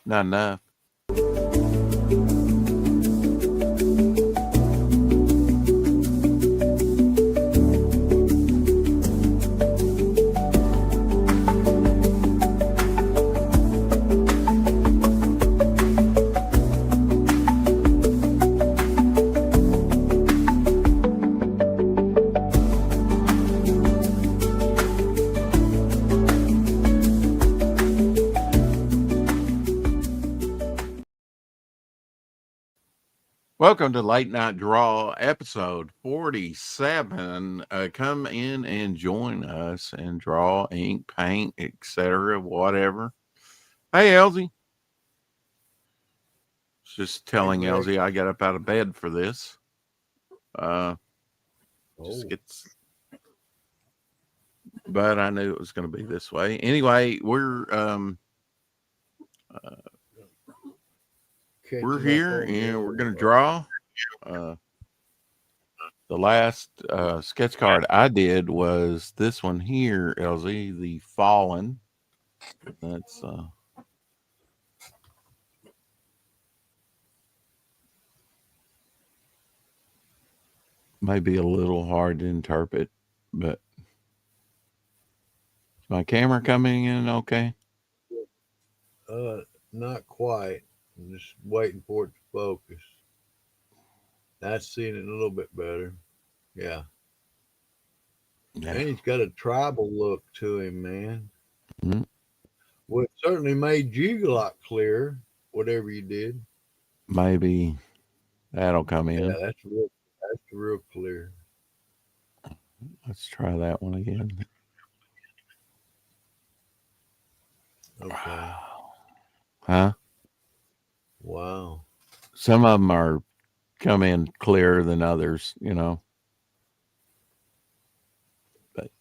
Not enough. Welcome to Late Night Draw, episode 47. Come in and join us and draw, ink, paint, etc., whatever. Hey, Elsie. Just telling Elsie I got up out of bed for this. Just gets, but I knew it was going to be this way. Anyway, we're here and we're going to draw. The last sketch card I did was this one here, Elsie, the Fallen. That's maybe a little hard to interpret, but is my camera coming in okay? Not quite. I'm just waiting for it to focus. That's seeing it a little bit better. Yeah. And he's got a tribal look to him, man. Mm-hmm. Well, it certainly made you a lot clearer, whatever you did. Maybe that'll come in. Yeah, that's real clear. Let's try that one again. Okay. Huh? Wow. Some of them are come in clearer than others, you know. But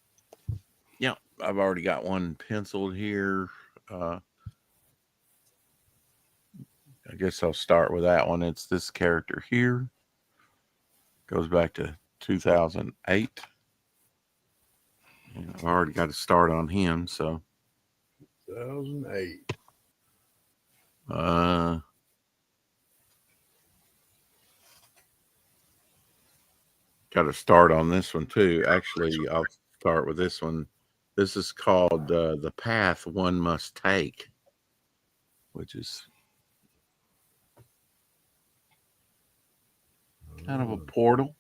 yeah, I've already got one penciled here. I guess I'll start with that one. It's this character here. Goes back to 2008. And I've already got a start on him, so 2008. Got a start on this one too. Actually, I'll start with this one. This is called The Path One Must Take, which is kind of a portal.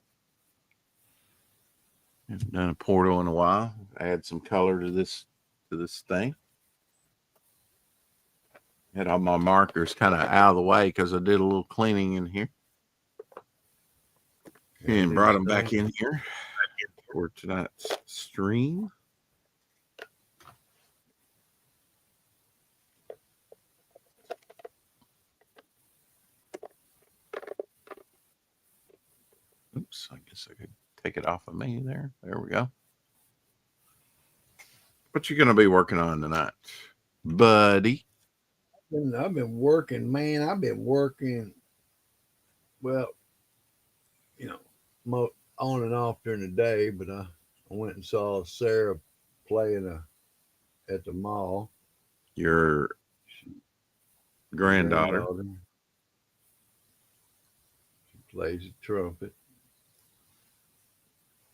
Haven't done a portal in a while. Add some color to this thing. Had all my markers kind of out of the way because I did a little cleaning in here. And brought them back in here for tonight's stream. Oops, I guess I could take it off of me there. There we go. What you going to be working on tonight, buddy? I've been working, man. I've been working, well, you know, on and off during the day, but I went and saw Sarah playing at the mall. Your granddaughter. She plays the trumpet.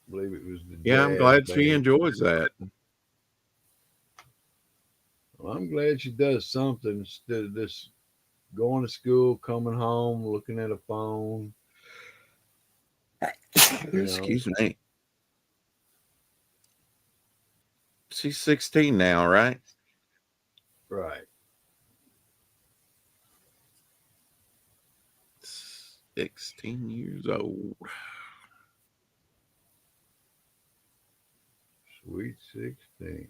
I believe it was the Yeah, I'm glad she enjoys that. Well, I'm glad she does something instead of just going to school, coming home, looking at a phone. Excuse me. She's 16 now, right? Right. 16 years old. Sweet 16.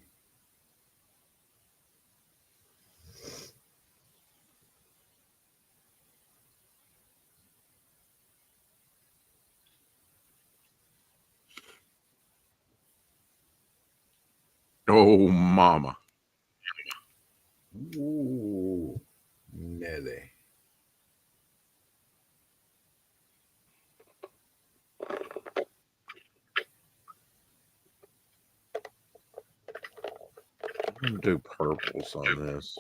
Oh, mama. Ooh, Nelly. I'm going to do purples on this.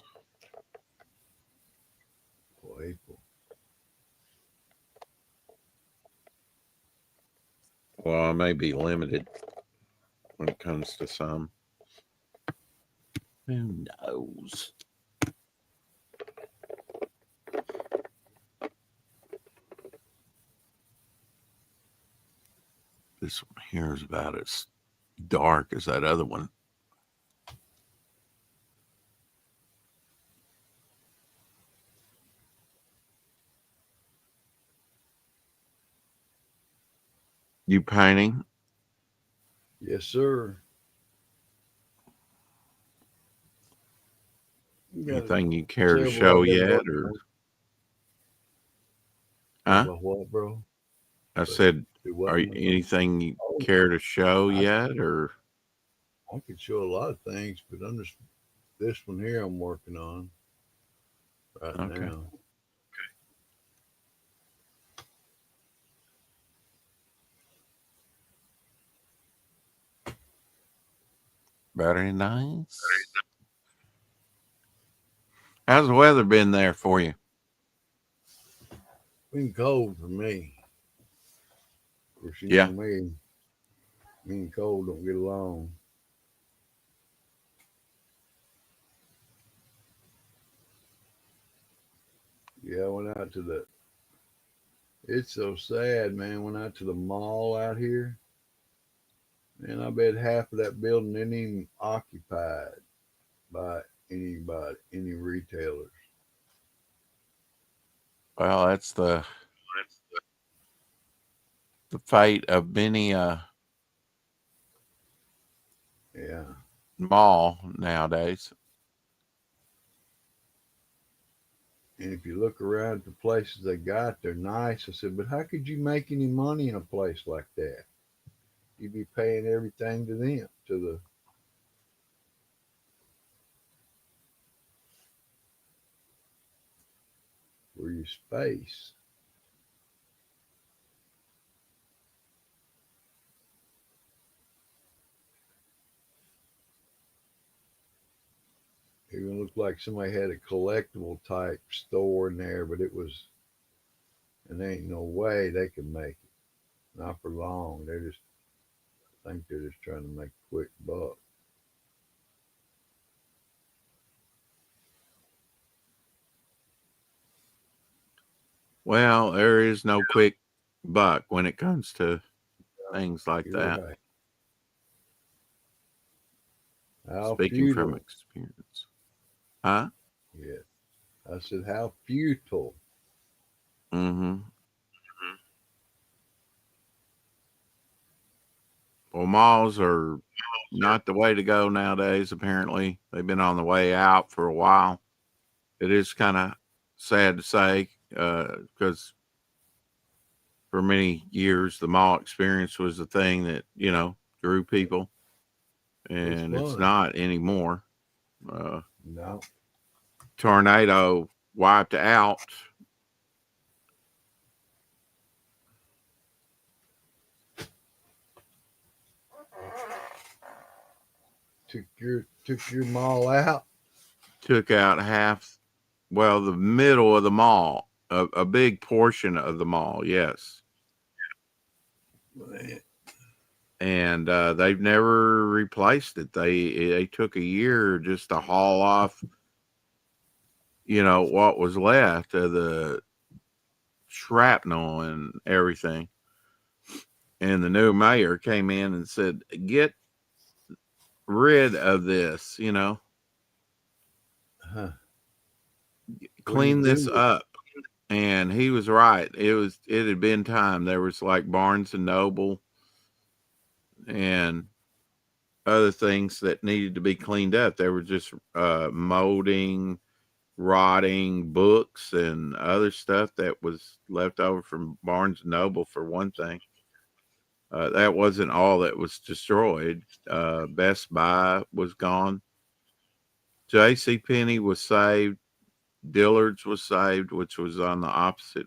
Well, I may be limited when it comes to some. Who knows? This one here is about as dark as that other one. You painting? Yes, sir. We got Anything you care to several show I've been yet, working or on. huh? About what, bro? I But said, do what are you, now? anything you Oh, care to show I yet, or I could show a lot of things, but I'm just this one here I'm working on right okay? now. Very nice. How's the weather been there for you? Been cold for me. Of course, you know Yeah. me. Me and cold don't get along. Yeah, I went out to the. It's so sad, man. Went out to the mall out here, and I bet half of that building isn't even occupied by anybody, any retailers. Well, that's the fate of many Yeah, mall nowadays. and if you look around at the places they got, they're nice. I said, but how could you make any money in a place like that? You'd be paying everything to them, to the for your space. It even looked like somebody had a collectible type store in there, but it was, and there ain't no way they could make it. Not for long. They're just, I think they're just trying to make a quick buck. Well, there is no quick buck when it comes to things like You're that. right. How Speaking from futile. experience, huh? Yeah. I said, how futile. Mm-hmm. Well, malls are not the way to go nowadays. Apparently, they've been on the way out for a while. It is kind of sad to say because for many years the mall experience was the thing that drew people, It was and it's fun. not anymore. Uh, No. Tornado wiped out. Took your mall out. Took out half, well, the middle of the mall, a big portion of the mall, yes. Man, And they've never replaced it. They took a year just to haul off, what was left of the shrapnel and everything. And the new mayor came in and said, "Get rid of this, huh. What do you clean this do with up." And he was right. It had been time. There was like Barnes and Noble and other things that needed to be cleaned up. There were just molding, rotting books and other stuff that was left over from Barnes and Noble for one thing. That wasn't all that was destroyed. Best Buy was gone. J.C. Penney was saved. Dillard's was saved, which was on the opposite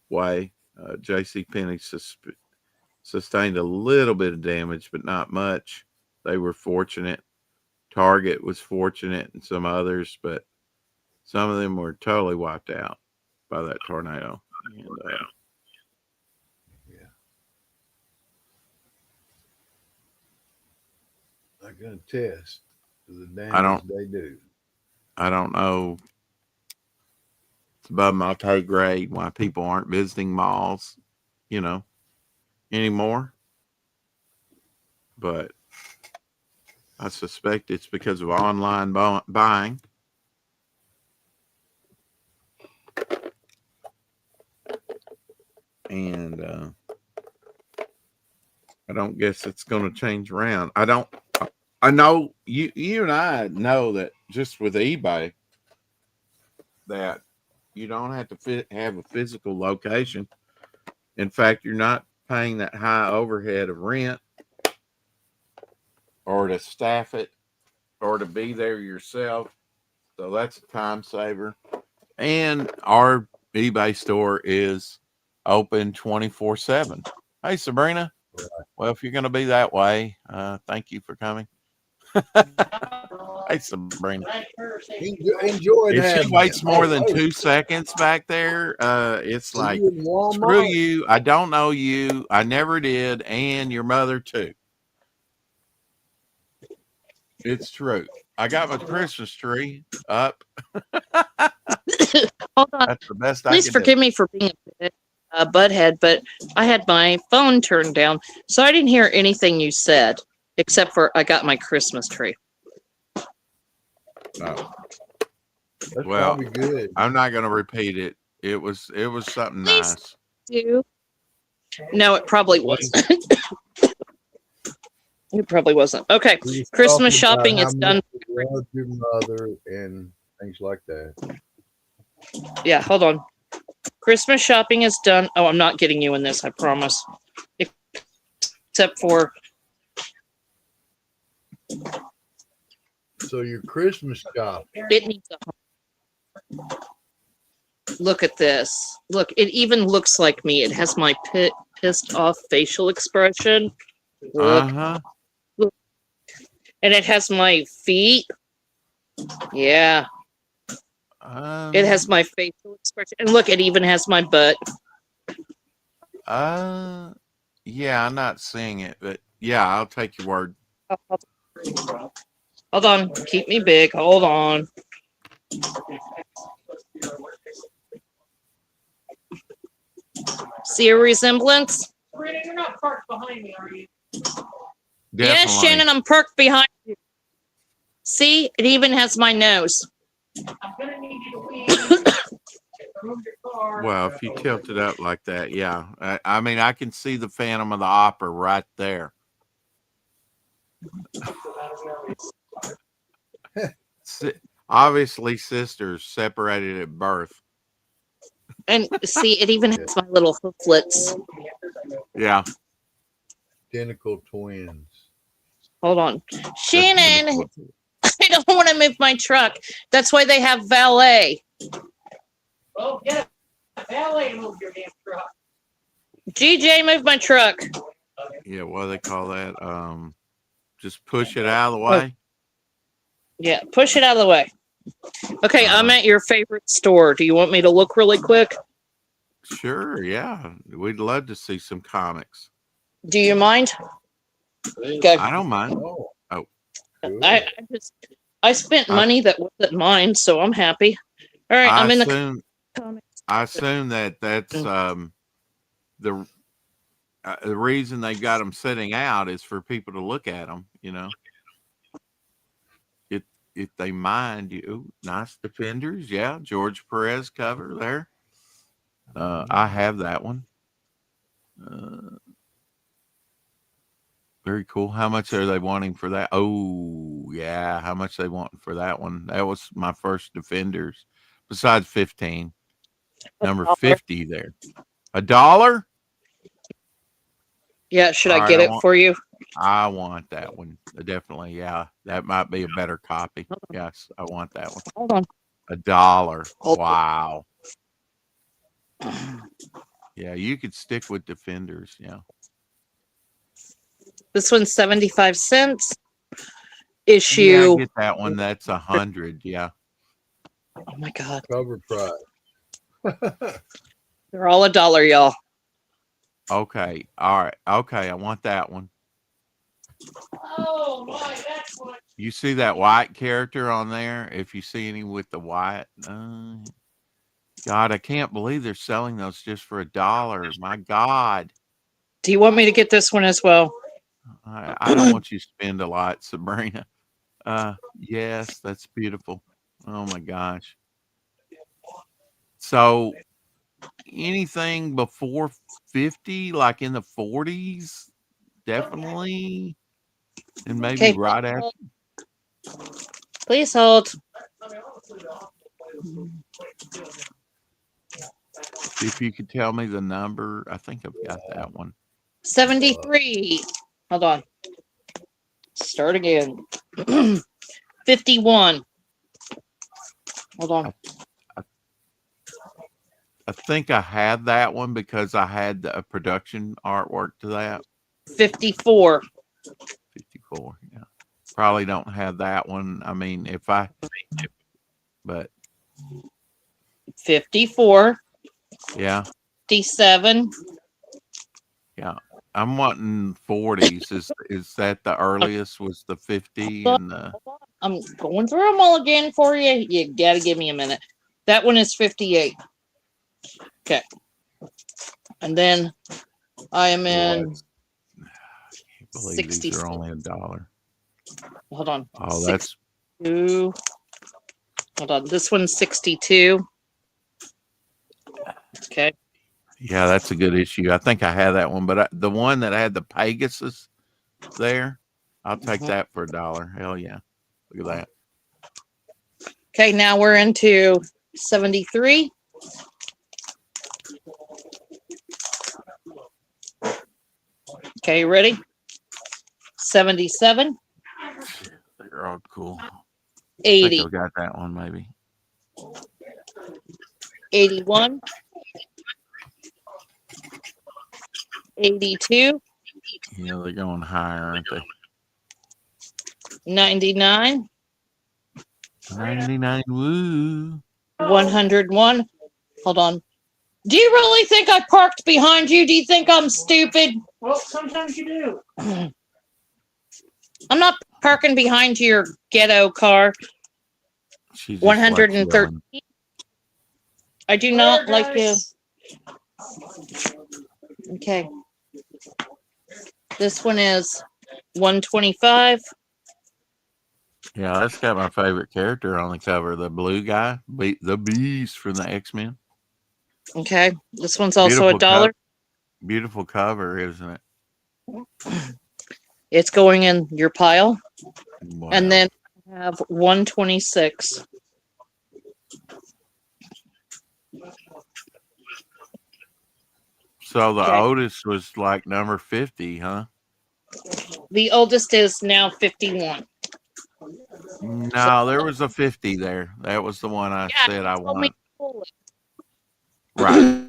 way. J.C. Penney sustained a little bit of damage, but not much. They were fortunate. Target was fortunate, and some others, but some of them were totally wiped out by that tornado. And yeah. I can attest to the I damage don't they do. I don't know. It's above my pay grade why people aren't visiting malls, you know, anymore. But I suspect it's because of online buying. And I don't guess it's going to change around. I don't. I know you and I know that just with eBay that you don't have to have a physical location. In fact, you're not paying that high overhead of rent or to staff it or to be there yourself. So that's a time saver. And our eBay store is open 24/7. Hey, Sabrina. Well, if you're going to be that way, thank you for coming. Hey, Sabrina. Enjoyed If she having you. waits more than Hey, 2 seconds back there, it's see like, you in screw Walmart. you. I don't know you. I never did. And your mother, too. It's true. I got my Christmas tree up. Hold on. That's the best I Please could do. forgive me for being a butthead, but I had my phone turned down, so I didn't hear anything you said, except for I got my Christmas tree. Oh, That's well, probably good. I'm not going to repeat it. It was something Please nice. do. No, it probably wasn't. It probably wasn't. Okay, We was Christmas talking about shopping how is much done. you love your mother and things like that. Yeah, hold on. Christmas shopping is done. Oh, I'm not getting you in this, I promise. Except for So your Christmas shop. it needs a look at this. Look, it even looks like me. It has my pissed off facial expression. Look, Uh-huh. look. And it has my feet. Yeah, it has Um, my facial expression. And look, it even has my butt. uh, yeah, I'm not seeing it, but yeah, I'll take your word. Hold on. Keep me big. Hold on. See a resemblance? You're not parked behind me, are you? Yes, Definitely. Shannon, I'm parked behind you. See, it even has my nose. I'm gonna need you to leave. Move your car. Well, if you tilt it up like that, yeah. I mean, I can see the Phantom of the Opera right there. Si- Obviously, sisters separated at birth. And see, it even has my little hooflets. Yeah. Identical twins. Hold on. That's Shannon, identical. I don't want to move my truck. That's why they have valet. Well, get a valet to move your damn truck. GJ, move my truck. Yeah, what do they call that? Just push it out of the way. Yeah, push it out of the way. Okay, I'm Uh-huh. at your favorite store. Do you want me to look really quick? Sure, yeah. We'd love to see some comics. Do you mind? Okay. I don't mind. Oh, Oh, good. I spent I, money that wasn't mine, so I'm happy. All right, I I'm in the assume comics. I assume that that's the the reason they got them sitting out is for people to look at them. You know, if if they mind you, ooh, nice defenders. Yeah, George Perez cover there. I have that one. Uh, Very cool. How much are they wanting for that? Oh, yeah. How much they wanting for that one? That was my first defenders. Besides 15, number $1. 50 there. $1? Yeah, should All I right, get it for you? I want that one. Definitely. Yeah. That might be a better copy. Yes, I want that one. Hold on. $1. Hold Wow. Yeah, you could stick with defenders. Yeah. This one's 75 cents. Yeah, Issue. get that one. That's 100. Yeah. Oh my God. Cover price. They're all $1, y'all. Okay. All right. Okay. I want that one. Oh my, that's You see that white character on there? If you see any with the white, God, I can't believe they're selling those just for $1. My God. Do you want me to get this one as well? I don't want you to spend a lot, Sabrina. Yes, that's beautiful. Oh my gosh. So anything before 50, like in the 40s, definitely. And maybe Okay. right after. Please hold. If you could tell me the number, I think I've got that one. 73. Hold on. Start again. 51. Hold on. I think I had that one because I had the production artwork to that. 54. 54. Yeah. Probably don't have that one. I mean, but 54. yeah. 57. Yeah. I'm wanting 40s. Is that the earliest? Was the 50 and the I'm going through them all again for you. You got to give me a minute. That one is 58. Okay. And then I am in I can't believe these are only $1. Hold on. Oh, that's 62. Hold on. This one's 62. Okay. yeah, that's a good issue. I think I had that one, but the one that had the Pegasus there, I'll take that for $1. Hell yeah. Look at that. Okay, now we're into 73. Okay, ready? 77. They're all cool. 80. I think I got that one maybe. 81. 82. Yeah, they're going higher, aren't they? 99. 99. Woo. 101. Hold on. Do you really think I parked behind you? Do you think I'm stupid? Well, sometimes you do. I'm not parking behind your ghetto car. She just 113. I do not like you. Okay. This one is 125. Yeah, that's got my favorite character on the cover, the blue guy, the Beast from the X-Men. Okay. This one's also $1. Beautiful cover, isn't it? It's going in your pile. Wow. And then I have 126. So the Okay. oldest was like number 50, huh? The oldest is now 51. No, there was a 50 there. That was the one I said I want. Right.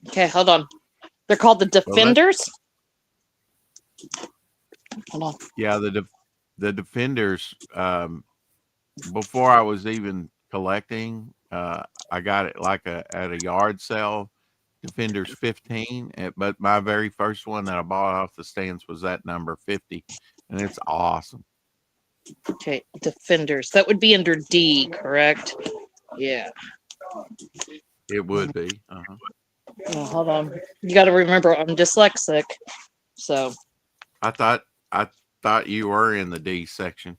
Okay, hold on. They're called the Defenders. Hold on. Yeah, the Defenders. Before I was even collecting, I got it like at a yard sale. Defenders 15, but my very first one that I bought off the stands was that number 50, and it's awesome. Okay, Defenders. That would be under D, correct? Yeah. It would be. Oh, hold on. You got to remember, I'm dyslexic, so. I thought you were in the D section.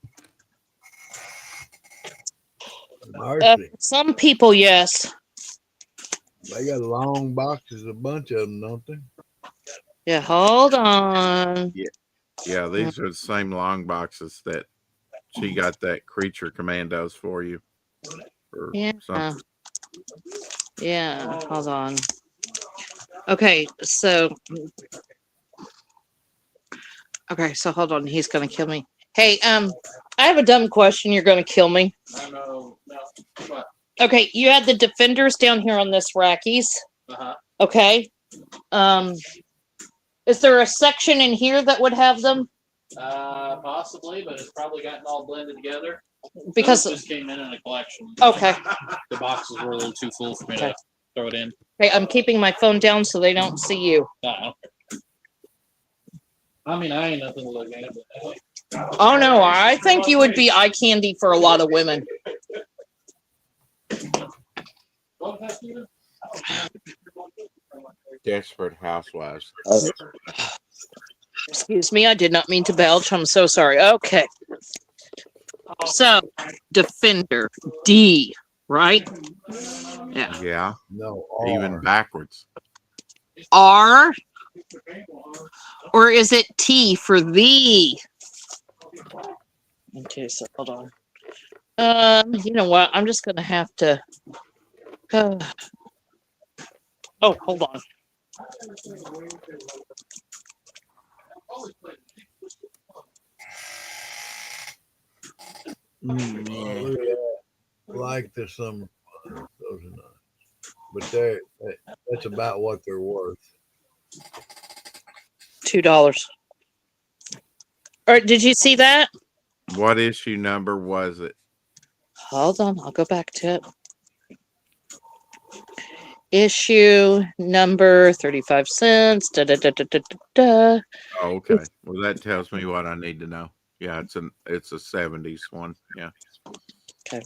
Some people, yes. They got long boxes, a bunch of them, don't they? Yeah, hold on. Yeah, these are the same long boxes that she got that Creature Commandos for you. Yeah. Something. Yeah, hold on. Okay, so hold on. He's gonna kill me. Hey, I have a dumb question. You're gonna kill me. I know. No. Okay, you had the Defenders down here on this rackies. Okay. Is there a section in here that would have them? Possibly, but it's probably gotten all blended together. Because those just came in a collection. Okay. The boxes were a little too full for me to throw it in. Okay, I'm keeping my phone down so they don't see you. I mean, I ain't nothing to look at. But Oh no, I think you would be eye candy for a lot of women. Desperate Housewives. Excuse me, I did not mean to belch. I'm so sorry. Okay. So, Defender D, right? Yeah. Yeah, No, even R. backwards. R, or is it T for thee? Okay, so hold on. You know what? I'm just gonna have to. Oh, hold on. Oh, look at that. Like the summer ones. Those are nice. But that's about what they're worth. $2. Or did you see that? What issue number was it? Hold on, I'll go back to it. Issue number 35 cents. Da, da, da, da, da, da, da. Oh, okay. Well, that tells me what I need to know. Yeah, it's a 70s one. Yeah. Okay.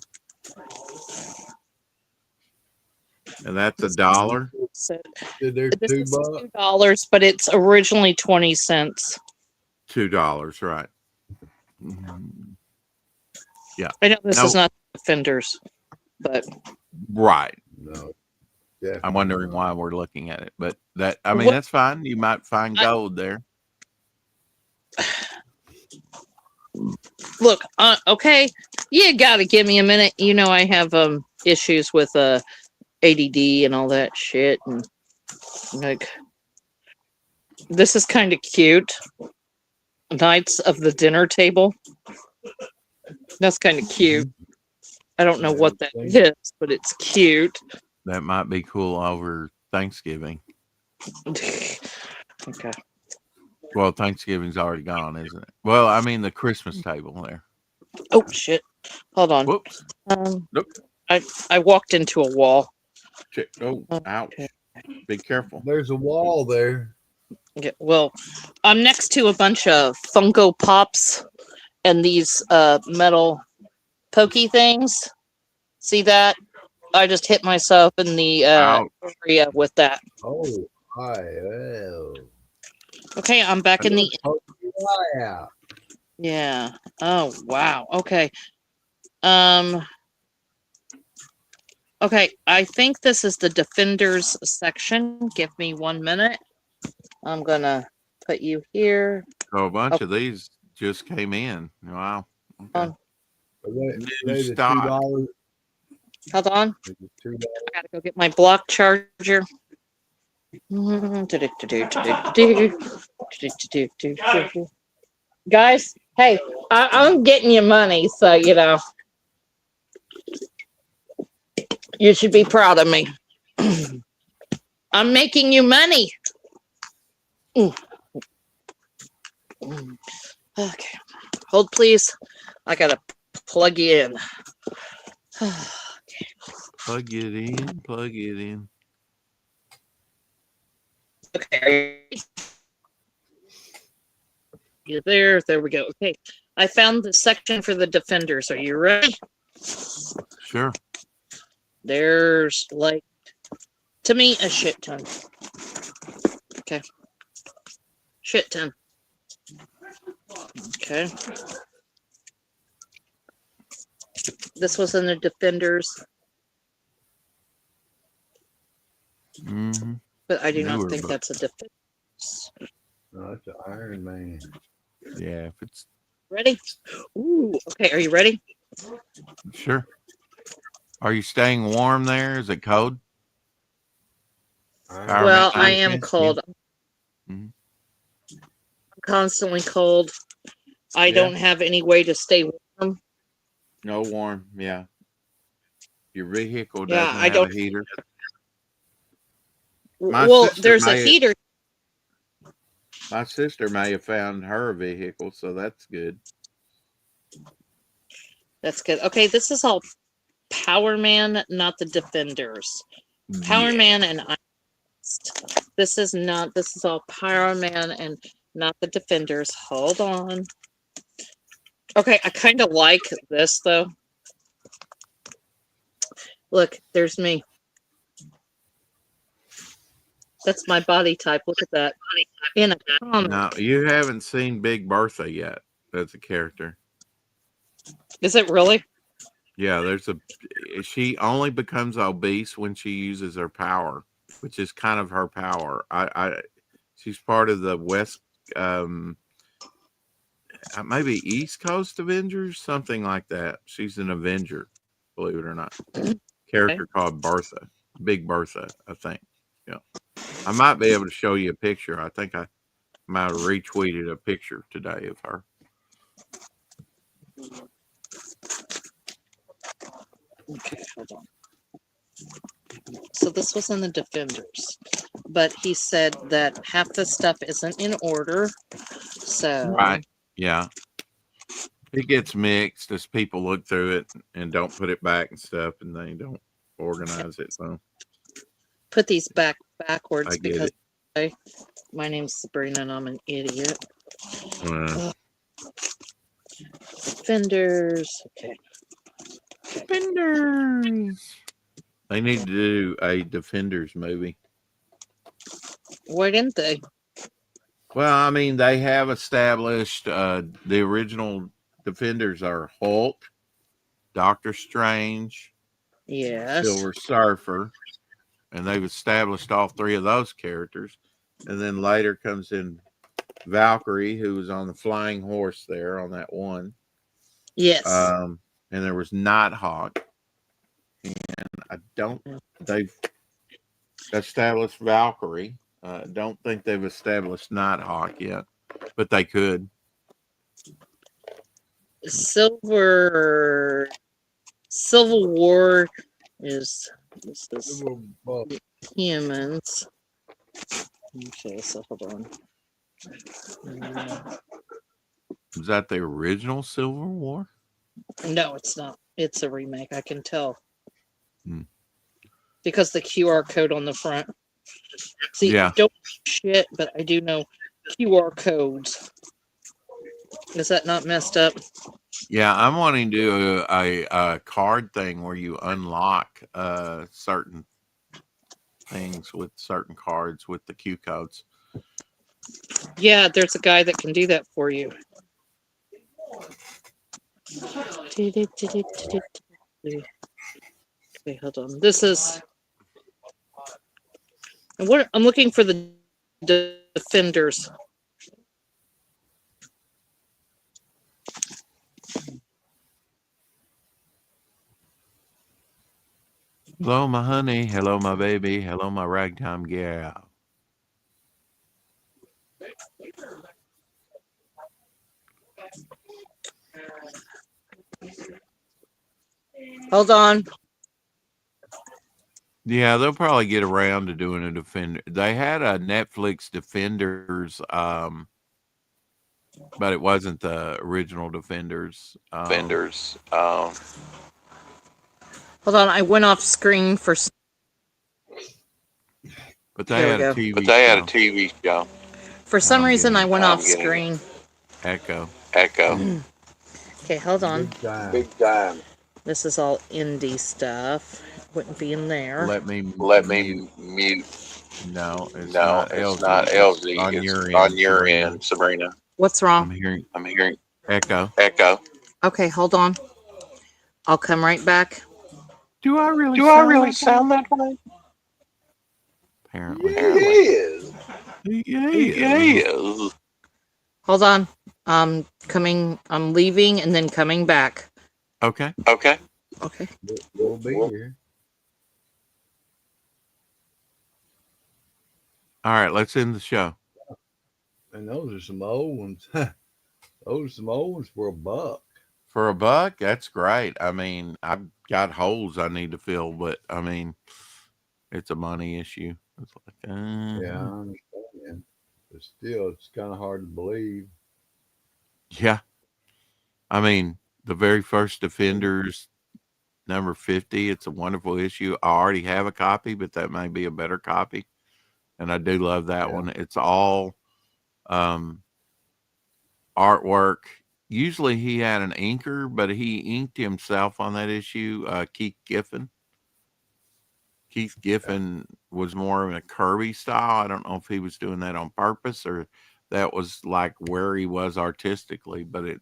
And that's $1. So, Did there this is $2? $2, but it's originally 20 cents. $2, right? Mhm. I know this is No. not Defenders, but Right. No. I'm Definitely wondering not. why we're looking at it, but I mean, What- that's fine. You might find gold there. look, okay, you gotta give me a minute. You know I have issues with ADD and all that shit, and like this is kind of cute. Knights of the Dinner Table. That's kind of cute. I don't know what that is, but it's cute. That might be cool over Thanksgiving. Okay. Well, Thanksgiving's already gone, isn't it? Well, I mean the Christmas table there. Oh shit! Hold on. Whoops. Nope. I walked into a wall. Oh, ouch. Okay. Be careful. There's a wall there. Yeah, well, I'm next to a bunch of Funko Pops and these metal pokey things. See that? I just hit myself in the Ouch. area with that. Oh, hi. Oh. Okay, I'm back in the. Poke your eye out. Yeah. Oh wow. Okay. Okay, I think this is the Defenders section. Give me 1 minute. I'm gonna put you here. So a bunch of these just came in. Wow. Okay. Are they New the stock. $2? Hold on. Is it $2? I gotta go get my block charger. Guys, hey, I'm getting you money, so you know you should be proud of me. I'm making you money. Okay, hold please. I gotta plug you in. Plug it in. Plug it in. Okay. You're there. There we go. Okay. I found the section for the Defenders. Are you ready? Sure. There's like, to me, a shit ton. Okay. Shit ton. Okay. This was in the Defenders, Mm-hmm. but I do Newer, not think but- that's a Defenders. No, it's an Iron Man. Yeah, if it's Ready? Ooh. Okay. Are you ready? sure. Are you staying warm there? Is it cold? Iron Iron Well, Man. I am cold. Mhm. I'm constantly cold. I Yeah. don't have any way to stay warm. No warm. Yeah. Your vehicle Yeah, doesn't I have don't- a heater. My Well, sister there's a may- heater. My sister may have found her vehicle, so that's good. That's good. Okay, this is all Power Man, not the Defenders. Power Yeah. Man and Iron Fist. This is not. This is all Power Man and not the Defenders. Hold on. Okay, I kind of like this though. Look, there's me. That's my body type. Look at that. In a comic. No, you haven't seen Big Bertha yet. That's a character. Is it really? Yeah, she only becomes obese when she uses her power, which is kind of her power. She's part of the West, maybe East Coast Avengers, something like that. She's an Avenger, believe it or not. Character called Bertha, Big Bertha, I think. Yeah, I might be able to show you a picture. I think I might have retweeted a picture today of her. Okay, hold on. So this was in the Defenders, but he said that half the stuff isn't in order. So Right. Yeah. It gets mixed as people look through it and don't put it back and stuff, and they don't organize it. So put these I backwards get because it. my name's Sabrina and I'm an idiot. Defenders. Okay. Defenders. They need to do a Defenders movie. Why didn't they? Well, I mean, they have established the original Defenders are Hulk, Doctor Strange, Yes. Silver Surfer, and they've established all three of those characters. And then later comes in Valkyrie, who was on the flying horse there on that one. Yes. And there was Nighthawk. And they've established Valkyrie. Don't think they've established Nighthawk yet, but they could. Civil War is humans. Okay, so hold on. Was that the original Civil War? No, it's not. It's a remake. I can tell. Hmm. Because the QR code on the front. See, Yeah. I don't know shit, but I do know QR codes. Is that not messed up? Yeah, I'm wanting to do a card thing where you unlock certain things with certain cards with the Q codes. Yeah, there's a guy that can do that for you. Okay, hold on. This is what I'm looking for the Defenders. Hello, my honey. Hello, my baby. Hello, my ragtime gal. Hold on. Yeah, they'll probably get around to doing a Defender. They had a Netflix Defenders, but it wasn't the original Defenders. Hold on. I went off screen for. But they had a TV show. For some I'm reason, getting I went off screen. Echo. Okay, hold on. Big time. This is all indie stuff. Wouldn't be in there. Let me mute. No, it's not LZ. It's on your end, Sabrina. What's wrong? I'm hearing echo. Okay, hold on. I'll come right back. Do I really sound that way? Apparently. Yes. Hold on. I'm leaving and then coming back. Okay. We'll be here. All right, let's end the show. And those are some old ones. Those are some old ones for $1. For $1, that's great. I mean, I've got holes I need to fill, but I mean, it's a money issue. It's like, Yeah, I understand. But still, it's kind of hard to believe. yeah. I mean, the very first Defenders, number 50, it's a wonderful issue. I already have a copy, but that may be a better copy. And I do love that one. It's all artwork Usually he had an inker, but he inked himself on that issue. Keith Giffen. Keith Giffen was more of a Kirby style. I don't know if he was doing that on purpose or that was like where he was artistically, but it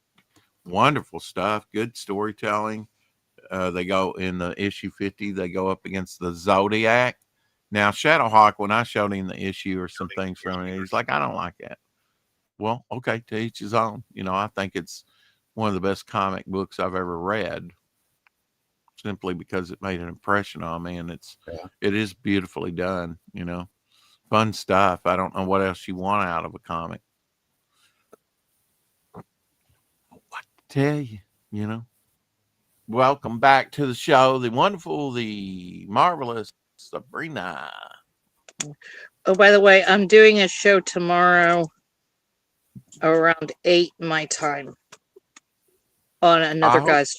wonderful stuff, good storytelling. They go in the issue 50, they go up against the Zodiac. Now, Shadowhawk, when I showed him the issue or some things from it, he's like, I don't like that. Well, okay, to each his own. You know, I think it's one of the best comic books I've ever read simply because it made an impression on me and it is beautifully done, you know. Fun stuff. I don't know what else you want out of a comic. What to tell you, you know. Welcome back to the show. The wonderful, the marvelous Sabrina. Oh, by the way, I'm doing a show tomorrow around 8 my time on another guy's.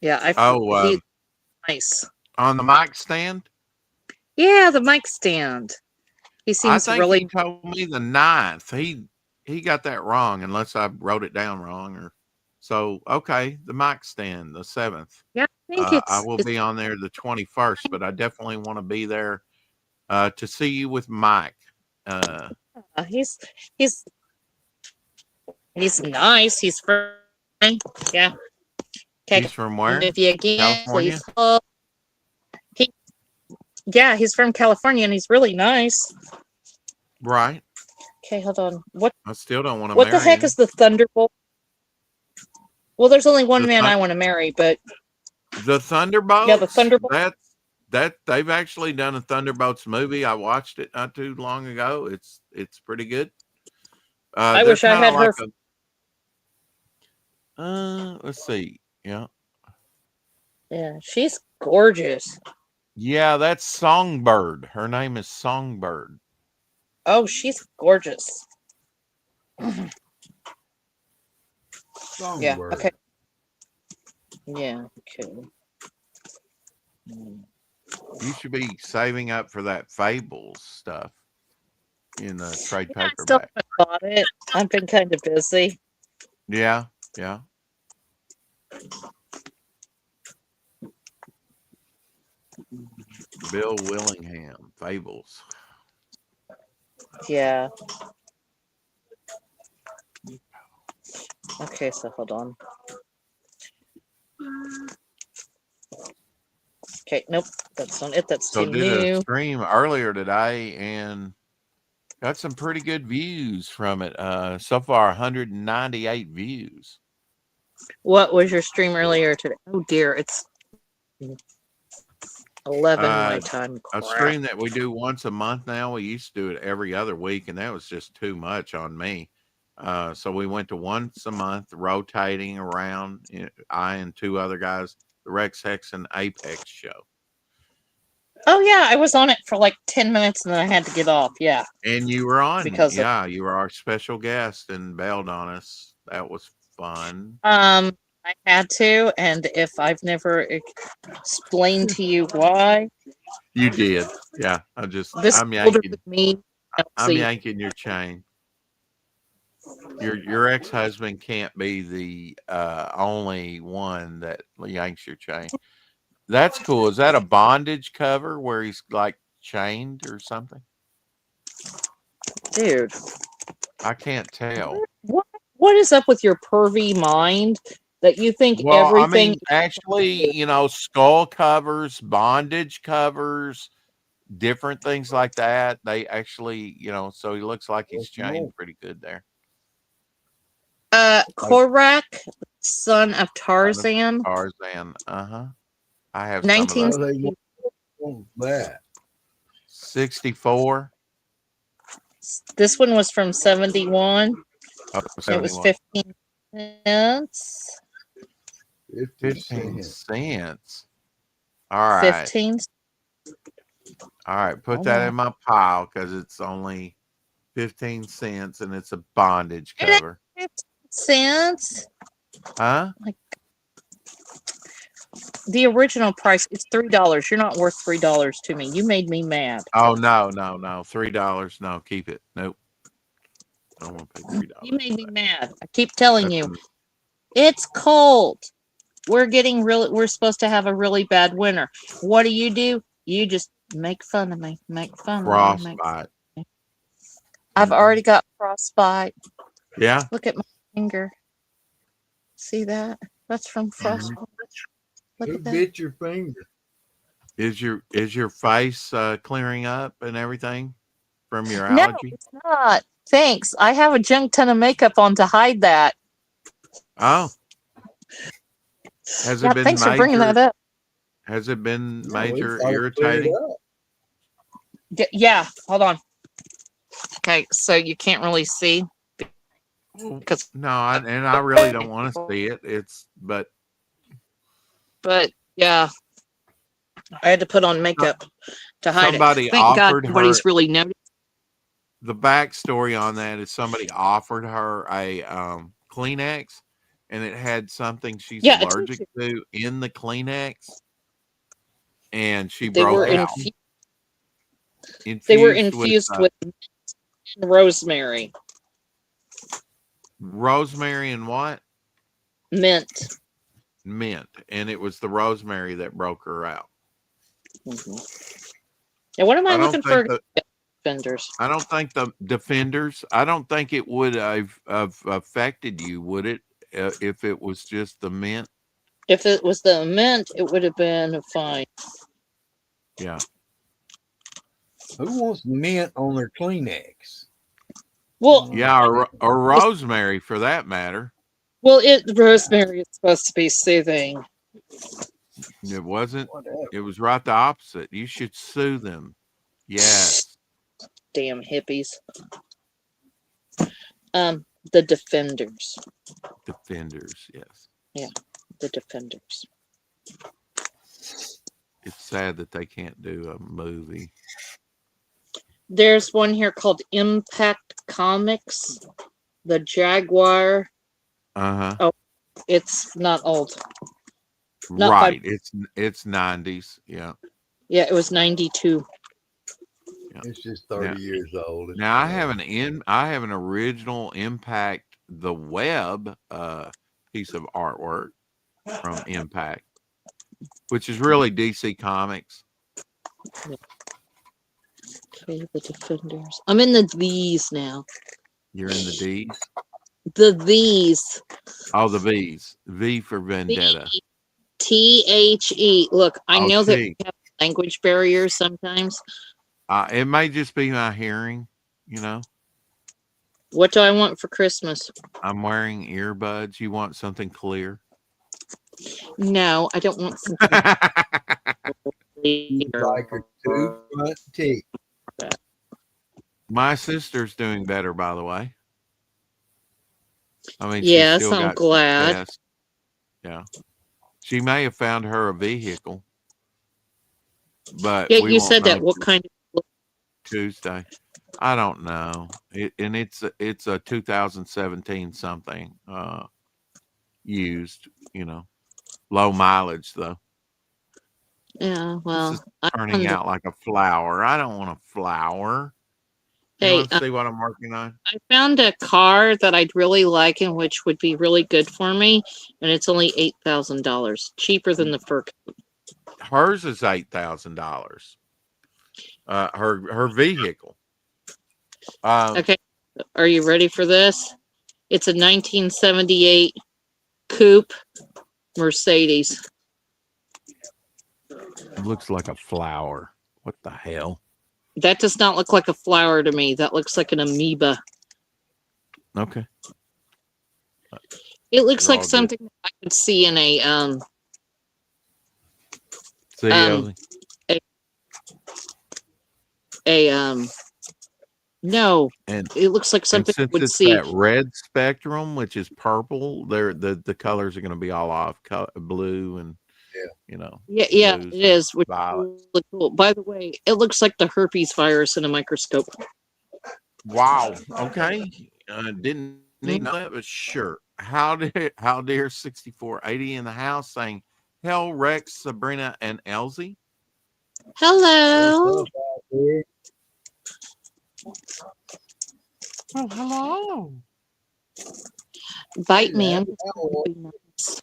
Yeah, he's nice. On the mic stand? Yeah, the mic stand. He seems really. He told me the 9th. He got that wrong, unless I wrote it down wrong. Or so okay, the mic stand, the 7th. Yeah, I think I will be on there the 21st, but I definitely want to be there to see you with Mike. He's nice. He's from yeah. He's from where? California. Yeah, he's from California, and he's really nice. Right. Okay, hold on. What? I still don't want to. What the heck is the Thunderbolt? Well, there's only one man I want to marry, but the Thunderbolts. Yeah, the Thunderbolts. That they've actually done a Thunderbolts movie. I watched it not too long ago. It's pretty good. I wish I had her. Let's see. Yeah. Yeah, she's gorgeous. Yeah, that's Songbird. Her name is Songbird. Oh, she's gorgeous. Songbird. Yeah. Okay. Yeah. Okay. You should be saving up for that Fables stuff in the trade paperback. I still haven't bought it. I've been kind of busy. Yeah. Yeah. Bill Willingham, Fables. Yeah. Okay, so hold on. Okay, nope, that's not it. That's too new. Did a stream earlier today and got some pretty good views from it. So far, 198 views. What was your stream earlier today? Oh dear, it's 11 my time. A stream that we do once a month now. We used to do it every other week, and that was just too much on me. So we went to once a month, rotating around. I and two other guys, the Rex Hex and Apex show. Oh yeah, I was on it for like 10 minutes, and then I had to get off. Yeah. And you were on because you were our special guest and bailed on us. That was fun. I had to, and if I've never explained to you why, you did. Yeah, I'm yanking your chain. Your ex-husband can't be the only one that yanks your chain. That's cool. Is that a bondage cover where he's like chained or something? Dude, I can't tell. What is up with your pervy mind that you think everything? I mean, actually, skull covers, bondage covers, different things like that. They actually, so he looks like he's chained pretty good there. Korak, son of Tarzan. Tarzan, I have 19. That 64. This one was from 71. Oh, it was 15 cents. 15 cents. All right. 15. All right. Put that in my pile because it's only 15 cents and it's a bondage cover. 15 cents. Huh? The original price is $3. You're not worth $3 to me. You made me mad. Oh no. $3. No, keep it. Nope. I want to pay $3. You made me mad. I keep telling That's you, an- it's cold. We're supposed to have a really bad winter. What do? You just make fun of me. Make fun of me. frostbite. I've Mhm. already got frostbite. Yeah. Look at my finger. See that? That's from frostbite. Look Who at that. bit your finger? Is your face clearing up and everything from your No, allergy? it's not. Thanks. I have a junk ton of makeup on to hide that. Oh, has Yeah, it been thanks for bringing that major? up. Has it been No, we major thought it cleared irritating? up. Yeah, hold on. Okay, so you can't really see because, No, and I really don't want to see it. but yeah, I had to put on makeup to hide it. Somebody Thank God offered her. nobody's really noticed. The backstory on that is somebody offered her a Kleenex, and it had something she's Yeah, allergic to in the Kleenex, and she they were broke out. they were Infused infused with rosemary, rosemary and what? mint. Mint, and it was the rosemary that broke her out. And what am I I don't looking think for? the Defenders. I don't think the defenders. I don't think it would have affected you, would it? If it was just the mint? If it was the mint, it would have been fine. Yeah. Who wants mint on their Kleenex? Well, Yeah, or rosemary for that matter. rosemary is supposed to be soothing. It wasn't. Whatever. It was right the opposite. You should sue them. Yes. Damn hippies. The defenders. Defenders. Yes. The defenders. It's sad that they can't do a movie. There's one here called Impact Comics. The Jaguar. Uh-huh. It's not old. Not Right. It's 90s. Yeah. Yeah, it was 92. It's just 30 years old. It's Now I have an original Impact the Web piece of artwork from Impact, which is really DC Comics. Okay, the defenders. I'm in the these now. You're in the D's. The these. Oh, the V's. V for Vendetta. THE. Look, I Oh, know that T. we have language barriers sometimes. It may just be my hearing, you know. What do I want for Christmas? I'm wearing earbuds. You want something clear? No, I don't want something like her two front teeth. My sister's doing better, by the way. I mean, Yes, she's still I'm got glad. success. Yeah. She may have found her a vehicle, but Yeah, we you won't said that. know What till kind of Tuesday. I don't know. It's a 2017 something used, you know. Low mileage though. Yeah, This well, is I turning wonder- out like a flower. I don't want a flower. You Hey, want to see what I'm working on? I found a car that I'd really like and which would be really good for me, and it's only $8,000, cheaper than the fur. Hers is $8,000. Her vehicle. Okay, are you ready for this? It's a 1978 coupe Mercedes. Looks like a flower. What the hell? That does not look like a flower to me. That looks like an amoeba. Okay. It looks They're like all good. something that I could see in a See, Elsie? no. And It looks like and something I since would it's see. that red spectrum, which is purple, the colors are going to be all off blue and you know. Yeah, blues it and is. Which is violets. really cool. By the way, it looks like the herpes virus in a microscope. Wow. Okay. Didn't need that, but sure. How dare 6480 in the house saying, "Hell, Rex, Sabrina, and Elsie." Hello. What's up out there? Oh, hello. Bite me. Yeah, I'm just trying to be nice.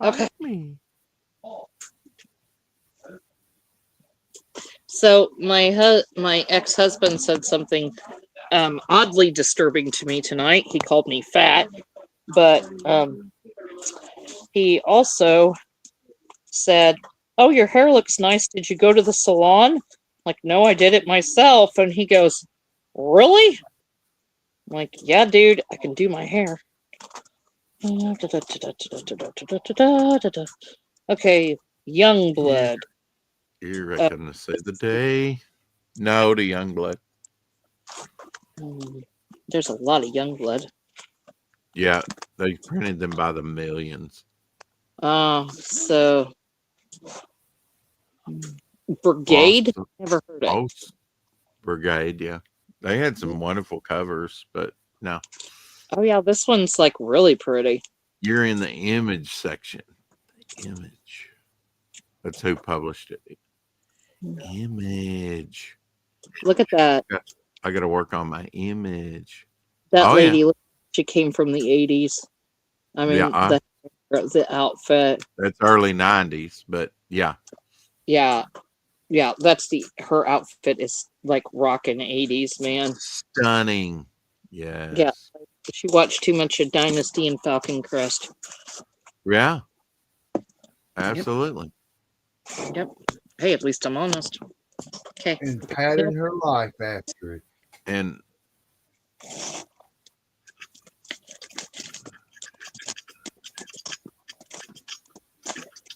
Okay. Me. So my ex-husband said something oddly disturbing to me tonight. He called me fat, but he also said, "Oh, your hair looks nice. Did you go to the salon?" Like, no, I did it myself. And he goes, "Really?" I'm like, yeah, dude, I can do my hair. Okay, young blood. You reckon to see the day? No, to Youngblood. There's a lot of young blood. Yeah, they printed them by the millions. So Brigade? Lost, Never heard it. Lost Brigade, yeah. They had some wonderful covers, but no. Oh yeah, this one's like really pretty. You're in the image section. The image. That's who published it. Image. Look at that. I got to work on my image. That Oh, lady, she came from the 80s. I mean, yeah, the outfit. that's early 90s, but yeah. Yeah. Yeah, her outfit is like rockin' 80s, man. Stunning. Yes. Yeah. She watched too much of Dynasty and Falcon Crest. Yeah. Absolutely. Yep. Hey, at least I'm honest. Okay. and patterned her life after it. And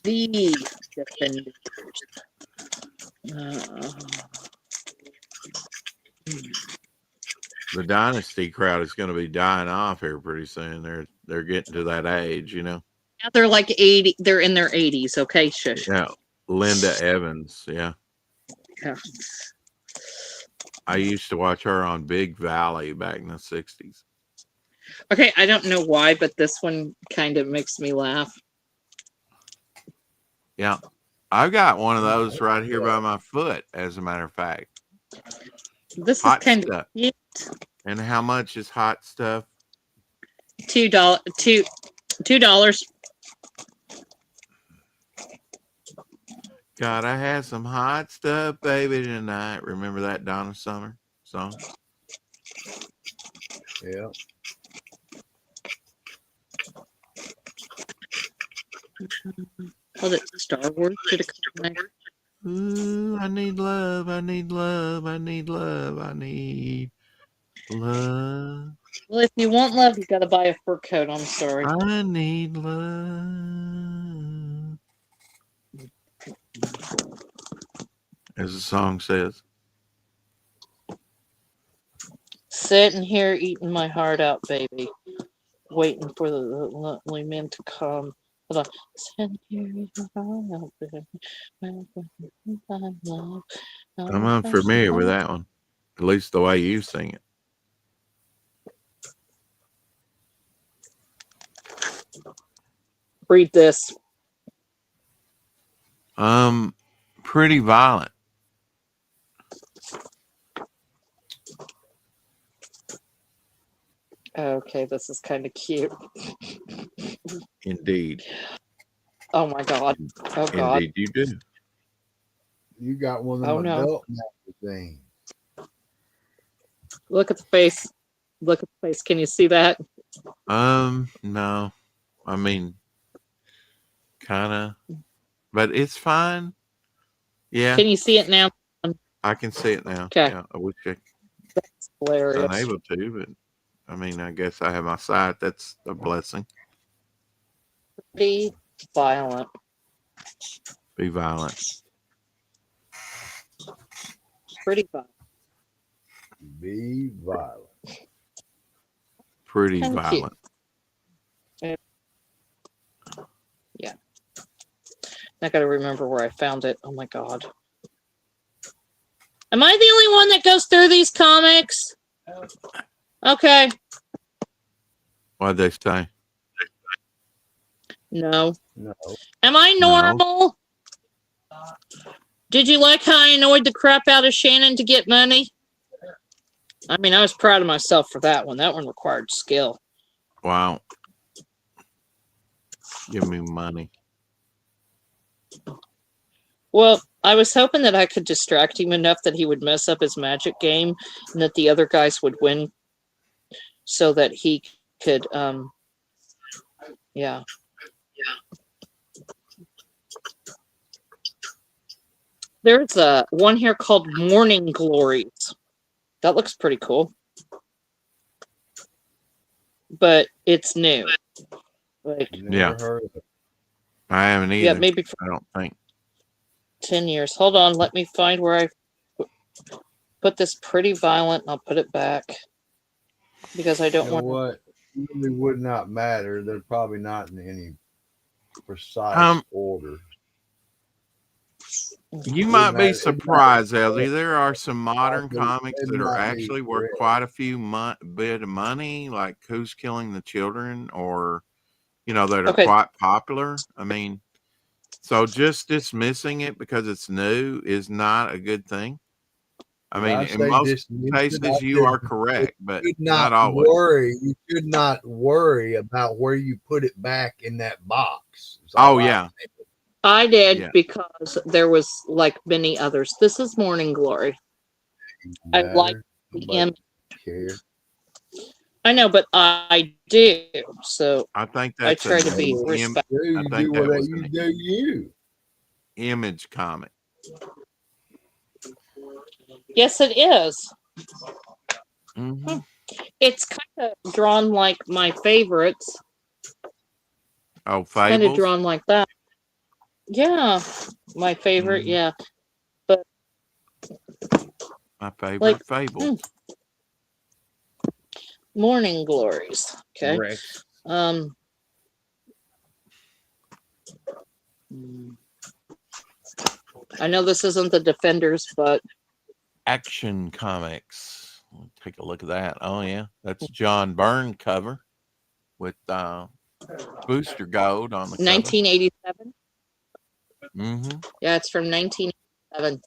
The Defenders. the Dynasty crowd is going to be dying off here pretty soon. They're getting to that age, you know. Yeah, they're like 80. They're in their 80s. Okay, shush. Yeah. Linda Evans. Yeah. Yeah. I used to watch her on Big Valley back in the 60s. Okay, I don't know why, but this one kind of makes me laugh. Yeah. I've got one of those right here by my foot, as a matter of fact. This Hot is kind stuff. of cute. And how much is hot stuff? $2. $2. Gotta have some hot stuff, baby, tonight. Remember that Donna Summer song? Yeah. Oh, that's Star Wars. Should have come back. Ooh, I need love. I need love. I need love. I need love. Well, if you want love, you got to buy a fur coat. I'm sorry. I need love. As the song says. Sitting here eating my heart out, baby. Waiting for the lovely men to come. Hold on. Sitting here eating my heart out, baby. I'm unfamiliar with that one. At least the way you sing it. Read this. Pretty violent. Okay, this is kind of cute. Indeed. Oh my god. Oh god. Indeed, you do. You got one of Oh, them no. adult magazines. Look at the face. Look at the face. Can you see that? No. I mean, kind of, but it's fine. Yeah, Can you see it now? I can see it now. Okay. Yeah, I wish I That's hilarious. was unable to, but I mean, I guess I have my sight. That's a blessing. Be violent. Be violent. Pretty violent. Be violent. Pretty Thank you. violent. Yeah. I got to remember where I found it. Oh my god. Am I the only one that goes through these comics? Okay. What'd they say? No. No. Am I normal? Did you like how I annoyed the crap out of Shannon to get money? I mean, I was proud of myself for that one. That one required skill. Wow. Give me money. Well, I was hoping that I could distract him enough that he would mess up his magic game and that the other guys would win so that he could, yeah. There's one here called Morning Glories. That looks pretty cool. But it's new. Like, Never heard of it. I haven't either. yeah, maybe for I don't think. 10 years. Hold on, let me find where I put this pretty violent and I'll put it back because I don't You know want what? It really would not matter. They're probably not in any precise order. You It might wouldn't be matter. surprised, Elsie. There are some modern They comics that are might be actually worth correct. quite a few bit of money, like Who's Killing the Children, or that are Okay. quite popular. I mean, so just dismissing it because it's new is not a good thing. I Did mean, I in say most dismiss it? I cases, you said are correct, but should not not always. worry. You should not worry about where you put it back in that box. is Oh all I'm yeah, saying. I did Yeah. because there was like many others. This is Morning Glory. I like Matter. the Nobody image. care. I know, but I do. So I think I that's try to be Well, respectful. I you think do that what was you an do. You. image comic. Yes, it is. Mm-hmm. It's kind of drawn like my favorites. Oh, Kind of Fables. drawn like that. Yeah, my favorite. Mhm. Yeah, but My favorite like Fables. Morning Glories. Okay. Rex. I know this isn't the Defenders, but Action Comics. Take a look at that. Oh yeah, that's John Byrne cover with Booster Gold on the cover. 1987. Mm-hmm. Yeah, it's from 1987.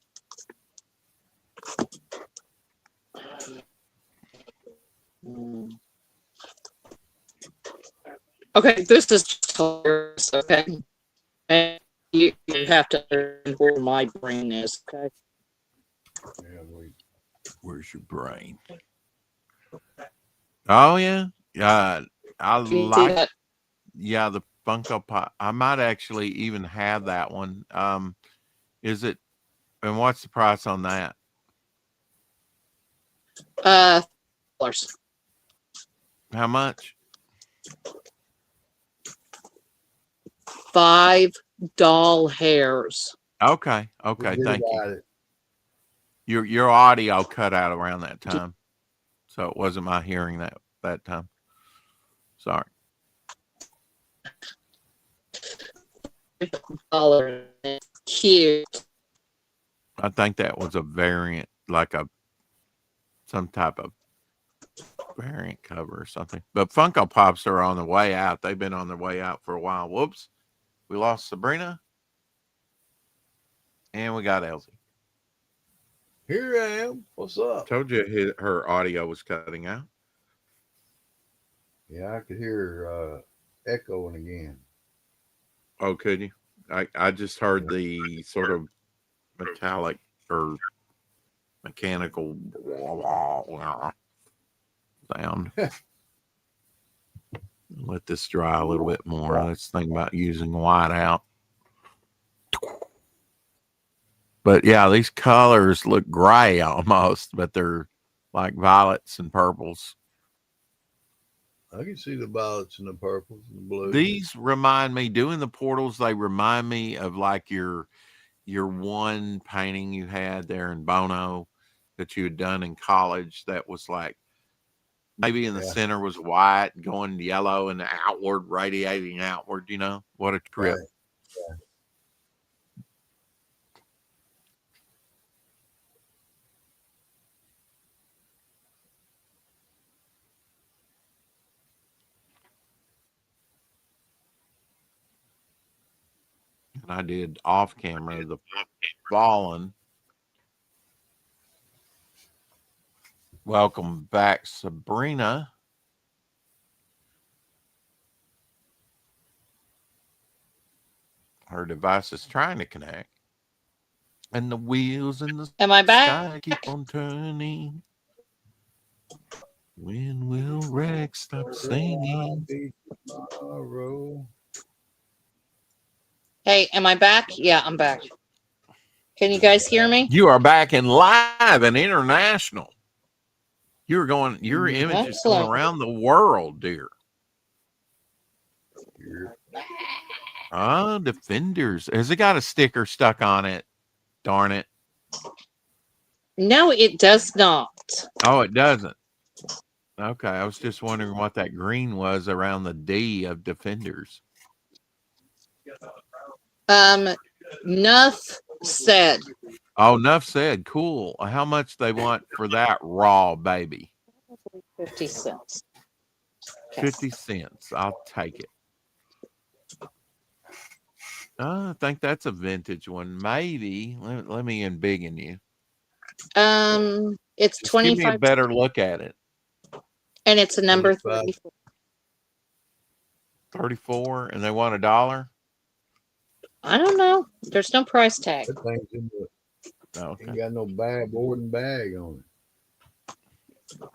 Okay, this is just hilarious. Okay, and you have to understand where my brain is. Okay. Yeah, Where's your brain? Oh yeah, I Can you see like. that? Yeah, the Funko Pop. I might actually even have that one. Is it? And what's the price on that? $. How much? $5 hairs. Okay. Okay. forget Thank you. about it. Your audio cut out around that time, so it wasn't my hearing that time. Sorry. $5. Cute. I think that was a variant, like some type of variant cover or something. But Funko Pops are on the way out. They've been on their way out for a while. Whoops. We lost Sabrina. And we got Elsie. Here I am. What's up? Told you her audio was cutting out. Yeah, I could hear echoing again. Oh, could you? I just heard the sort of metallic or mechanical sound. Let this dry a little bit more. Let's think about using white out. But yeah, these colors look gray almost, but they're like violets and purples. I can see the violets and the purples and the blues. These remind me, doing the portals, they remind me of like your one painting you had there in Bono that you had done in college that was like maybe in the Yeah. center was white going yellow and outward, radiating outward, what a trip. Right. Yeah. And I did off camera the Fallen. Welcome back, Sabrina. Her device is trying to connect. And the wheels in the Am I sky back? keep on turning. When will Rex stop I'll singing? be tomorrow. Hey, am I back? Yeah, I'm back. Can you guys hear me? You are back and live and international. Your image is going Excellent. around the world, dear. You're Ah, Defenders. Has it got a sticker stuck on it? Darn it. No, it does not. Oh, it doesn't. Okay, I was just wondering what that green was around the D of Defenders. Enough said. Oh, enough said. Cool. How much they want for that raw baby? 50 cents. Okay. 50 cents. I'll take it. I think that's a vintage one. Maybe. Let me embiggen you. It's Just give me a 25 better look at it. and it's a number 25. 34. 34 and they want $1? I don't know. There's no price tag. that thing's in the Okay. ain't got no bag, board and bag on it.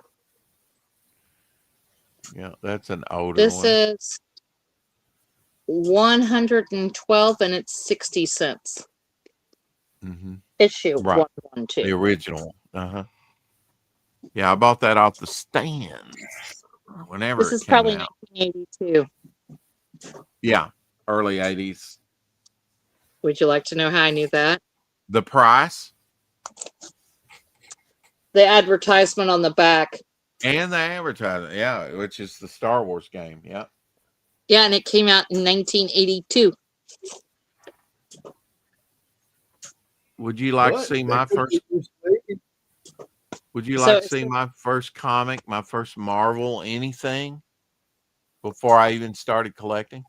Yeah, that's an older This one. is 112 and it's 60 cents. Mm-hmm. Issue Right. 112. The original. Uh-huh. Yeah, I bought that off the stand whenever This it is came probably out. 1982. Yeah, early 80s. Would you like to know how I knew that? The price The advertisement on the back. and the advertising. Yeah, which is the Star Wars game. Yeah. Yeah, and it came out in 1982. Would you like to What? see They my took first? it this week? Would you So like to it's see my first comic, my first Marvel anything before I even started collecting?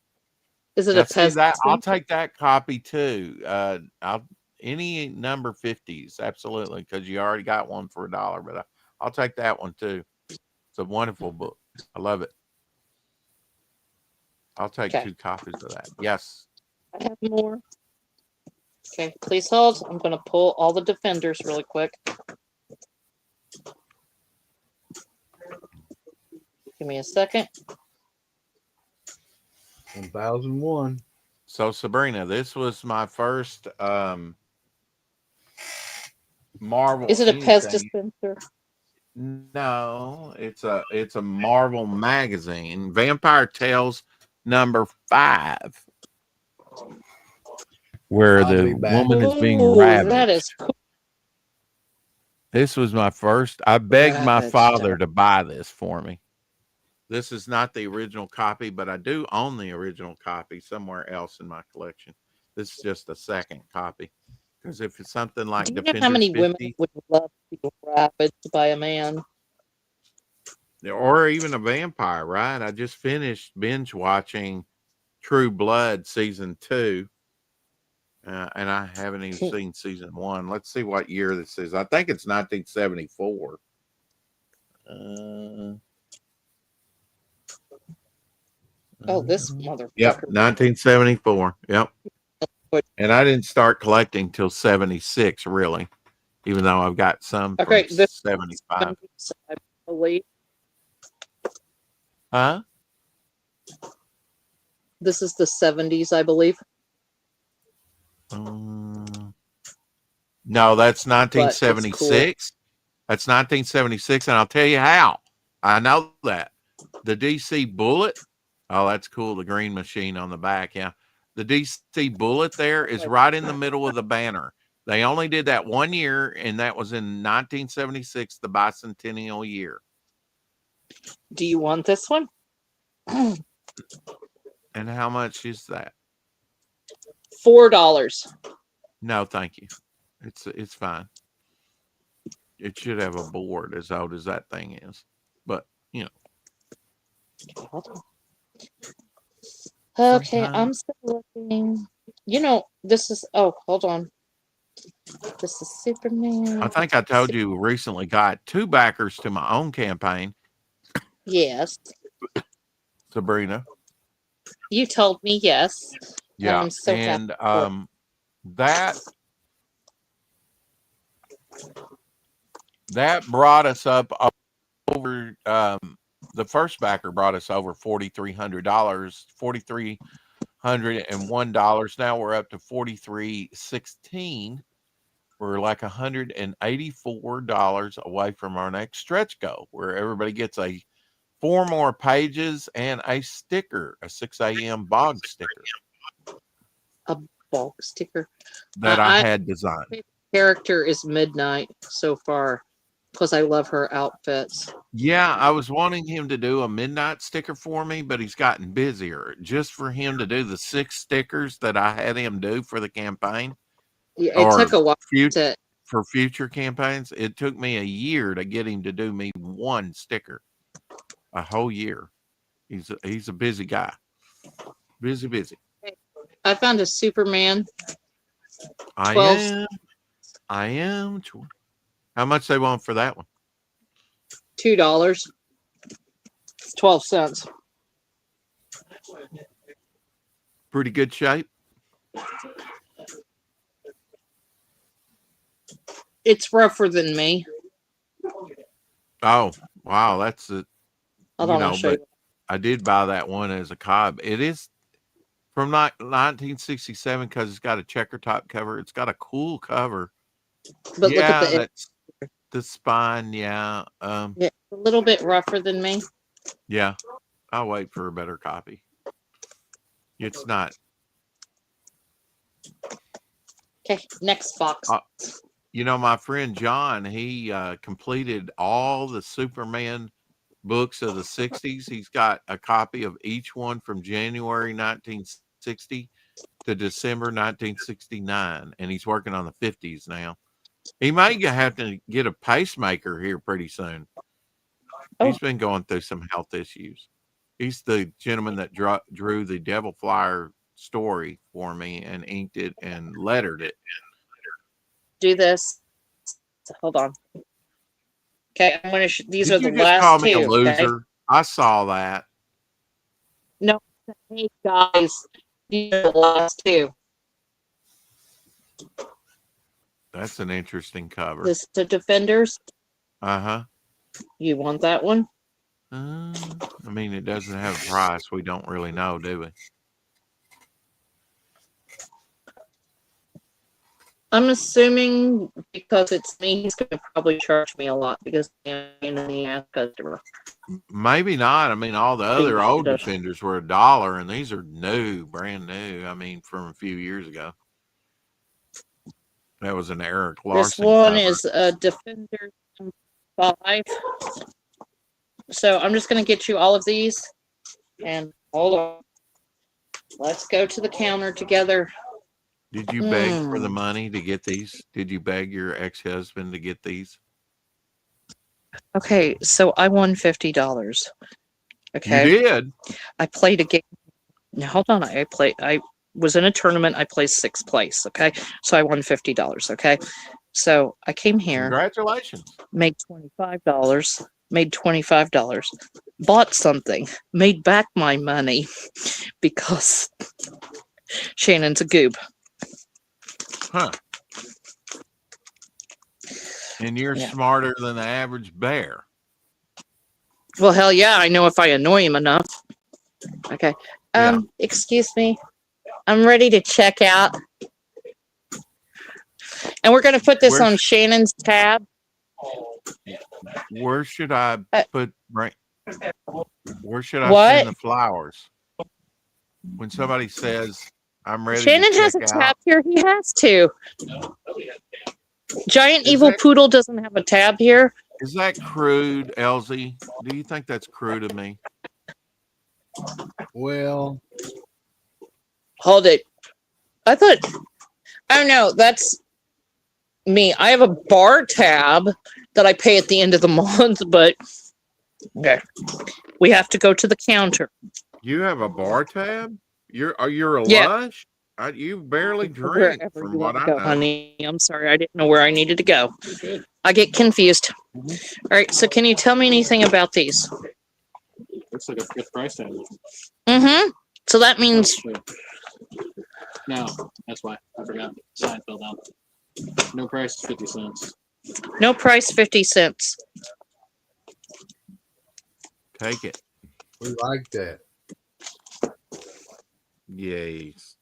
is it Now, a see that I'll peasant? take that copy too. I'll any number 50s, absolutely, because you already got one for $1. But I'll take that one too. It's a wonderful book. I love it. I'll take Okay. 2 copies of that. Yes. I have more. Okay, please hold. I'm going to pull all the defenders really quick. Give me a second. 1001. So Sabrina, this was my first Marvel Is it a Pez anything. dispenser? No, it's a Marvel magazine. Vampire Tales number 5. Where I'll the be back. woman is being Oh, that ravaged. is cool. This was my first. I begged my Ravaged. father to buy this for me. This is not the original copy, but I do own the original copy somewhere else in my collection. This is just a second copy. Because if it's something like Do you know how Defenders many women 50 would love to be ravaged by a man? or even a vampire, right? I just finished binge watching True Blood season 2. And I haven't even seen season 1. Let's see what year this is. I think it's 1974. Oh, this motherfucker. Yep, 1974. Yep. What- And I didn't start collecting till 76, really, even though I've got some from Okay, this 75. I believe Huh? this is the 70s, I believe. No, that's But it's cool. 1976. That's 1976, and I'll tell you how. I know that. The DC Bullet. Oh, that's cool. The green machine on the back. Yeah. The DC Bullet there is right in the middle of the banner. They only did that 1 year, and that was in 1976, the bicentennial year. Do you want this one? And how much is that? $4. No, thank you. It's fine. It should have a board as old as that thing is. But, you know. Okay, Sometimes- I'm still looking. You know, this is, oh, hold on. This is Superman. I think I told you recently got 2 backers to my own campaign, Yes. Sabrina. You told me yes. Yeah, I'm so happy. and that brought us up over the first backer brought us over $4,300, $4,301. Now we're up to $4,316. We're like $184 away from our next stretch goal, where everybody gets 4 more pages and a sticker, a 6 a.m. bog sticker A bulk sticker. that I had designed. My character is Midnight so far because I love her outfits. Yeah, I was wanting him to do a midnight sticker for me, but he's gotten busier. Just for him to do the 6 stickers that I had him do for the campaign, Yeah, it or took a while to. for future campaigns, it took me a year to get him to do me 1 sticker. A whole year. He's a busy guy. Busy. I found a Superman. I 12. am. How much they want for that one? $2. It's 12 cents. Pretty good shape. It's rougher than me. Oh, wow, that's it. Hold on, I'll show you. I did buy that one as a cob. It is from 1967 because it's got a checker top cover. It's got a cool cover. But look at that's the spine. Yeah. Yeah, a little bit rougher than me. Yeah. I'll wait for a better copy. It's not. Okay, next Fox. My friend John, he completed all the Superman books of the 60s. He's got a copy of each one from January 1960 to December 1969, and he's working on the 50s now. He may have to get a pacemaker here pretty soon. He's been going through some health issues. He's the gentleman that drew the Devil Flyer story for me and inked it and lettered it. Do this. Hold on. Okay, I'm going to. These Did are the you just last call me 2. a loser? Okay? I saw that. No, hey guys, these are the last 2. That's an interesting cover. This the Defenders. Uh-huh. You want that one? I mean, it doesn't have a price. We don't really know, do we? I'm assuming because it's me, he's going to probably charge me a lot because I'm in the ass customer. Maybe not. I mean, all the other old Defenders were $1, and these are brand new. I mean, from a few years ago. That was an Eric Larson. This one cover. is a Defender 5. So I'm just going to get you all of these. And hold on. Let's go to the counter together. Did you beg for the money to get these? Did you beg your ex-husband to get these? Okay, so I won $50. Okay. You did? I played a game. Now hold on. I was in a tournament. I placed 6th place. Okay. So I won $50. Okay. So I came here. Congratulations. Made $25. Made $25. Bought something. Made back my money because Shannon's a goob. Huh. And you're smarter than the average bear. Well, hell yeah. I know if I annoy him enough. Okay. Excuse me. I'm ready to check out. And we're going to put this on Shannon's tab. Where should I put where should I send the flowers? When somebody says I'm ready Shannon to check has a out, tab here. He has to. Giant Evil Poodle doesn't have a tab here. Is that crude, Elsie? Do you think that's crude of me? Well, hold it. I thought, oh no, that's me. I have a bar tab that I pay at the end of the month, but okay. We have to go to the counter. You have a bar tab? You're a Yeah. lush? You barely drink, Wherever from you what want to I go, know. honey. I'm sorry, I didn't know where I needed to go. You're good. I get confused. Mhm. All right, so can you tell me anything about these? Looks like a good price tag. Mm-hmm. So that means No, that's why I forgot. Sign fell down. No price, 50 cents. no price, 50 cents. Take it. We like that. Yes.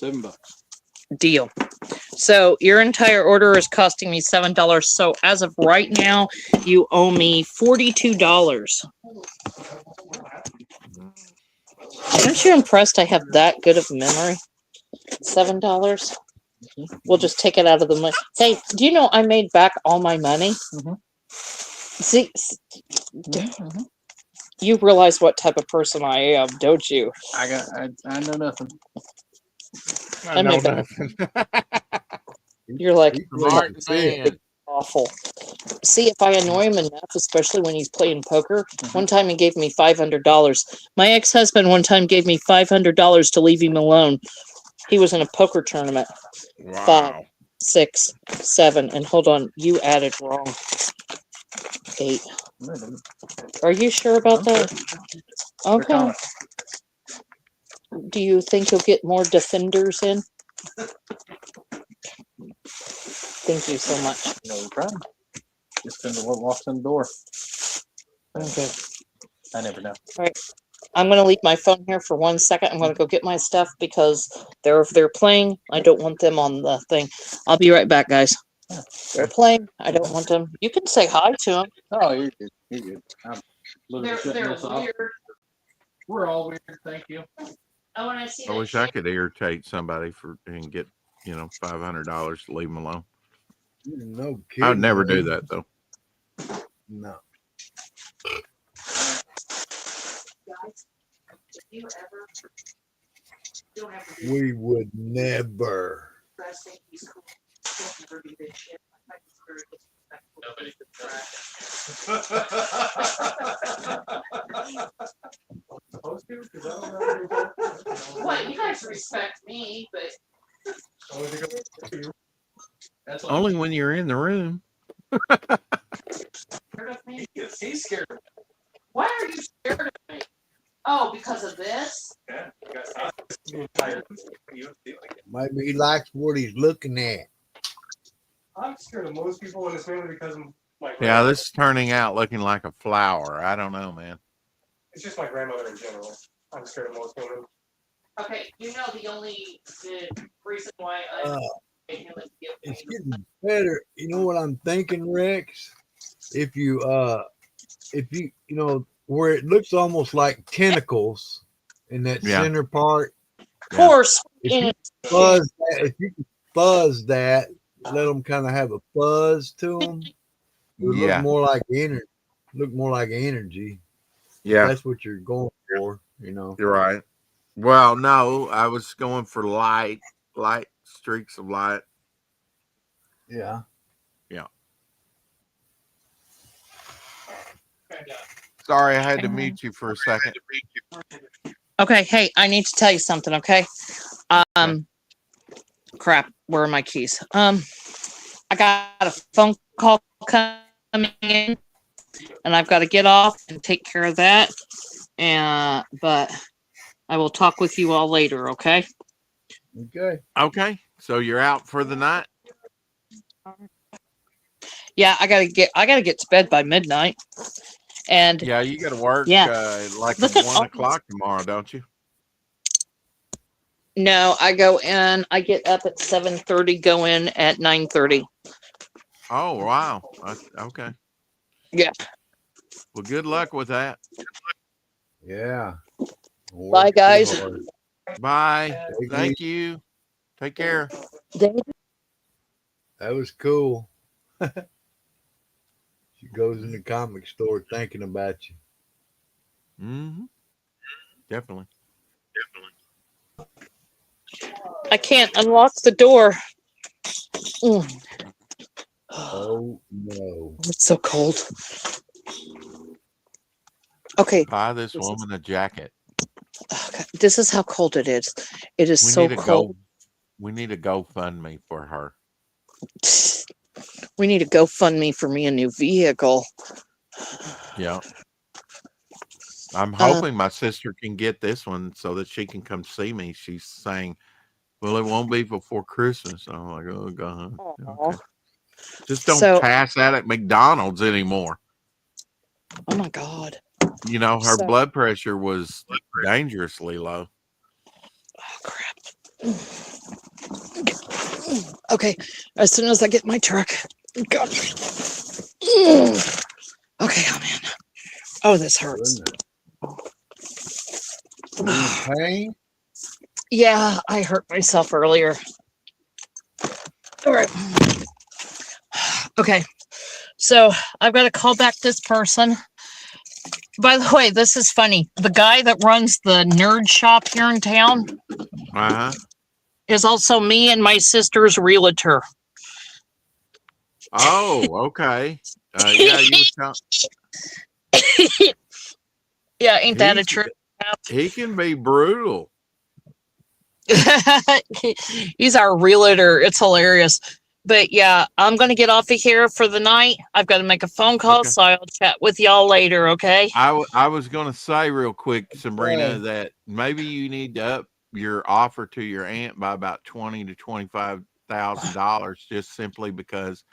$7. Deal. So your entire order is costing me $7. So as of right now, you owe me $42. Aren't you impressed I have that good of memory? $7. We'll just take it out of the money. Hey, do you know I made back all my money? Mhm. See, you realize what type of person I am, don't you? I know nothing. I I know made back. nothing. You're like, He plays Smart the fifth. man. awful. See, if I annoy him enough, especially when he's playing poker. One time he gave me $500. My ex-husband one time gave me $500 to leave him alone. He was in a poker tournament. Wow. 6, 7, and hold on, you added wrong. 8. Are you sure about that? Okay. Do you think you'll get more defenders in? Thank you so much. No problem. Just depends on what walks in the door. Okay. I never know. I'm gonna leave my phone here for 1 second. I'm gonna go get my stuff because if they're playing, I don't want them on the thing. I'll be right back, guys. They're playing. I don't want them. You can say hi to them. Oh, you're good. You're good. I'm literally shutting They're this off. weird. We're all weird. Thank you. Oh, and I see. I wish I could irritate somebody and get, $500 to leave them alone. No kidding. I would never do that though. No. We would never. Nobody could Well, you guys respect me, but That's Only when you're in the room. He's scared of me. why are you scared of me? Oh, because of this? Maybe he likes what he's looking at. I'm scared of most people, and it's mainly because of my Yeah, grandmother. this is turning out looking like a flower. I don't know, man. It's just my grandmother in general. I'm scared of most women. Okay, the reason why Uh, It's getting better. You know what I'm thinking, Rex? If you where it looks almost like tentacles in that Yeah. center part. course. If you can fuzz that, let them kind of have a fuzz to them. It would Yeah. look more like energy. Look more like energy. Yeah. That's what you're going for, You're right. Well, no, I was going for light streaks of light. Yeah. Sorry, I had to mute you for a second. Okay, hey, I need to tell you something, okay? Crap, where are my keys? I got a phone call coming in, and I've got to get off and take care of that. But I will talk with you all later, okay? Okay. Okay, so you're out for the night? Yeah, I gotta get to bed by midnight. And Yeah, you got to work like Look at at 1 all- o'clock tomorrow, don't you? no, I go in, I get up at 7:30, go in at 9:30. Oh, wow. Okay. Yeah. Well, good luck with that. Yeah. Bye, guys. Bye. Thank you. Take care. That was cool. She goes in the comic store thinking about you. Mm-hmm. Definitely. I can't unlock the door. Mm. Oh no. It's so cold. Okay. Buy this woman a jacket. This is how cold it is. It is We so need a cold. go. We need a GoFundMe for her. We need to GoFundMe for me a new vehicle. Yeah. I'm Uh, hoping my sister can get this one so that she can come see me. She's saying, "Well, it won't be before Christmas." I'm like, "Oh God, aw. okay." Just don't So, pass out at McDonald's anymore. oh my God. You know, her So, blood pressure was dangerously low. oh crap. Okay, as soon as I get my truck. God. Okay, I'm in. Oh, this hurts. You in pain? Yeah, I hurt myself earlier. All right. Okay, so I've got to call back this person. By the way, this is funny. The guy that runs the nerd shop here in town Uh huh. is also me and my sister's realtor. Oh, okay. Yeah, you were telling. Yeah, ain't that a He's trip? he can be brutal. He's our realtor. It's hilarious. But yeah, I'm going to get off of here for the night. I've got to make a phone call, Okay. so I'll chat with y'all later, okay? I was going to say real quick, Sabrina, Okay. that maybe you need to up your offer to your aunt by about $20,000 to $25,000, just simply because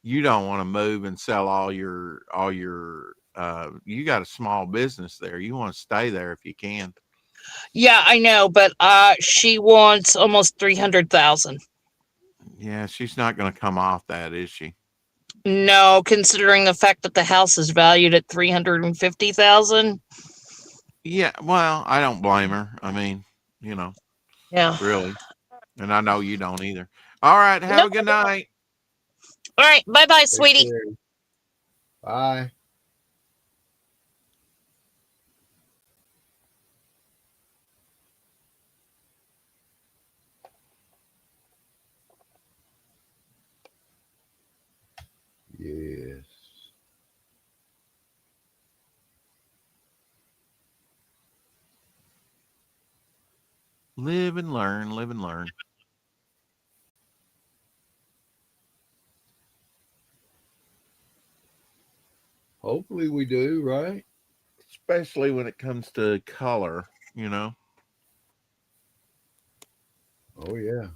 you don't want to move and sell all your. You got a small business there. You want to stay there if you can. Yeah, I know, but she wants almost 300,000. Yeah, she's not going to come off that, is she? No, considering the fact that the house is valued at 350,000. Yeah, well, I don't blame her. I mean, you know, Yeah. really. And I know you don't either. All right, No. have a good night. All right. Bye bye, Take sweetie. care. Bye. Yes. Live and learn, live and learn. Hopefully we do, right? Especially when it comes to color, you know. Oh yeah.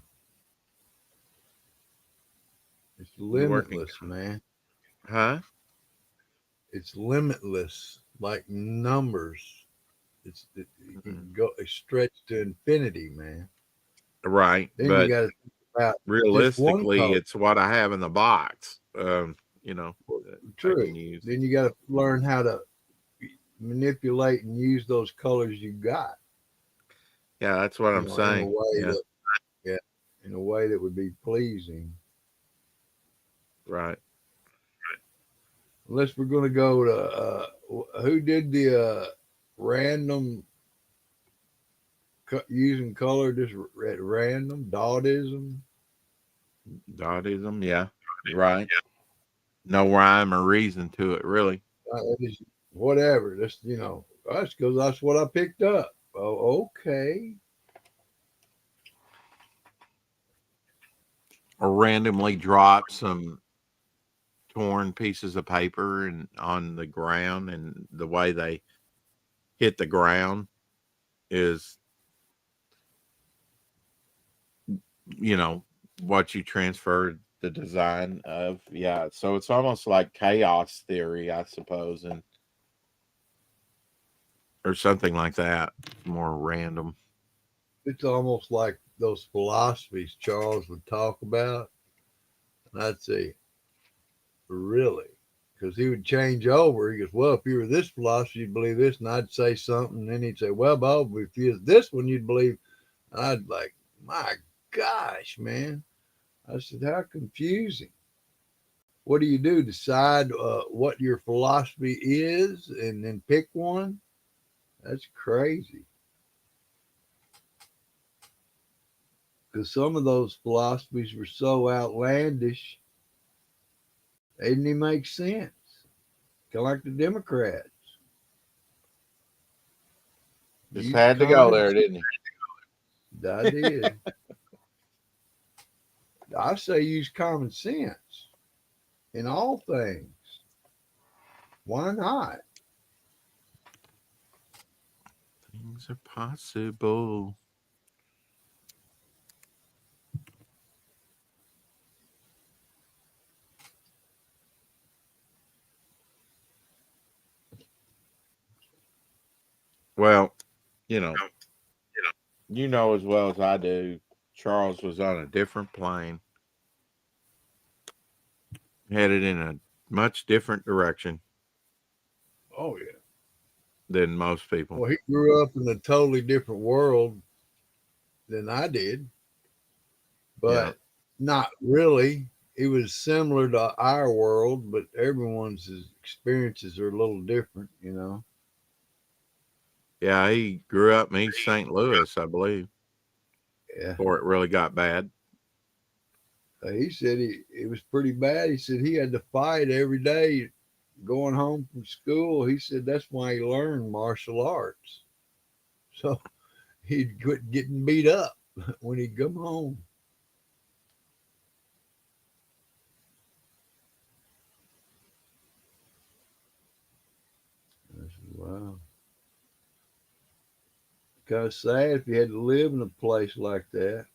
It's You working, limitless, man. huh? It's limitless, like numbers. You can go stretch to infinity, man. Right, Then you but got to think about just one realistically, color. it's what I have in the box. You know, that I True. can use. Then you got to learn how to manipulate and use those colors you got. Yeah, that's what I'm In a saying. way Yeah, that, yeah, in a way that would be pleasing. right. Unless we're going to go to who did the random using color just at random dottism. Dottism, yeah, right. No rhyme or reason to it, really. Just whatever. That's that's because that's what I picked up. Oh, okay. Or randomly drop some torn pieces of paper and on the ground, and the way they hit the ground is, you know, what you transfer the design of. Yeah, so it's almost like chaos theory, I suppose, and or something like that. More random. It's almost like those philosophies Charles would talk about, and I'd say, really, because he would change over. He goes, "Well, if you were this philosophy, you'd believe this," and I'd say something, and then he'd say, "Well, Bob, if you was this one, you'd believe." And I'd like, "My gosh, man!" I said, "How confusing." What do you do? Decide what your philosophy is and then pick one? That's crazy. Because some of those philosophies were so outlandish, they didn't even make sense. Kind of like the Democrats. Just Use had to go common there, didn't he? I did. I say use common sense in all things. Why not? Things are possible. Well, you know as well as I do, Charles was on a different plane, headed in a much different direction Oh yeah. than most people. Well, he grew up in a totally different world than I did, Yeah. but not really. It was similar to our world, but everyone's experiences are a little different, you know. Yeah, he grew up in East St. Louis, I believe, Yeah. before it really got bad. He said it was pretty bad. He said he had to fight every day going home from school. He said that's why he learned martial arts. So he'd quit getting beat up when he'd come home. I said, wow. Kind of sad if you had to live in a place like that.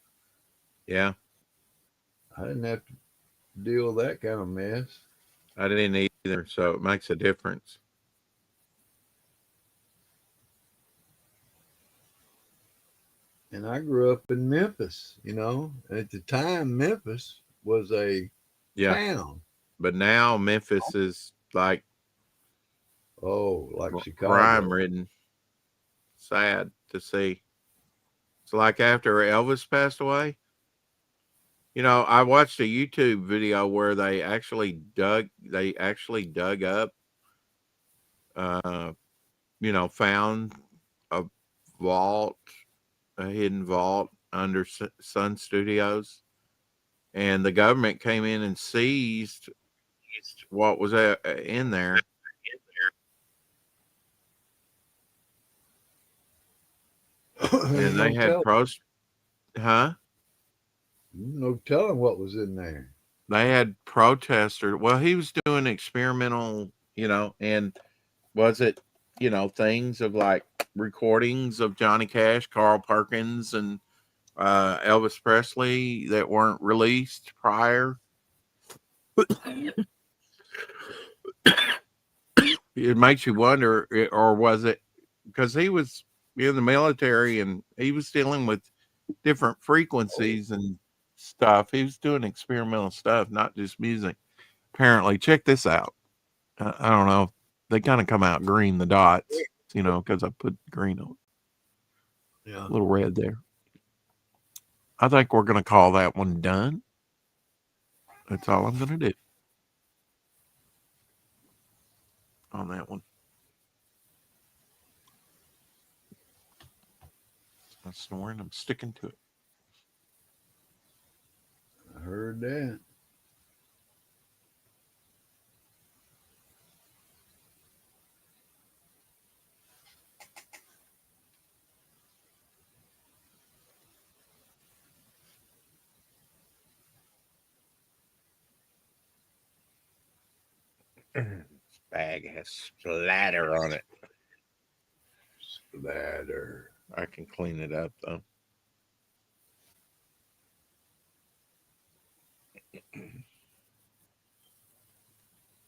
Yeah, I didn't have to deal with that kind of mess. I didn't either, so it makes a difference. And I grew up in Memphis, you know. At the time, Memphis was a Yeah, town. but now Memphis is like Oh, like crime Chicago. ridden. Sad to see. It's like after Elvis passed away. I watched a YouTube video where they actually dug up, uh, found a vault, a hidden vault under Sun Studios, and the government came in and seized what was in there, Ain't and they no had telling. huh? No telling what was in there. They had protesters. Well, he was doing experimental, and was it, things of like recordings of Johnny Cash, Carl Perkins, and Elvis Presley that weren't released prior. It makes you wonder, or was it because he was in the military and he was dealing with different frequencies and stuff. He was doing experimental stuff, not just music. Apparently, check this out. I don't know. They kind of come out green, the dots, because I put green on, Yeah. a little red there. I think we're going to call that one done. That's all I'm going to do on that one. I'm snoring. I'm sticking to it. I heard that. This bag has splatter on it. Splatter. I can clean it up though.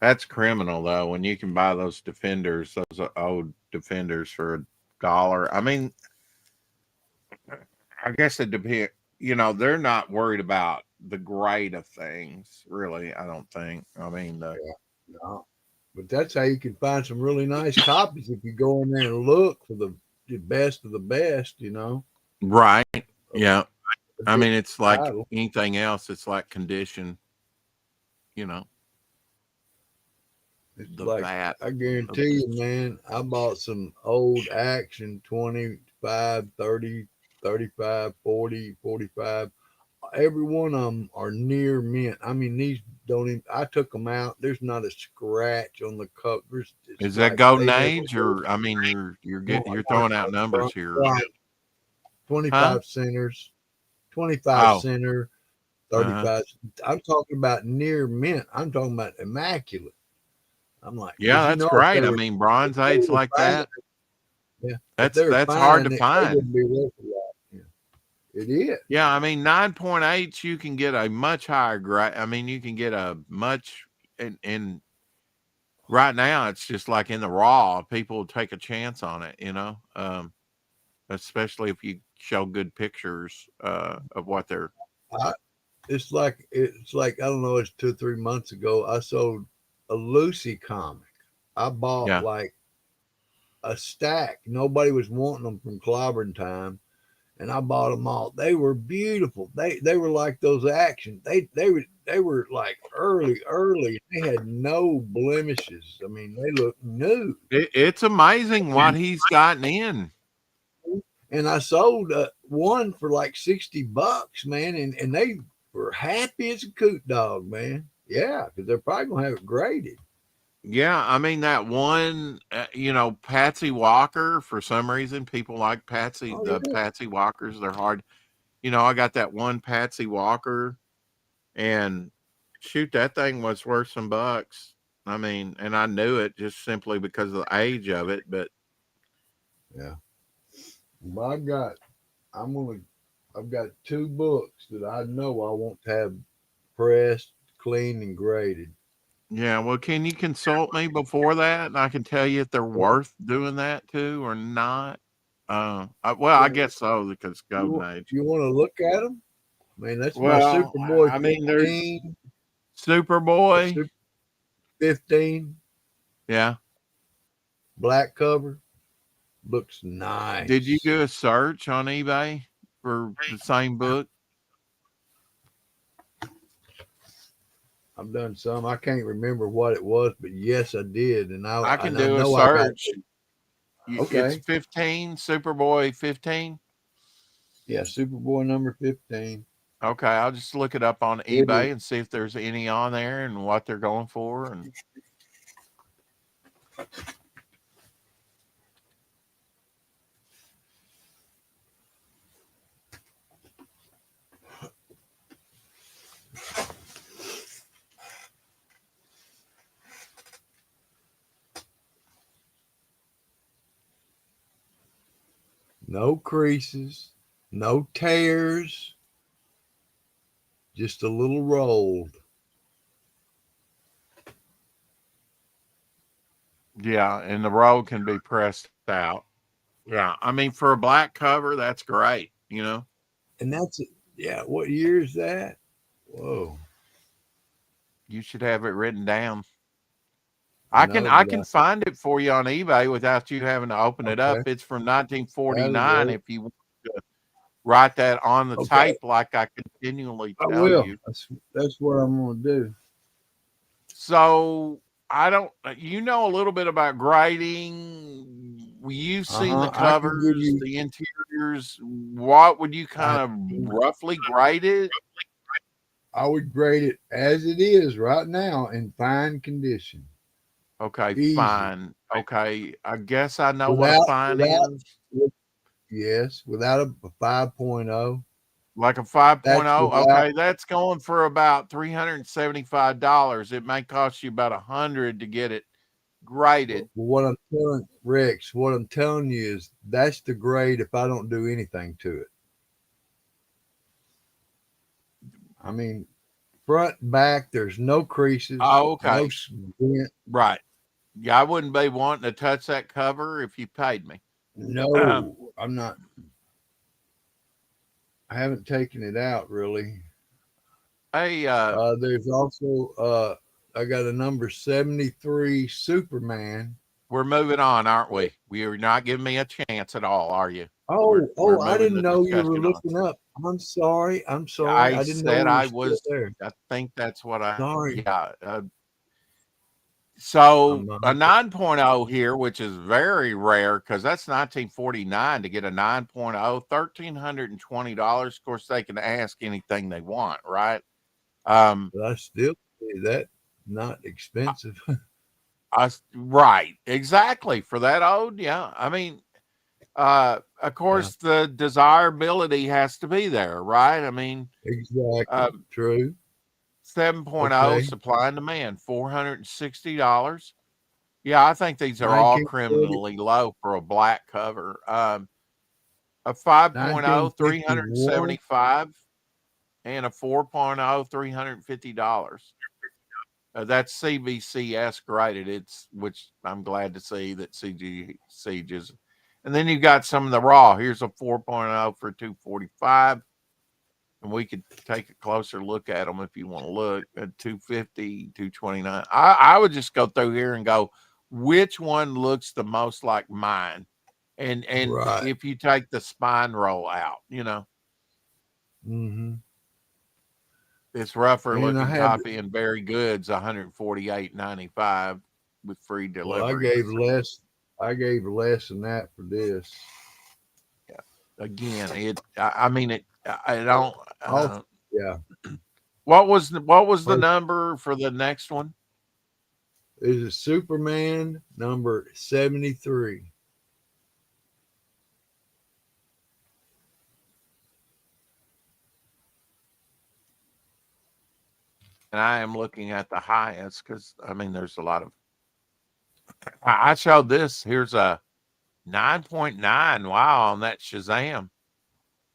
That's criminal though. When you can buy those defenders, those old defenders for $1. I mean, I guess it depends. They're not worried about the grade of things, really. I don't think. I mean, No. But that's how you can find some really nice copies if you go in there and look for the best of the best, you know. right? Yeah. A I mean, different it's like title. anything else. It's like condition. You know, It's the like vat. I guarantee you, man, I bought some old action 25, 30, 35, 40, 45. every one of them are near mint. I mean, these don't even. I took them out. There's not a scratch on the covers. It's Is that like golden they never. age, or I mean, No, you're throwing out numbers here, Right. huh? 25 centers, 25 Oh, center, uh-huh. 35. I'm talking about near mint. I'm talking about immaculate. I'm like, Yeah, because that's if great. they I were, mean, if Bronze they Age were like fine, that, yeah, if they were that's hard to fine, they find. wouldn't be worth a lot. Yeah, it is. Yeah, I mean 9.8, you can get a much higher grade. I mean, you can get a much and right now it's just like in the raw, people take a chance on it, especially if you show good pictures of what they're. I, it's like I don't know. It's 2 or 3 months ago. I sold a Lucy comic. I bought Yeah. like a stack. Nobody was wanting them from clobbering time, and I bought them all. They were beautiful. They were like those action. They were like early. They had no blemishes. I mean, they looked new. It's amazing what he's gotten in. And I sold one for like $60, man, and they were happy as a coot dog, man. Yeah, because they're probably gonna have it graded. Yeah, I mean that one, Patsy Walker. For some reason, people like Oh the yeah, Patsy Walkers. They're hard. I got that one Patsy Walker, and shoot, that thing was worth some bucks. I mean, and I knew it just simply because of the age of it. But yeah. But I'm gonna I've got 2 books that I know I want to have pressed, cleaned, and graded. yeah, well, can you consult me before that, and I can tell you if they're worth doing that to or not? Well, I Yeah, guess so because golden age. you want to look at them? Man, that's my Well, Superboy I mean, there's 15, the Superboy. Super 15 Yeah. black cover. Looks Did you nice. do a search on eBay for the same book? I've done some. I can't remember what it was, but yes, I did, and I can I do a know I got. search. It's Okay, 15, Superboy 15. yeah, Superboy number 15. Okay, I'll just look it up on It is. eBay and see if there's any on there and what they're going for. And No creases, no tears, just a little rolled. yeah, and the roll can be pressed out. Yeah, I mean for a black cover, that's great. And that's it. Yeah, what year is that? Whoa. You should have it written down. I can No, I but can find it for you on eBay without you having to open it okay. up. It's from That'll 1949 work. if you want to write that on the Okay. tape like I continually I tell will. you. That's what I'm gonna do. So I don't. You know a little bit about grading. You've seen the I can give covers, you the interiors. What would you kind I of roughly grade it? I would grade it as it is right now in fine condition. Okay, Easy. fine. Okay, I guess I know what a Without fine without is. yes, without a 5.0. Like a That's 5.0. without Okay, that's going for about $375. It may cost you about 100 to get it graded. what I'm telling Rex, what I'm telling you is that's the grade if I don't do anything to it. I mean, front, back, there's no creases, Oh, no okay. dent, Right. Yeah, I wouldn't be wanting to touch that cover if you paid me. no, I'm not. I haven't taken it out really. Hey, There's also I got a number 73 Superman. we're moving on, aren't we? You're not giving me a chance at all, are you? Oh, We're I moving didn't the know you were discussion on. looking up. I'm sorry. I'm sorry. I I didn't know said we were I still was. there. I think that's what I. Sorry. Yeah. So I'm a 9.0 here, which is very rare because that's 1949 to get a 9.0, $1,320. Of course, they can ask anything they want, right? but I still say that not expensive. Right, exactly for that old. Yeah, I mean, of Yeah, course, the desirability has to be there, right? I mean, exactly. uh, True. 7.0 Okay. supply and demand, $460. Yeah, I think these are all 1940, criminally low for a black cover. A 5.0, 1951. 375, and a 4.0, $350. That's CBCS graded. It's which I'm glad to see that CGC just. And then you got some of the raw. Here's a 4.0 for 245, and we could take a closer look at them if you want to look at 250, 229. I would just go through here and go, which one looks the most like mine? And Right. if you take the spine roll out, Mm-hmm. this rougher And I looking had, copy and Berry Goods, 148.95 with free well, I delivery. gave less. I gave less than that for this. Yeah. Again, I mean it. I don't. Also, yeah, What was the first number for the next one? is a Superman number 73. And I am looking at the highest because I mean there's a lot of. I showed this. Here's a 9.9. Wow, on that Shazam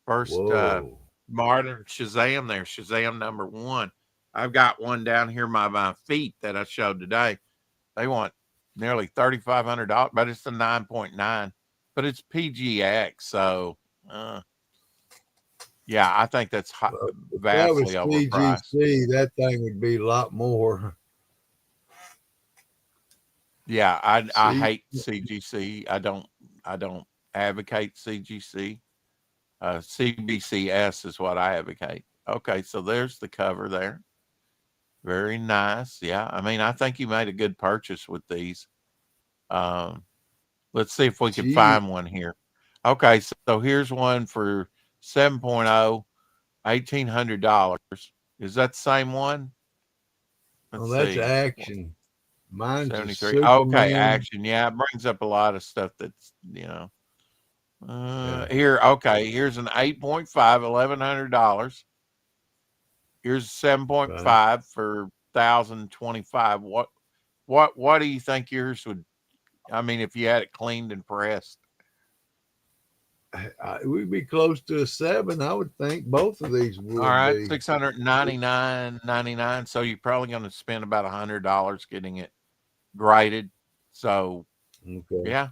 first Whoa. modern Shazam there. Shazam number one. I've got one down here by my feet that I showed today. They want nearly $3,500, but it's a 9.9. But it's PGX, so yeah, I think that's Well, if that vastly was overpriced. CGC, that thing would be a lot more. Yeah, I See, hate CGC. I don't advocate CGC. CBCS is what I advocate. Okay, so there's the cover there. Very nice. Yeah, I mean, I think you made a good purchase with these. Um, let's see if we can gee, find one here. Okay, so here's one for 7.0, $1,800. Is that the same one? oh, Let's that's see. action. Mine's a 73. Okay, Superman. action. Yeah, it brings up a lot of stuff that's, Yeah, here, okay, here's an 8.5, $1,100. Here's a right. 7.5 for 1,025. What do you think yours would, I mean, if you had it cleaned and pressed? We'd be close to a 7. I would think both of these All would right, be. 699.99. So you're probably going to spend about $100 getting it graded. So Okay. yeah,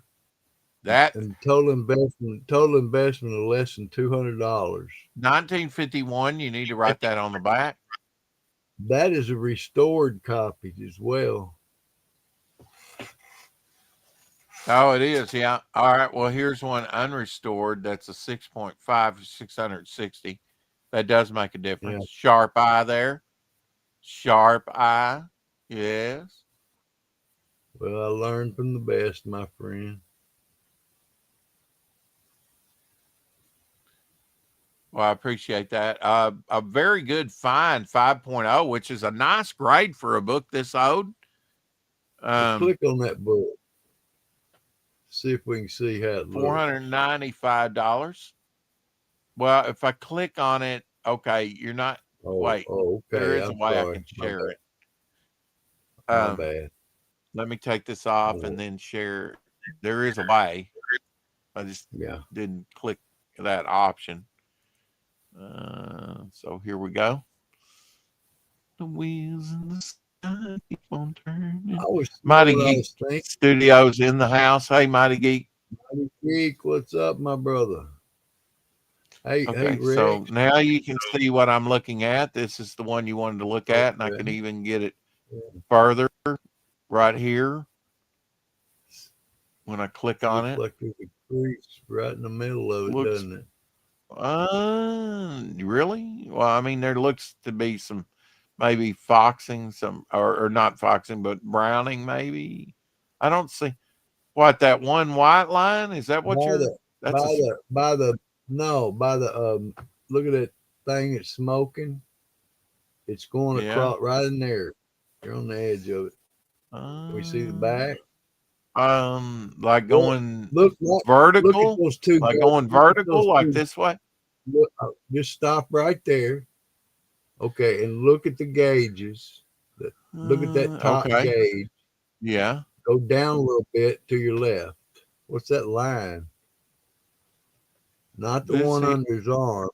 that And total investment of less than $200. 1951. You need to write that on the back. That is a restored copy as well. Oh, it is. Yeah. All right. Well, here's one unrestored. That's a 6.5, 660. That does make a Yeah. difference. Sharp eye there. Sharp eye. Yes. Well, I learned from the best, my friend. Well, I appreciate that. A very good fine 5.0, which is a nice grade for a book this old. Well, Um, click on that book. See if we can see how it looks. $495. Well, if I click on it, okay, you're not. Wait, there Okay. is a I'm way I sorry. can My share bad. it. My Um, bad. let me take this off Oh, and then share. There is a way. I just yeah. didn't click that option. So here we go. The wheels in the sky keep on I turning. was you know Mighty what I Geek was thinking. Studios in the house. Hey, Mighty Geek. Mighty Geek, what's up, my brother? Hey, Okay, so Rex. now you can see what I'm looking at. This is the one you wanted to look at, and I can Okay. even get it Yeah. further right here when I click on Looks it. like there's a crease right in the middle of it, Looks, doesn't it? really? Well, I mean, there looks to be some maybe foxing some, or not foxing, but browning maybe. I don't see what that one white line is. That what By you're? the That's a by the no by the look at that thing it's smoking. It's going yeah. across right in there. You're on the edge of it. We see the Uh, back. like Look, going look at vertical, those two. like going Look at vertical, those like two. this way. Look, just stop right there. Okay, and look at the gauges. Look at that top Okay. gauge. Yeah. Go down a little bit to your left. What's that line? Not the This one here, under his arm.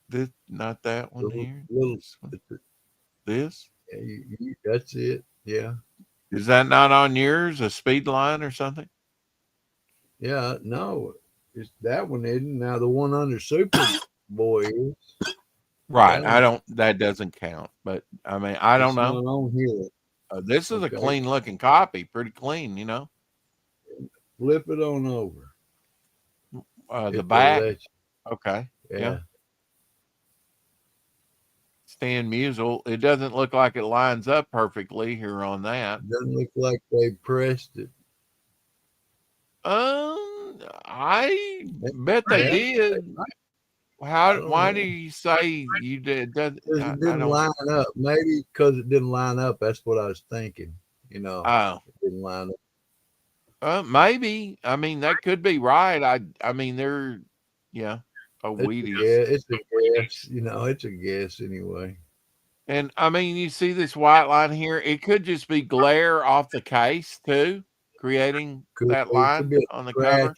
this not that one The here. little. This one. This Yeah, that's it. Yeah, is that not on yours? A speed line or something? yeah. No, it's that one isn't. Now the one under Superboy is. Right. That one. That doesn't count. But I mean, I don't It's know. not on here. This is a Okay, clean looking copy, pretty clean, you know. flip it on over The if they'll back, let okay, you. yeah. Yeah, Stan Musial. It doesn't look like it lines up perfectly here on that. doesn't look like they pressed it. I They bet they have. did. I How? don't Why do know. you say you did? Because it I didn't don't. line up. Maybe because it didn't line up. That's what I was thinking. You know, Oh, it didn't line up. maybe. I mean, that could be right. I mean, they're, yeah, a Wheaties. It's a guess. You know, it's a guess anyway. And I mean, you see this white line here. It could just be glare off the case too, creating that It could line be a on the scratch. cover.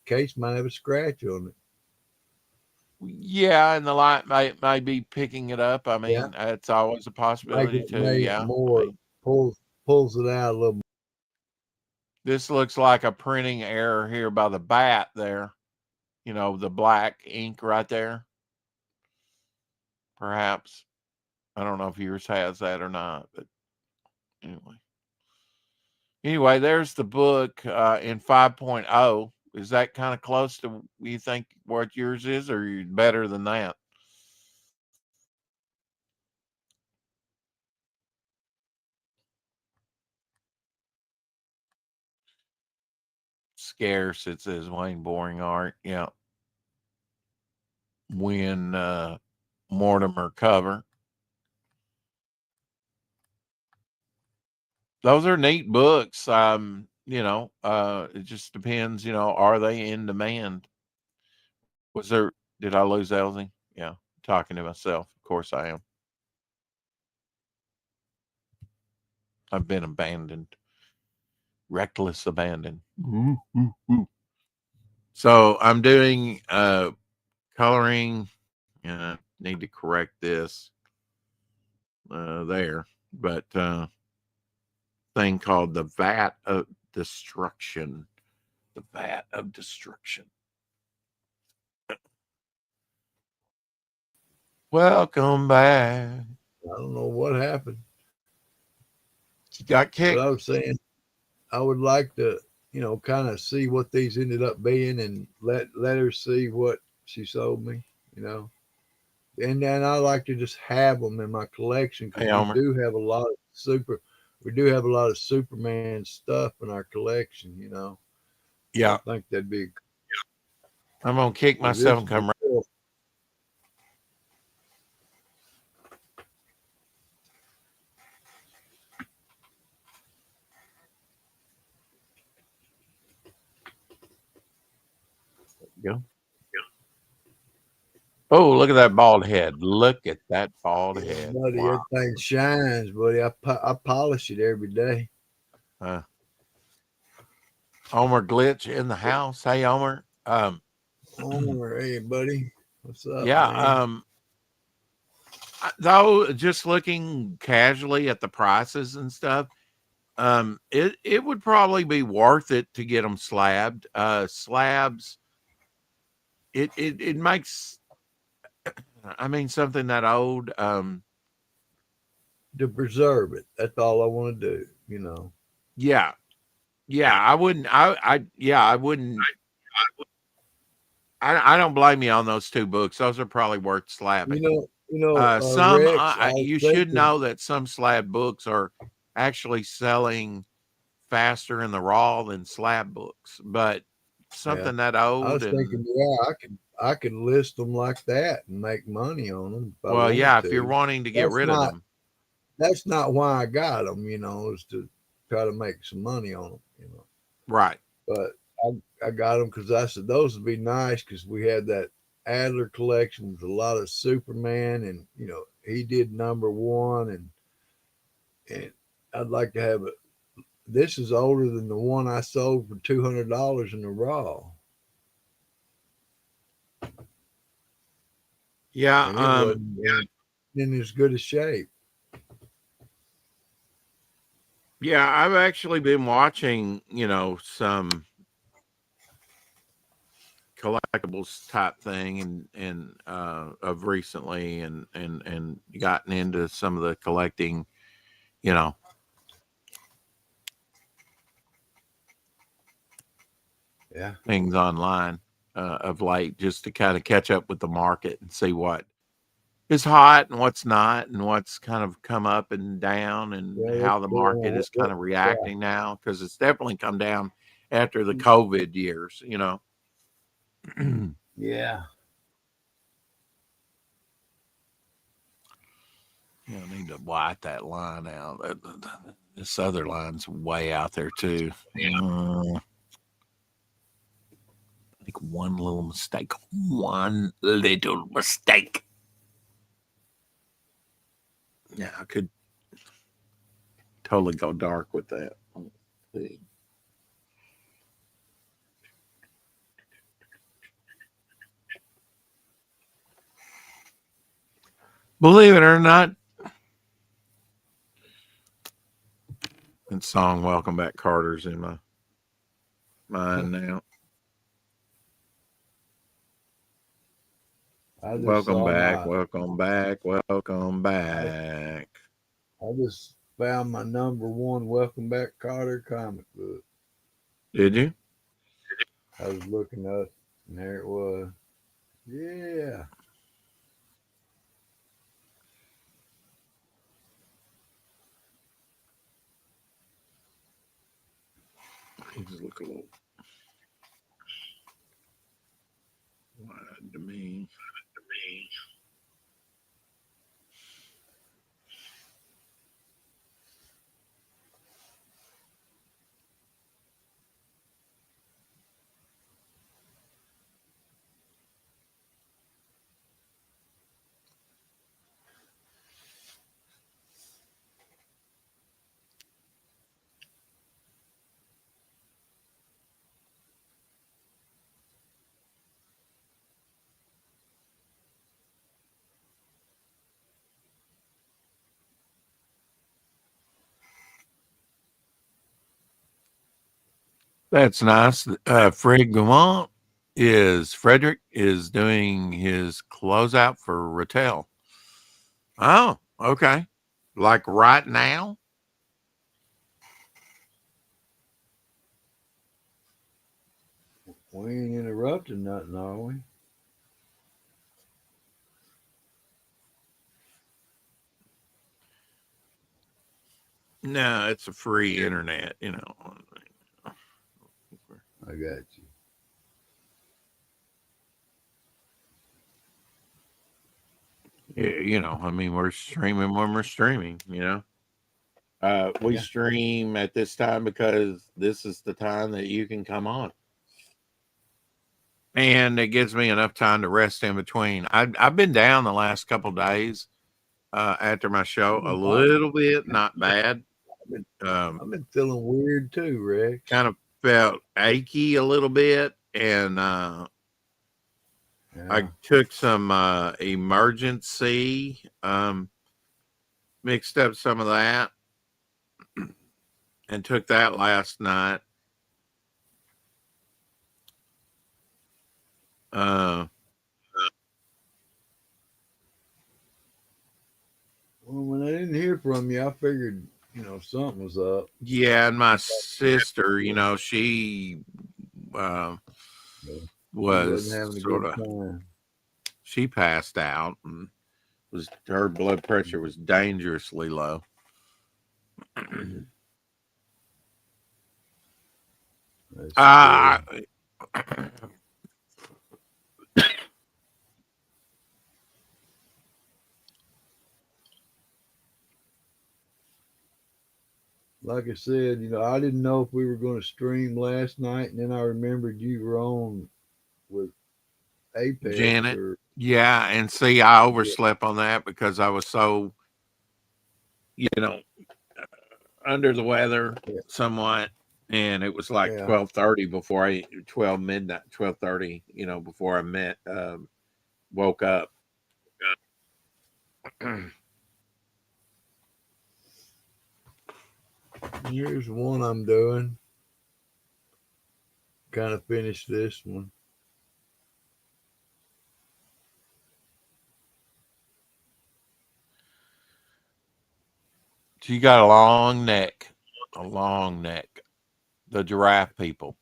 Case might have a scratch on it. Yeah, and the light may be picking it up. I Yeah, mean, that's always a possibility too. make it Yeah. I more mean, pulls it out a little more. this looks like a printing error here by the bat there. You know, the black ink right there. Perhaps. I don't know if yours has that or not, but anyway. Anyway, there's the book in 5.0. Is that kind of close to you think what yours is, or you better than that? Scarce, it says Wayne Boring Art. Yeah. When Mortimer cover. Those are neat books. It just depends, are they in demand? Was there did I lose Elsie? Yeah. Talking to myself. Of course I am. I've been abandoned. Reckless abandon. So I'm doing coloring. Need to correct this there, but thing called the vat of destruction. The vat of destruction. Welcome back. I don't know what happened, You got but kicked. I was saying I would like to, kind of see what these ended up being and let her see what she sold me, you know. And then I like to just have them in my collection because Hey, Homer. we do have a lot of Superman stuff in our collection, you know. I Yeah. think that'd be I'm gonna kick because myself and come right. Go. Oh, look at that bald head. Look at that bald head. buddy, Wow. that thing shines, buddy. I polish it every day. Uh, Homer Glitch in the house. Hey, Homer. Hey, buddy, what's up, Yeah. man? Though just looking casually at the prices and stuff, it would probably be worth it to get them slabbed. Slabs. It makes. I mean, something that old. To preserve it. That's all I want to do, you know. Yeah. Yeah. I wouldn't. Yeah. I wouldn't. I don't blame you on those two books. Those are probably worth You slabbing. know, Some Rex, I was you should thinking, know that some slab books are actually selling faster in the raw than slab books, but yeah, something that I old was thinking, and yeah, I could list them like that and make money on them if I well, wanted yeah, if you're to. wanting to get That's rid of not them, that's not why I got them, is to try to make some money on them. right? But I got them because I said those would be nice because we had that Adler collection with a lot of Superman, and he did #1, and I'd like to have it. This is older than the one I sold for $200 in the raw, Yeah, and it wasn't in as good a shape. yeah. I've actually been watching, some collectibles type thing and of recently and gotten into some of the collecting, you know, Yeah, things online of late just to kind of catch up with the market and see what is hot and what's not and what's kind of come up and down and yeah, how what's the going market on? is kind What, of yeah, reacting now because it's definitely come down after the COVID years, Yeah, yeah. I need to white that line out. This other line's way out there too. I think one little mistake. One little mistake. Yeah, I could totally go dark with that. Let's see. Believe it or not, that song "Welcome Back, Carter's" in my mind now. I just Welcome saw back, my. welcome back, welcome I, back. I just found my #1 Welcome Back Carter comic book. Did you? I was looking up, and there it was. Yeah, He just look a little wide to me. That's nice. Frederick is doing his closeout for Rattel. Oh, okay. Like right now? we ain't interrupting nothing, are we? No, it's a free internet. I got you. I mean, we're streaming when we're streaming. We Yeah, stream at this time because this is the time that you can come on. And it gives me enough time to rest in between. I've been down the last couple days after my show I've a been, little bit, not bad. I've been, Um, I've been feeling weird too, Rex. kind of felt achy a little bit, and I Yeah. took some emergency, mixed up some of that, and took that last night. Uh, Well, when I didn't hear from you, I figured something was up. yeah, and my sister, she uh, Yeah. He wasn't was having a sort good of time. she passed out, and her blood pressure was dangerously low. That's Ah, scary. Like I said, I didn't know if we were going to stream last night, and then I remembered you were on with Apex Janet. or Yeah, and see, I yeah, overslept on that because I was so, under the weather yeah, somewhat, and it was like yeah. 12:30 before 12:30, before I woke up. Here's one I'm doing. Kind of finished this one. She got a long neck, a long neck. The giraffe people.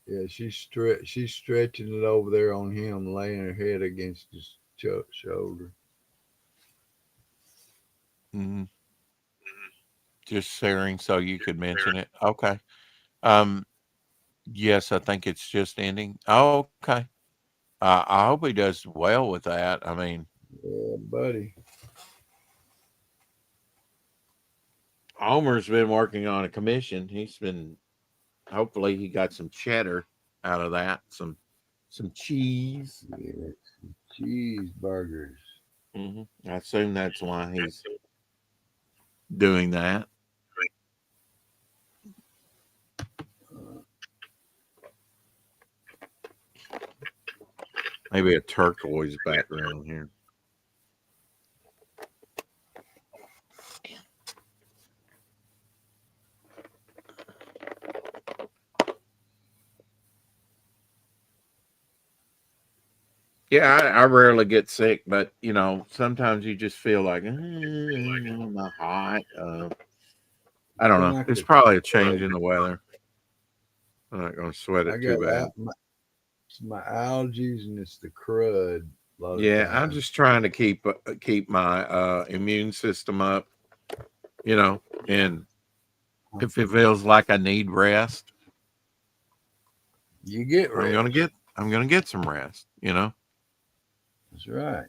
Yeah, she's stretching it over there on him, laying her head against his shoulder. Hmm. Just sharing so you could mention it. Okay. Um. Yes, I think it's just ending. Oh, okay. I hope he does well with that. I mean, Yeah, buddy. Homer's been working on a commission. Hopefully he got some cheddar out of that, some cheese. Yeah, cheeseburgers. I assume that's why he's doing that. Maybe a turquoise background here. Yeah, I rarely get sick, but sometimes you just feel like I'm not hot. I don't Kind of know. like It's the probably a change crud. in the weather. I'm not going to sweat I it too got bad. my allergies and it's the crud a lot of Yeah, I'm times. just trying to keep my immune system up, and if it feels like I need rest, You get I'm gonna rest. get I'm gonna get some rest. That's right.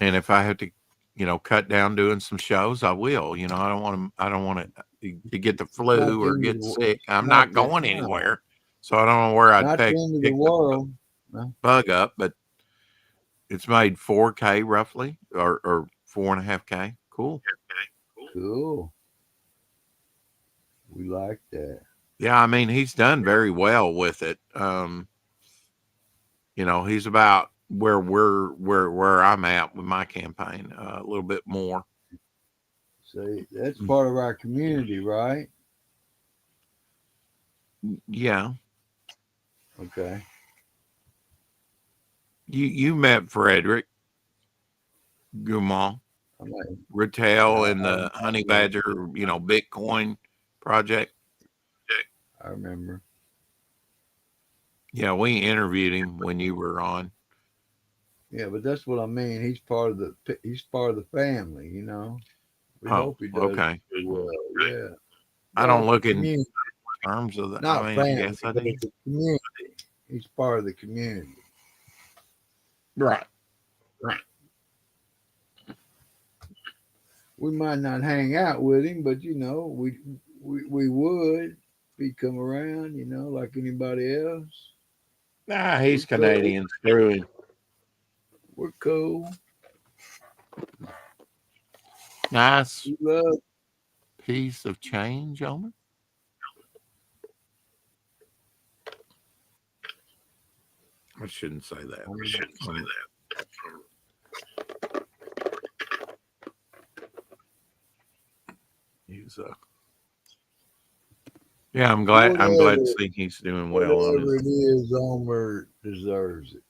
And if I have to, cut down doing some shows, I will. I don't want to get the Not flu the or end of get sick. I'm not not the going no, anywhere, so I don't know where I'd not the end of the pick the world. No. bug up. But it's made 4K roughly, or 4.5K. Cool. Cool. We like that. Yeah, I mean he's done very well with it. He's about where I'm at with my campaign, a little bit more. See, that's part of our community, right? Yeah, Okay. you met Frederick Gumont, I mean, Rattel, and I the Honey remember. Badger, Bitcoin project. I remember. Yeah, we interviewed him when you were on. Yeah, but that's what I mean. He's part of the family. We Oh, hope he does okay. pretty well. Yeah. I Well, don't it's a look in community, terms of the. I not mean, I family, guess I but do. it's a community. He's part of the community. Right. We might not hang out with him, but we would if he come around. Like anybody else. Nah, We're he's cool. Canadian. Screw him. We're cool. Nice We love. piece of change, Omer. I shouldn't say that. I mean, He's Yeah, I'm glad to whatever see he's doing well on his. whatever it is, Omer deserves it.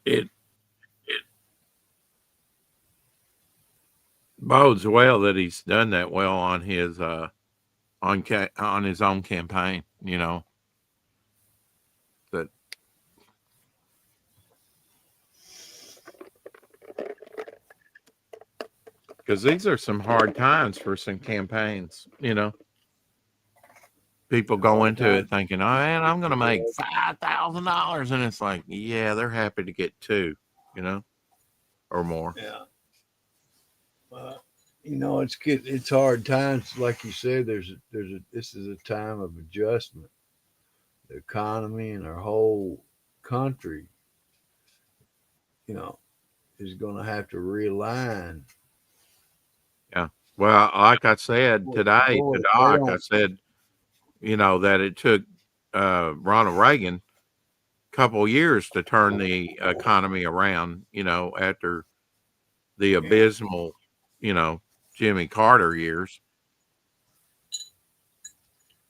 It Bodes well that he's done that well on his on his own campaign. You know that because these are some hard times for some campaigns. You know, people go Hard into it time. thinking, "Oh man, I'm going to make $5,000," and it's like, yeah, they're happy to get two. You know, or more. Yeah. It's hard times. Like you said, this is a time of adjustment. The economy and our whole country, you know, is going to have to realign. Yeah. Well, like I said today Boy, to they Doc, I don't. said, you know, that it took Ronald Reagan a couple years to turn the economy around, you know, after the Yeah. abysmal, you know, Jimmy Carter years.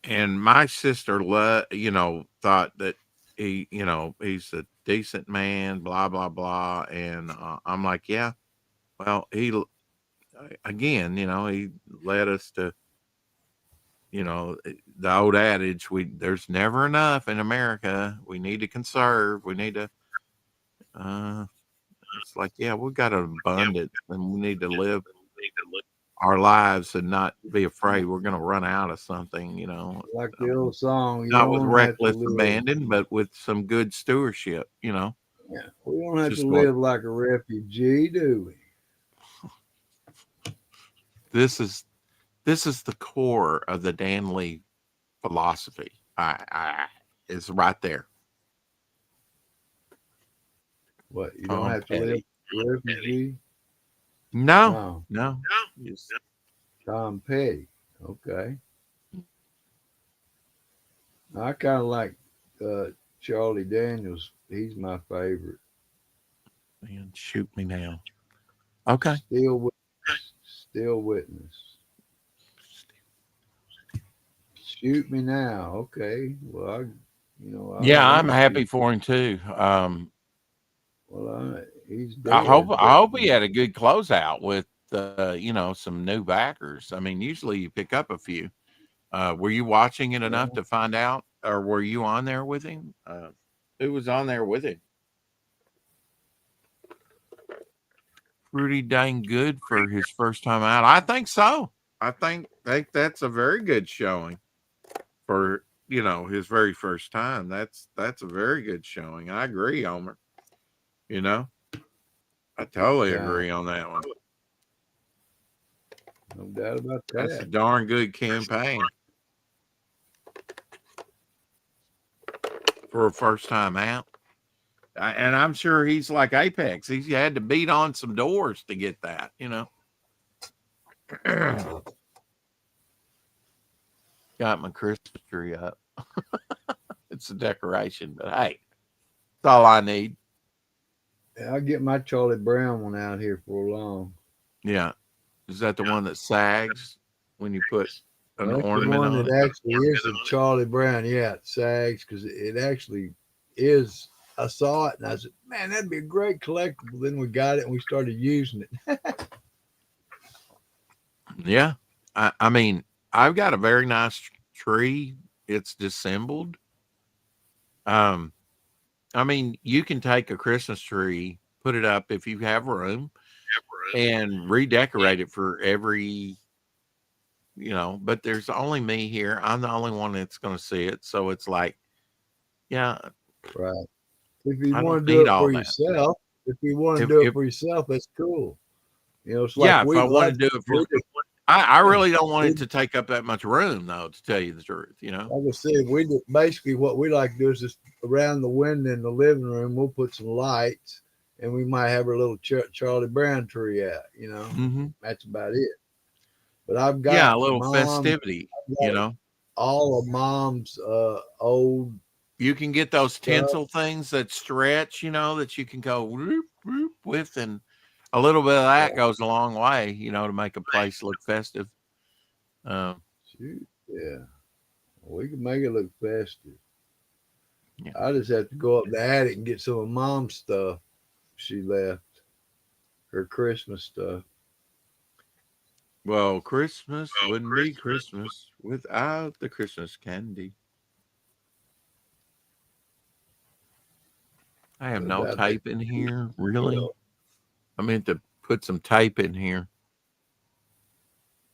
And my sister, you know, thought that he, you know, he's a decent man, blah, blah, blah. And I'm like, yeah, well, again, you know, he led us to, you know, the old adage, there's never enough in America. We need to conserve. We need to, uh, it's like, yeah, we've got an abundance and we need to live our lives and not be afraid we're going to run out of something, you know. Like I the mean, old song, you not with don't have to reckless live. abandon, but with some good stewardship, you know. Yeah, we don't have to Just like live like a refugee, do we? this is this is the core of the Dan Lee philosophy. I is right there. What? You don't Tom have to live Petty. like a refugee? No, No, no. Just- Tom Petty. Okay. I kind of like uh, Charlie Daniels. He's my favorite. Man, shoot me now. Okay. Still witness. Still witness. Shoot me now. Okay. Well, I Yeah, don't I'm want to happy shoot. for him too. He's I dead, but hope he had a good closeout with you know, some new backers. I mean, usually you pick up a few. Were you watching it enough yeah, to find out, or were you on there with him? Who was on there with him? Pretty dang good for his first time out. I think so. I think that's a very good showing for, you know, his very first time. That's a very good showing. I agree, Homer. You know, I totally yeah, agree on that one. no doubt about That's a that. darn good campaign for a first time out. And I'm sure he's like Apex. He's had to beat on some doors to get that, you know. Got my Christmas tree up. It's a decoration, but hey, it's all I need. I'll get my Charlie Brown one out here for long. Yeah. Is that the one that sags when you put an That's the ornament one on that it? actually is a Charlie Brown. Yeah, it sags because it actually is. I saw it and I said, man, that'd be a great collectible. Then we got it and we started using it. Yeah. I mean, I've got a very nice tree. It's dissembled. Um, I mean, you can take a Christmas tree, put it up if you have room, and redecorate it for every, you know, but there's only me here. I'm the only one that's going to see it. So it's like, yeah, Right. If you I want don't to do need it all for that. yourself, if you want to If, do it if, for yourself, that's cool. It's like yeah, if I want to do it we for, just, I yeah, really don't want we, it to take up that much room, though, to tell you the truth, you know? like I said, basically what we like to do is just around the window in the living room, we'll put some lights and we might have our little Charlie Brown tree out, Hmm. That's about it. But I've Yeah, got a little mom, festivity, I've you got know? all of mom's old You can get those stuff. tinsel things that stretch, you know, that you can go whoop, whoop with, and a little bit of that Yeah, goes a long way, you know, to make a place look festive. Um, shoot, yeah. We can make it look festive. yeah. I just have to go up the attic and get some of mom's stuff she left, her Christmas stuff. Well, Christmas wouldn't be Christmas without the Christmas candy. I have no Without that, tape in here, really. well, I meant to put some tape in here.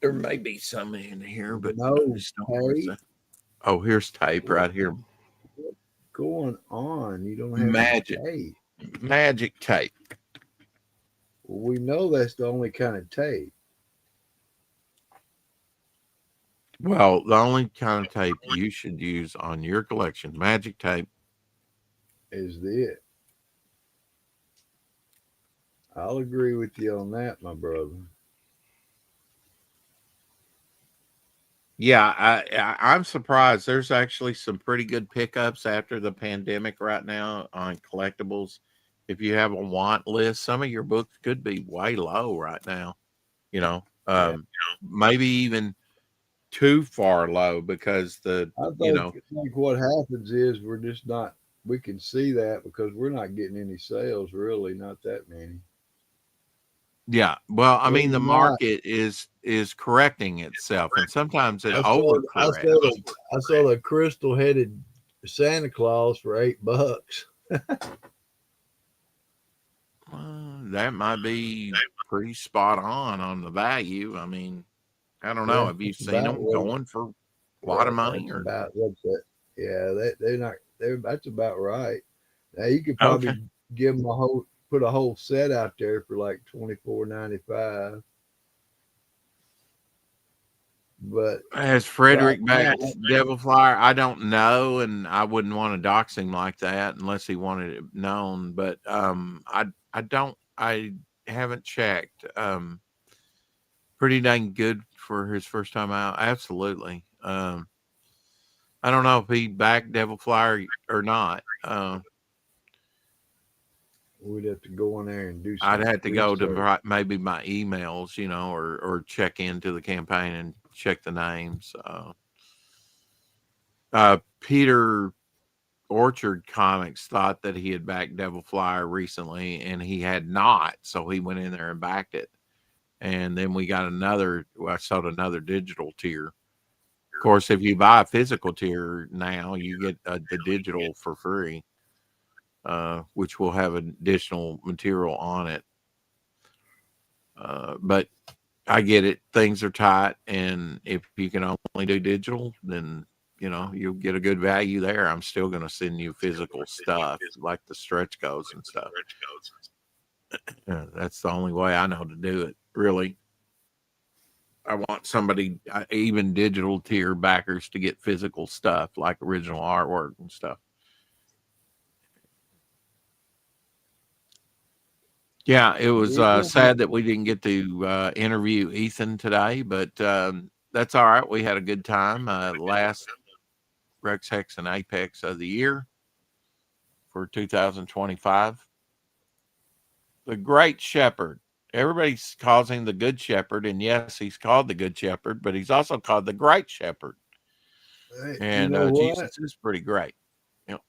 There may be some in here, but I no just don't know where it's tape. at. Oh, here's tape What right here. going on? You don't have any Magic, tape. magic tape. Well, we know that's the only kind of tape. Well, the only kind of tape you should use on your collection, magic tape. Is it? I'll agree with you on that, my brother. Yeah, I'm surprised. There's actually some pretty good pickups after the pandemic right now on collectibles. If you have a want list, some of your books could be way low right now. You know, Yeah, maybe even too far low because I you know, think what happens is we're just not. We can see that because we're not getting any sales, really, not that many. yeah. Well, I mean, Believe the it or not, market is correcting itself, and sometimes it I overcorrects. saw I saw the crystal headed Santa Claus for $8. That might be pretty spot on the value. I mean, I don't know. Yeah, Have you that's seen about them what. going for a lot Yeah, of money? that's Or about what's that. Yeah, they're not. That's about right. Now you could okay, probably give them put a whole set out there for like 24.95. But has right Frederick now, backed Devil Flyer? I don't know, and I wouldn't want to dox him like that unless he wanted it known. But I don't. I haven't checked. Pretty dang good for his first time out. Absolutely. I don't know if he backed Devil Flyer or not. we'd have to go in there and do I'd some have to go to research. maybe my emails, you know, or check into the campaign and check the names. Peter Orchard Comics thought that he had backed Devil Flyer recently, and he had not, so he went in there and backed it. And then we got another. Well, I sold another digital tier. Of course, if you buy a physical tier now, you get the digital for free, which will have additional material on it. But I get it. Things are tight, and if you can only do digital, then you know you'll get a good value there. I'm still going to send you physical stuff like the stretch goals and stuff. Yeah, that's the only way I know to do it. Really, I want somebody, even digital tier backers, to get physical stuff like original artwork and stuff. Yeah, it was Yeah, sad that we didn't get to interview Ethan today, but that's all right. We had a good time. Last Rex Hex and Apex of the year for 2025. The Great Shepherd. Everybody calls him the Good Shepherd, and yes, he's called the Good Shepherd, but he's also called the Great Shepherd. hey, you And know what? Jesus is pretty great. Yep.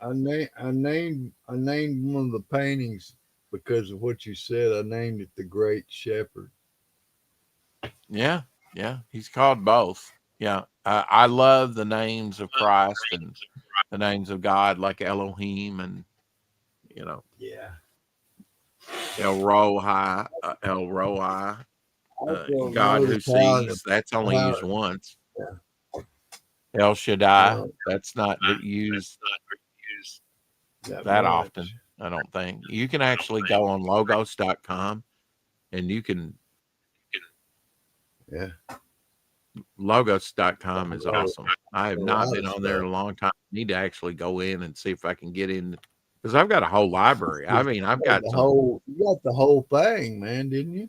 I named one of the paintings because of what you said. I named it the Great Shepherd. Yeah, yeah, he's called both. Yeah, I love the names of Christ and the names of God, like Elohim and you know Yeah. El Roi, Also God who notice how sees. That's only how used once. yeah, El Shaddai. well, That's not used that that much. often. I don't think you can actually go on logos.com and you can Yeah. logos.com is A awesome. I have not lot been of on there stuff. in a long time. I need to actually go in and see if I can get in because I've got a whole library. I mean, I've got some. You got the whole thing, man, didn't you?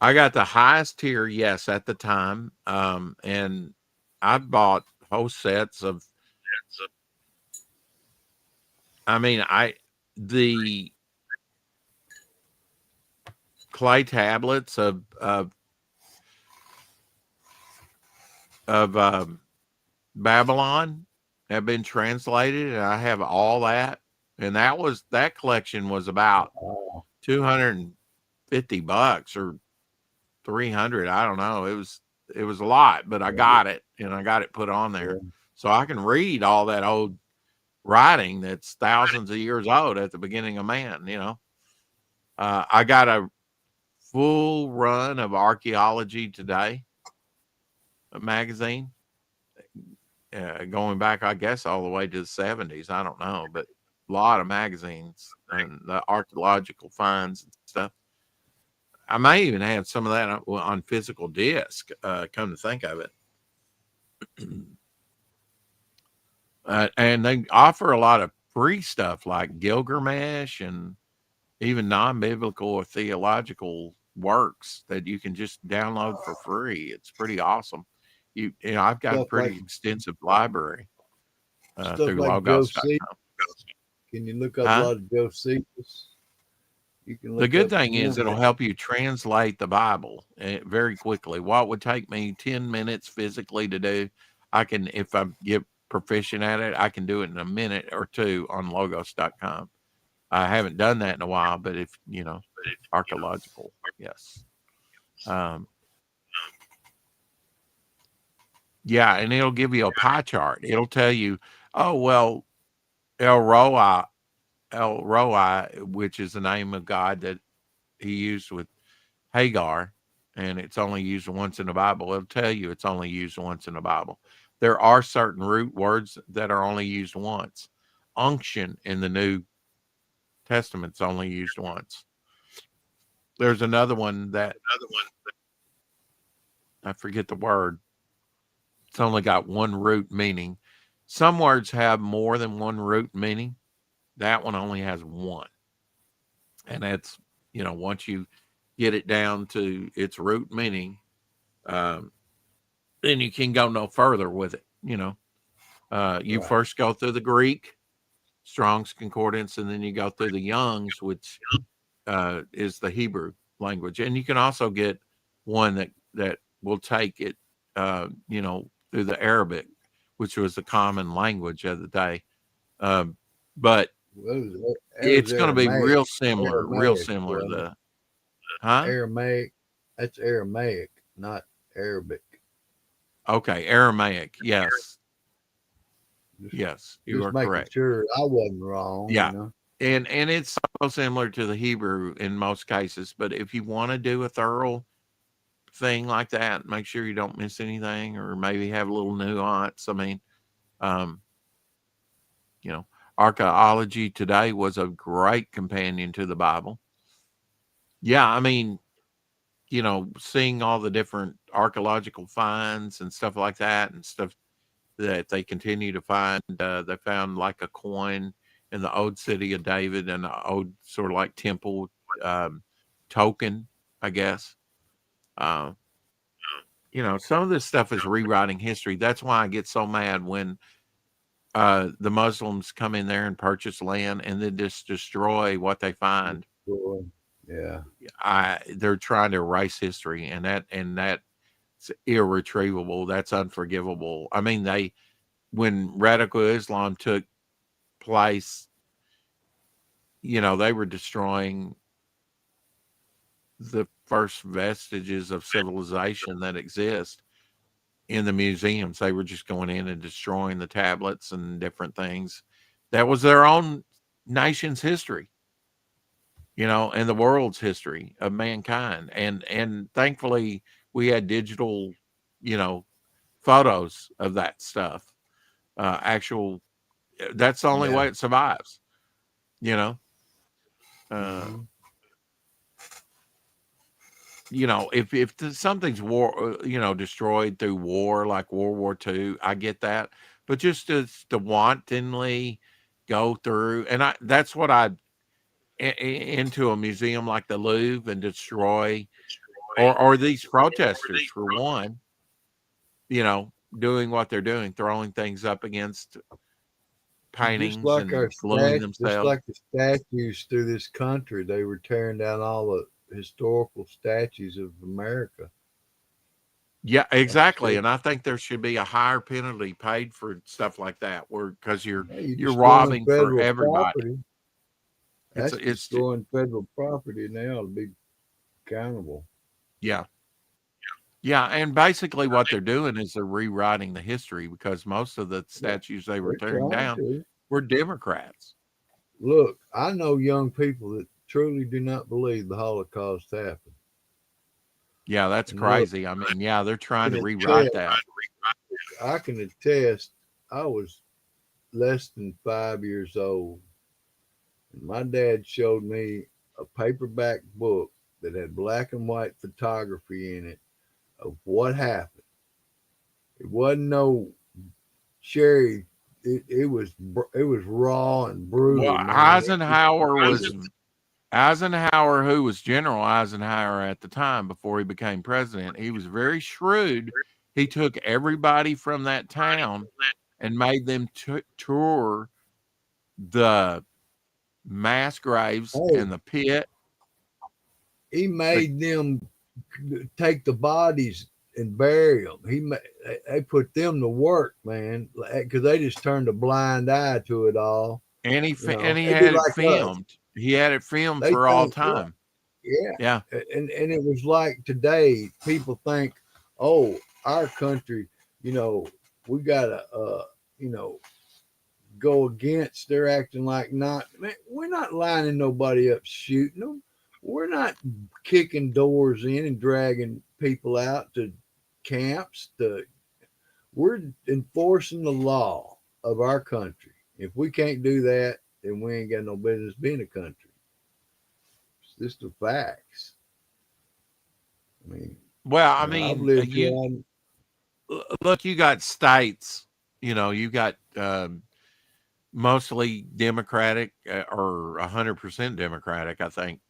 I got the highest tier, yes, at the time, and I bought whole sets of. I mean, the clay tablets of Babylon have been translated, and I have all that. And that collection was about Oh, $250 or 300. I don't know. It was a lot, but I got it, and I got it put on there, Yeah. so I can read all that old writing that's thousands of years old at the beginning of man. I got a full run of Archaeology Today magazine, going back, I guess, all the way to the 70s. I don't know, but a lot of magazines and the archaeological finds and stuff. I may even have some of that on physical disc, come to think of it. And they offer a lot of free stuff like Gilgamesh and even non-biblical or theological works that you can just download for free. It's pretty awesome. I've got a Stuff like pretty extensive library stuff through like logos.com. Can you look up a Huh? lot of Josephus? You can The look good up thing is him. it'll help you translate the Bible very quickly. What would take me 10 minutes physically to do, I can, if I get proficient at it, I can do it in a minute or two on logos.com. I haven't done that in a while, but if, archaeological, yes. Yeah, and it'll give you a pie chart. It'll tell you, oh, well, El Roi, which is the name of God that he used with Hagar, and it's only used once in the Bible. It'll tell you it's only used once in the Bible. There are certain root words that are only used once. Unction in the New Testament's only used once. There's another one that I forget the word. It's only got one root meaning. Some words have more than one root meaning. That one only has one. And that's, once you get it down to its root meaning, then you can go no further with it. You Right. first go through the Greek, Strong's Concordance, and then you go through the Young's, which is the Hebrew language. And you can also get one that will take it, through the Arabic, which was the common language of the day. But That it's was going to be Aramaic. real Aramaic, similar. wasn't it? Huh? Aramaic. That's Aramaic, not Arabic. Okay, Aramaic. Yes, Just, yes, you just are making correct. sure I wasn't wrong. Yeah, and it's so similar to the Hebrew in most cases. But if you want to do a thorough thing like that, make sure you don't miss anything, or maybe have a little nuance. I mean, um, you know, Archaeology Today was a great companion to the Bible. Yeah, I mean, seeing all the different archaeological finds and stuff like that, and stuff that they continue to find. They found like a coin in the old city of David, and an old sort of like temple, um, token, I guess. Uh, some of this stuff is rewriting history. That's why I get so mad when the Muslims come in there and purchase land and then just destroy what they find. Yeah. They're trying to erase history, and that's irretrievable. That's unforgivable. I mean, when radical Islam took place, they were destroying the first vestiges of civilization that exist in the museums. They were just going in and destroying the tablets and different things. That was their own nation's history, and the world's history of mankind. And thankfully we had digital, you know, photos of that stuff. Actual That's the only Yeah. way it survives, you know. Uh, hmm if something's destroyed through war, like World War II, I get that. But just to wantonly go through, and that's what into a museum like the Louvre and destroy, or these protesters for one, doing what they're doing, throwing things up against paintings and gluing Just themselves. like the statues through this country, they were tearing down all the historical statues of America. Yeah, Like you exactly. said, And I think there should be a higher penalty paid for stuff like that, where because hey, you're you're destroying robbing for federal everybody. property. It's That's it's ju- destroying federal property, and they ought to be accountable. yeah, Yeah, and basically what they're doing is they're rewriting the history because most of the Yeah, statues they were they're tearing trying down to. were Democrats. Look, I know young people that truly do not believe the Holocaust happened. Yeah, that's And look, crazy. I mean, yeah, they're trying can to rewrite attest, that. I can attest, I was less than 5 years old. And my dad showed me a paperback book that had black and white photography in it of what happened. It wasn't no cherry. It was raw and Well, brutal, man. Eisenhower, who was General Eisenhower at the time before he became president. He was very shrewd. He took everybody from that town and made them tour the mass graves Oh, and the pit. he The made them take the bodies and bury them. They put them to work, man, because they just turned a blind eye to it all. and he They did had it like us. filmed. He had it filmed They for all think, yeah, time. yeah, Yeah. and it was like today. People think, oh, our country, you know, we gotta, you know, go against. They're acting like not. Man, we're not lining nobody up, shooting them. We're not kicking doors in and dragging people out to camps. We're enforcing the law of our country. If we can't do that, then we ain't got no business being a country. It's just the facts. I mean, Well, I I've mean, lived here. you look. You got states. You got mostly Democratic or 100% Democratic. I think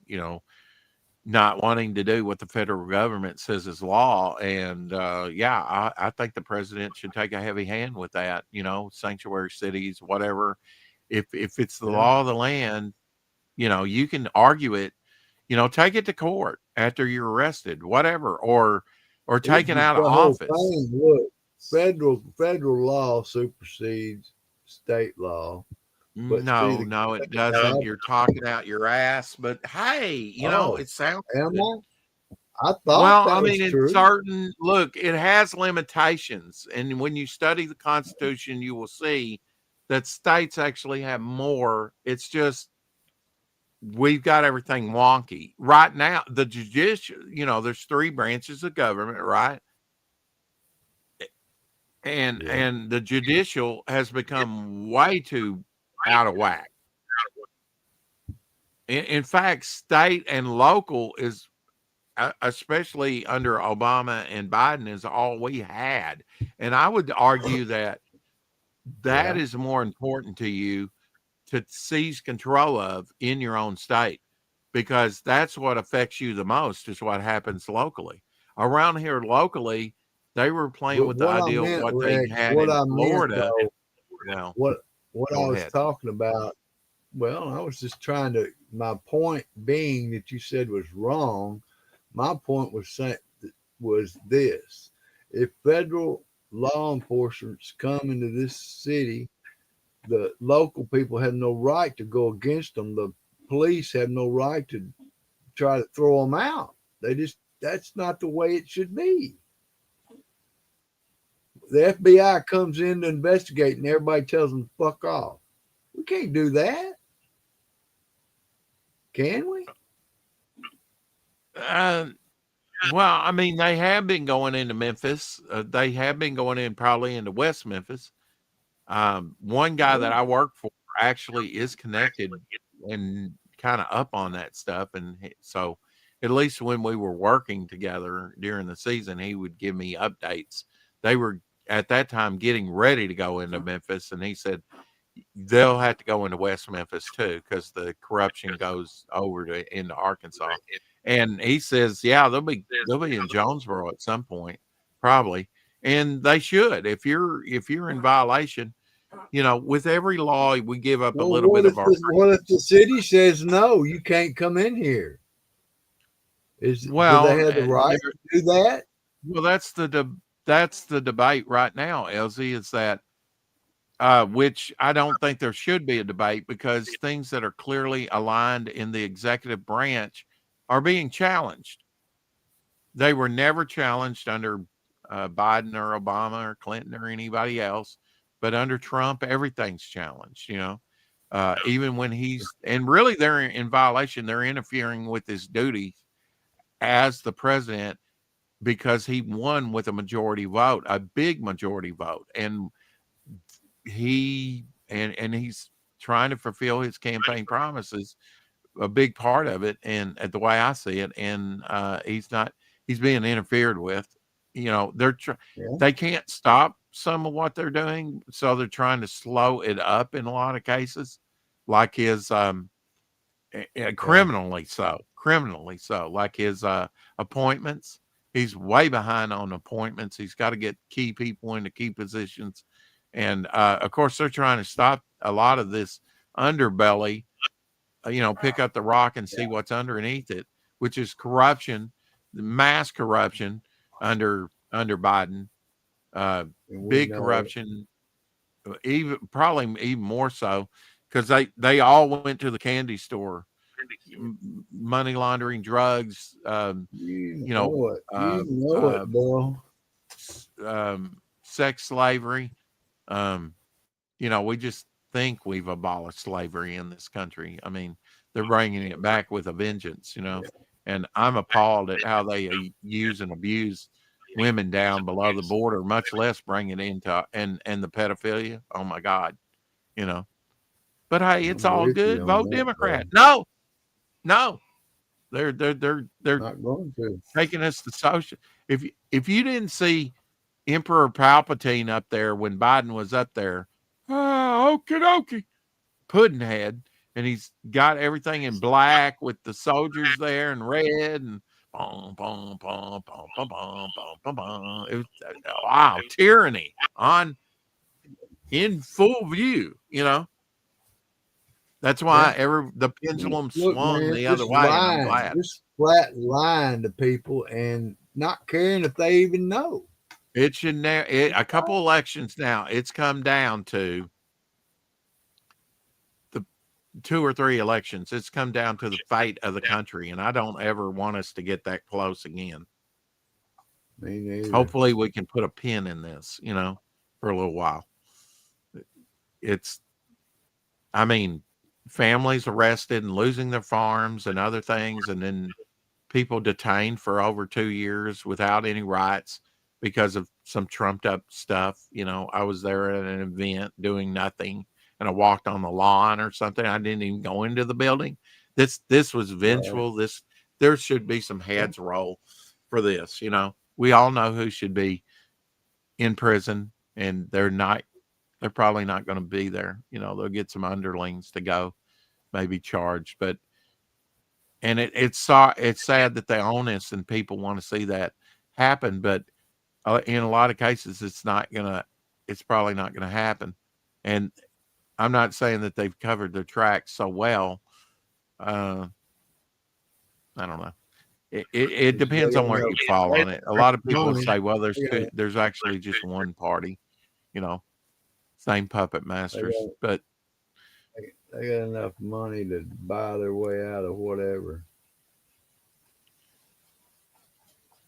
not wanting to do what the federal government says is law. And yeah, I think the president should take a heavy hand with that. Sanctuary cities, whatever. If it's the Yeah, law of the land, you can argue it. Take it to court after you're arrested, whatever, or it's taken just out of the whole office. thing. Look, federal law supersedes state law. But see, No, no, it doesn't. uh, You're talking out your ass, but hey, oh, it sounds am good. I thought Well, that I was mean, in true. certain look, it has limitations. And when you study the Constitution, you will see that states actually have more. It's just we've got everything wonky. Right now, the judicial, there's three branches of government, right? And Yeah. and the judicial has become way too out of whack. In fact, state and local is especially under Obama and Biden is all we had. And I would argue that that Yeah. is more important to you to seize control of in your own state because that's what affects you the most is what happens locally. Around here locally, they were playing But with the what I idea of meant, what they Rex, had what in I meant Florida. though, Well, what I go was ahead. talking about, well, I was just trying to, my point being that you said was wrong. My point was this: if federal law enforcement's come into this city, the local people have no right to go against them. The police have no right to try to throw them out. That's not the way it should be. The FBI comes in to investigate and everybody tells them fuck off. We can't do that, can we? Uh, well, I mean, they have been going into Memphis. They have been going in probably into West Memphis. One guy that Yeah. I work for actually is connected and kind of up on that stuff. And so at least when we were working together during the season, he would give me updates. They were at that time getting ready to go into Memphis. And he said they'll have to go into West Memphis too because the corruption goes over to into Arkansas. And he says, yeah, they'll be in Jonesboro at some point, probably. And they should. If you're in violation, with every law, we give up a Well, little bit of our what if the city says no, you can't come in here? Do they well, have the right to do that? well, that's the debate right now, Elsie, is that which I don't think there should be a debate because things that are clearly aligned in the executive branch are being challenged. They were never challenged under Biden or Obama or Clinton or anybody else, but under Trump, everything's challenged. Even when and really they're in violation. They're interfering with his duty as the president because he won with a majority vote, a big majority vote, and he's trying to fulfill his campaign promises, a big part of it, and the way I see it, and he's being interfered with. Yeah. They can't stop some of what they're doing, so they're trying to slow it up in a lot of cases, like his Yeah. criminally so, like his appointments. He's way behind on appointments. He's got to get key people into key positions, and of course they're trying to stop a lot of this underbelly, pick up the rock and see what's underneath it, which is corruption, mass corruption under Biden, And we big know it. corruption, even probably even more so because they all went to the candy store, money laundering, drugs, You you know, know it. uh, You know uh, it, boy. sex slavery. Um, we just think we've abolished slavery in this country. I mean, they're bringing it back with a vengeance. And I'm appalled at how they use and abuse women down below the border, much less bring it into and the pedophilia. Oh my God, you know. But hey, it's I'm all with good. you on Vote that, Democrat. bro. No, they're Not going to. taking us to social. If you didn't see Emperor Palpatine up there when Biden was up there, okie dokie, Puddinhead, and he's got everything in black with the soldiers there in red and boom, boom, boom, boom, boom, boom, boom, boom, boom. It was, wow, tyranny on in full view. That's Yeah. why the pendulum Look, swung man, the other just way, and I'm lying, glad. just flat lying to people and not caring if they even know. It should now. A couple elections now. It's come down to the 2 or 3 elections. It's come down to the fate of the country, and I don't ever want us to get that close again. Me neither. Hopefully, we can put a pin in this, for a little while. It's, I mean, families arrested and losing their farms and other things, and then people detained for over 2 years without any rights because of some trumped up stuff. I was there at an event doing nothing, and I walked on the lawn or something. I didn't even go into the building. This was Right. vengeful. There should be some heads roll for this. We all know who should be in prison, and they're not. They're probably not going to be there. They'll get some underlings to go, maybe charged, but and it's sad that they own this and people want to see that happen, but in a lot of cases it's probably not gonna happen. And I'm not saying that they've covered their tracks so well. uh I don't know. It Just they depends on got where enough. you fall They on it. A lot of people money. say, well, They got, there's actually just one party, you know same puppet they masters. got, But they got enough money to buy their way out of whatever.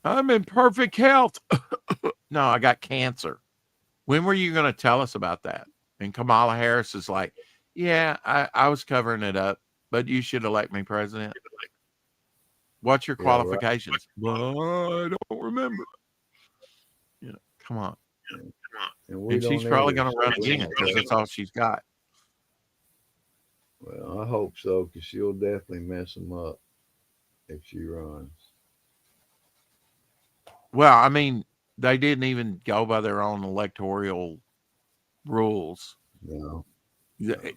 I'm in perfect health. No, I got cancer. When were you going to tell us about that? And Kamala Harris is like, yeah, I was covering it up, but you should elect me president. What's your Yeah, right. qualifications? Well, I don't remember. Come on. And we And she's don't probably either. going to So run we again don't because know. that's all she's got. Well, I hope so, because she'll definitely mess them up if she runs. Well, I mean, they didn't even go by their own electoral rules. No, Th- no. To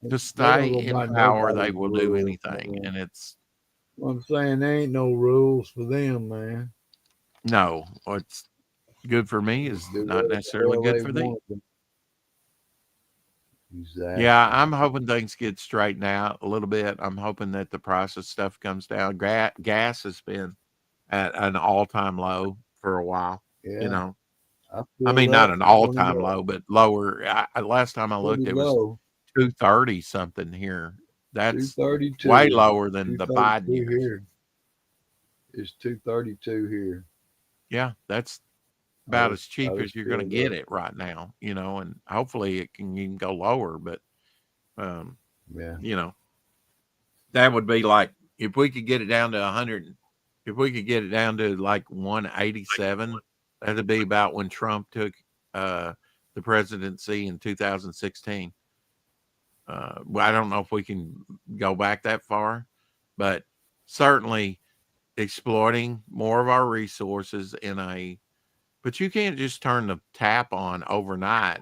They don't stay go in by power, they nobody's will do rules, anything. man. And it's What I'm saying, there ain't no rules for them, man. no, what's good for me Just is do not whatever the necessarily hell good they for thee. want to. Yeah, Exactly. I'm hoping things get straightened out a little bit. I'm hoping that the price of stuff comes down. Gas has been at an all-time low for a while. You Yeah, know, I I filled mean, not up an for 20 all-time bucks. low, but lower. Last time I looked, Pretty it was low. 230 something here. That's way 232. lower than the Biden 232 years. here. It's 232 here. Yeah, that's I about was as cheap I as was you're going to filled get up. it right now, and hopefully it can even go lower. But, um, Yeah. you know, that would be like if we could get it down to 100, if we could get it down to like 187, that'd be about when Trump took uh, the presidency in 2016. Well, I don't know if we can go back that far, but certainly exploiting more of our resources but you can't just turn the tap on overnight.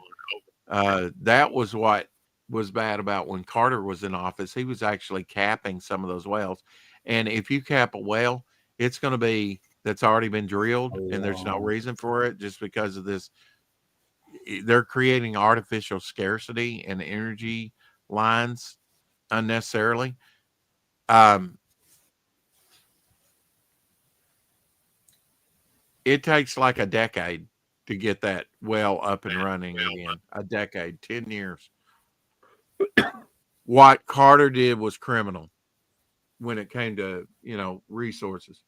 That was what was bad about when Carter was in office. He was actually capping some of those wells. And if you cap a well, it's going to be that's already been drilled and there's no Oh, reason for it just because of this. They're creating artificial scarcity and energy lines unnecessarily. Um, it takes like a decade to get that well up and running again. A decade, 10 years. What Carter did was criminal when it came to, resources.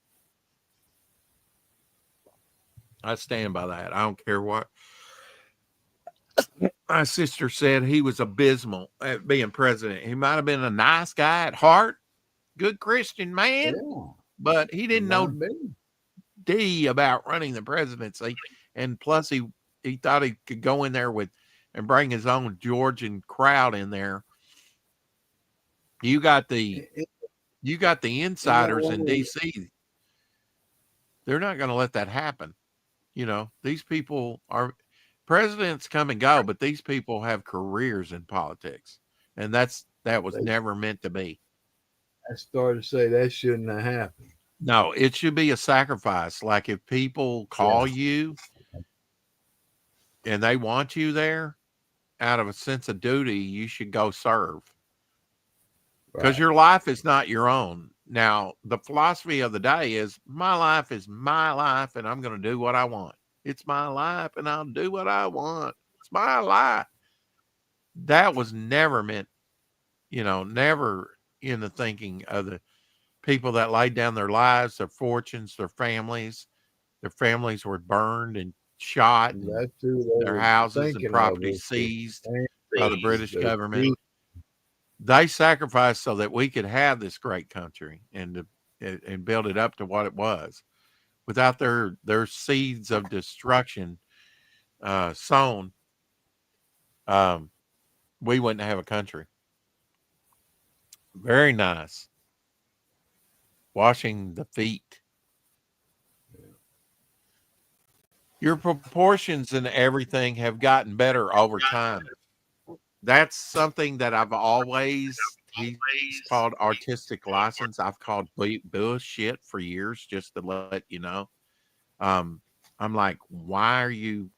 I stand by that. I don't care what my sister said. He was abysmal at being president. He might have been a nice guy at heart, good Christian man, yeah. but he It didn't know might be. D about running the presidency. And plus he thought he could go in there with and bring his own Georgian crowd in there. You got the It, it, you got the you know insiders in what? DC. They're not going to let that happen. These people are presidents come and go, but these people have careers in politics. And that was They never meant to be. I started to say that shouldn't have happened. No, it should be a sacrifice. Like if people Yeah. call you and they want you there out of a sense of duty, you should go serve because Right. your life is not your own. Now, the philosophy of the day is my life is my life and I'm going to do what I want. It's my life and I'll do what I want. It's my life. That was never meant, never in the thinking of the people that laid down their lives, their fortunes, their families. Their families were burned and shot And and that's who they their were houses and thinking of property was the seized by the families, British the government. youth. They sacrificed so that we could have this great country and build it up to what it was. Without their seeds of destruction sown, um, we wouldn't have a country. Very nice. Washing the feet. Your proportions and everything have gotten better over time. That's something that I've always he's called artistic license. I've called bullshit for years just to let you know. Um, I'm like, why are you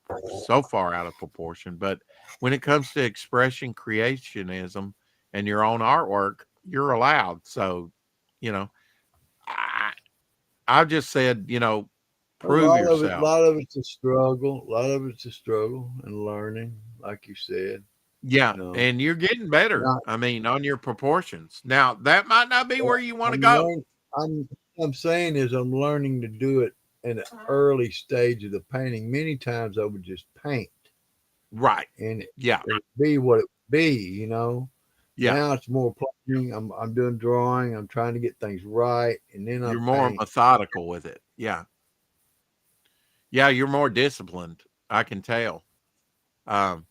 so far out of proportion? But when it comes to expression, creationism, and your own artwork, you're allowed. So, you know, I I've just said, A prove lot of it, yourself. lot of it's a struggle. A lot of it's a struggle and learning, like you said. Yeah, You know, and you're getting better. not. I mean, on your proportions. Now, that might not be where you want to I'm go. learning. I'm saying is I'm learning to do it in an early stage of the painting. Many times I would just paint Right. and Yeah. it be what it would be. You know. Yeah. Now it's more planning. I'm doing drawing. I'm trying to get things right, and then I You're more paint. methodical with it. Yeah. Yeah, you're more disciplined. I can tell. Um,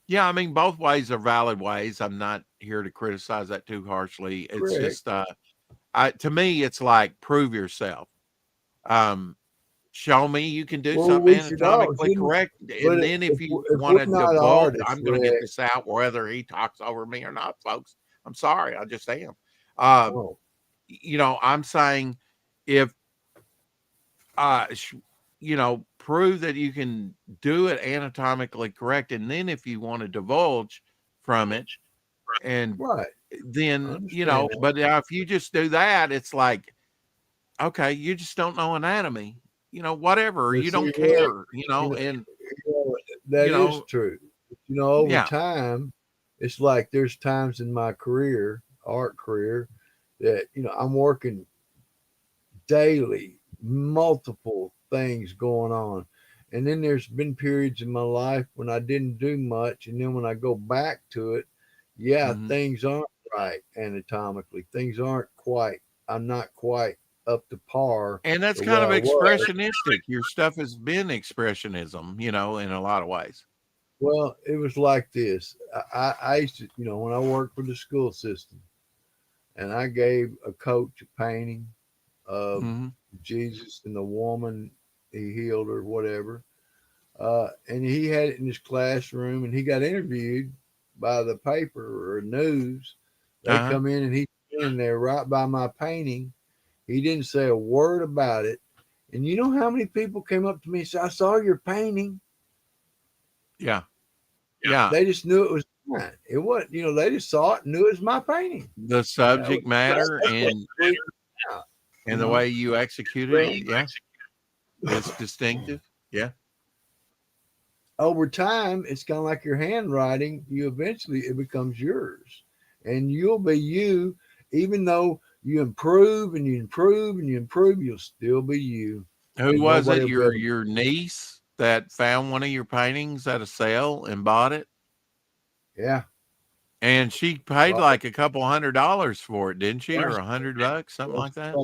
yeah, I mean, both ways are valid ways. I'm not here to criticize that too harshly. It's Correct. just, to me, it's like prove yourself. Um, show me you can do Well, something we should all anatomically shouldn't. correct, But and then if you if want we're to not divulge, artists, I'm going to get Rick, this out whether he talks over me or not, folks. I'm sorry, I just am. Uh, oh, I'm saying if uh, prove that you can do it anatomically correct, and then if you want to divulge from it, and right. I then understand that. but if you just do that, it's like okay, you just don't know anatomy, whatever, But you see, don't Rick, care, you know, and that you is know, true. But, over yeah, time, it's like there's times in my career, art career, that I'm working daily, multiple things going on. And then there's been periods in my life when I didn't do much. And then when I go back to it, yeah, Mhm. things aren't right anatomically. Things aren't quite, I'm not quite up to par And that's the way kind of I was. expressionistic. Your stuff has been expressionism, in a lot of ways. Well, it was like this. I used to, when I worked for the school system and I gave a coach a painting of Hmm. Jesus and the woman he healed or whatever. And he had it in his classroom and he got interviewed by the paper or news. They Uh-huh. come in and he's in there right by my painting. He didn't say a word about it. And you know how many people came up to me and said, I saw your painting. Yeah. Yeah. They just knew it was mine. It wasn't, they just saw it and knew it was my painting. The That was, subject that's matter what and freaked me out, you and the way know. you executed it, But yeah, it's distinctive. Yeah. over time, it's kind of like your handwriting. You eventually, it becomes yours. And you'll be you, even though you improve and you improve and you improve, you'll still be you. Who And was nobody it? will be able to. Your niece that found one of your paintings at a sale and bought it? Yeah. And she paid Right. like a couple $100 for it, didn't she? Right. Or $100, something Well, like that.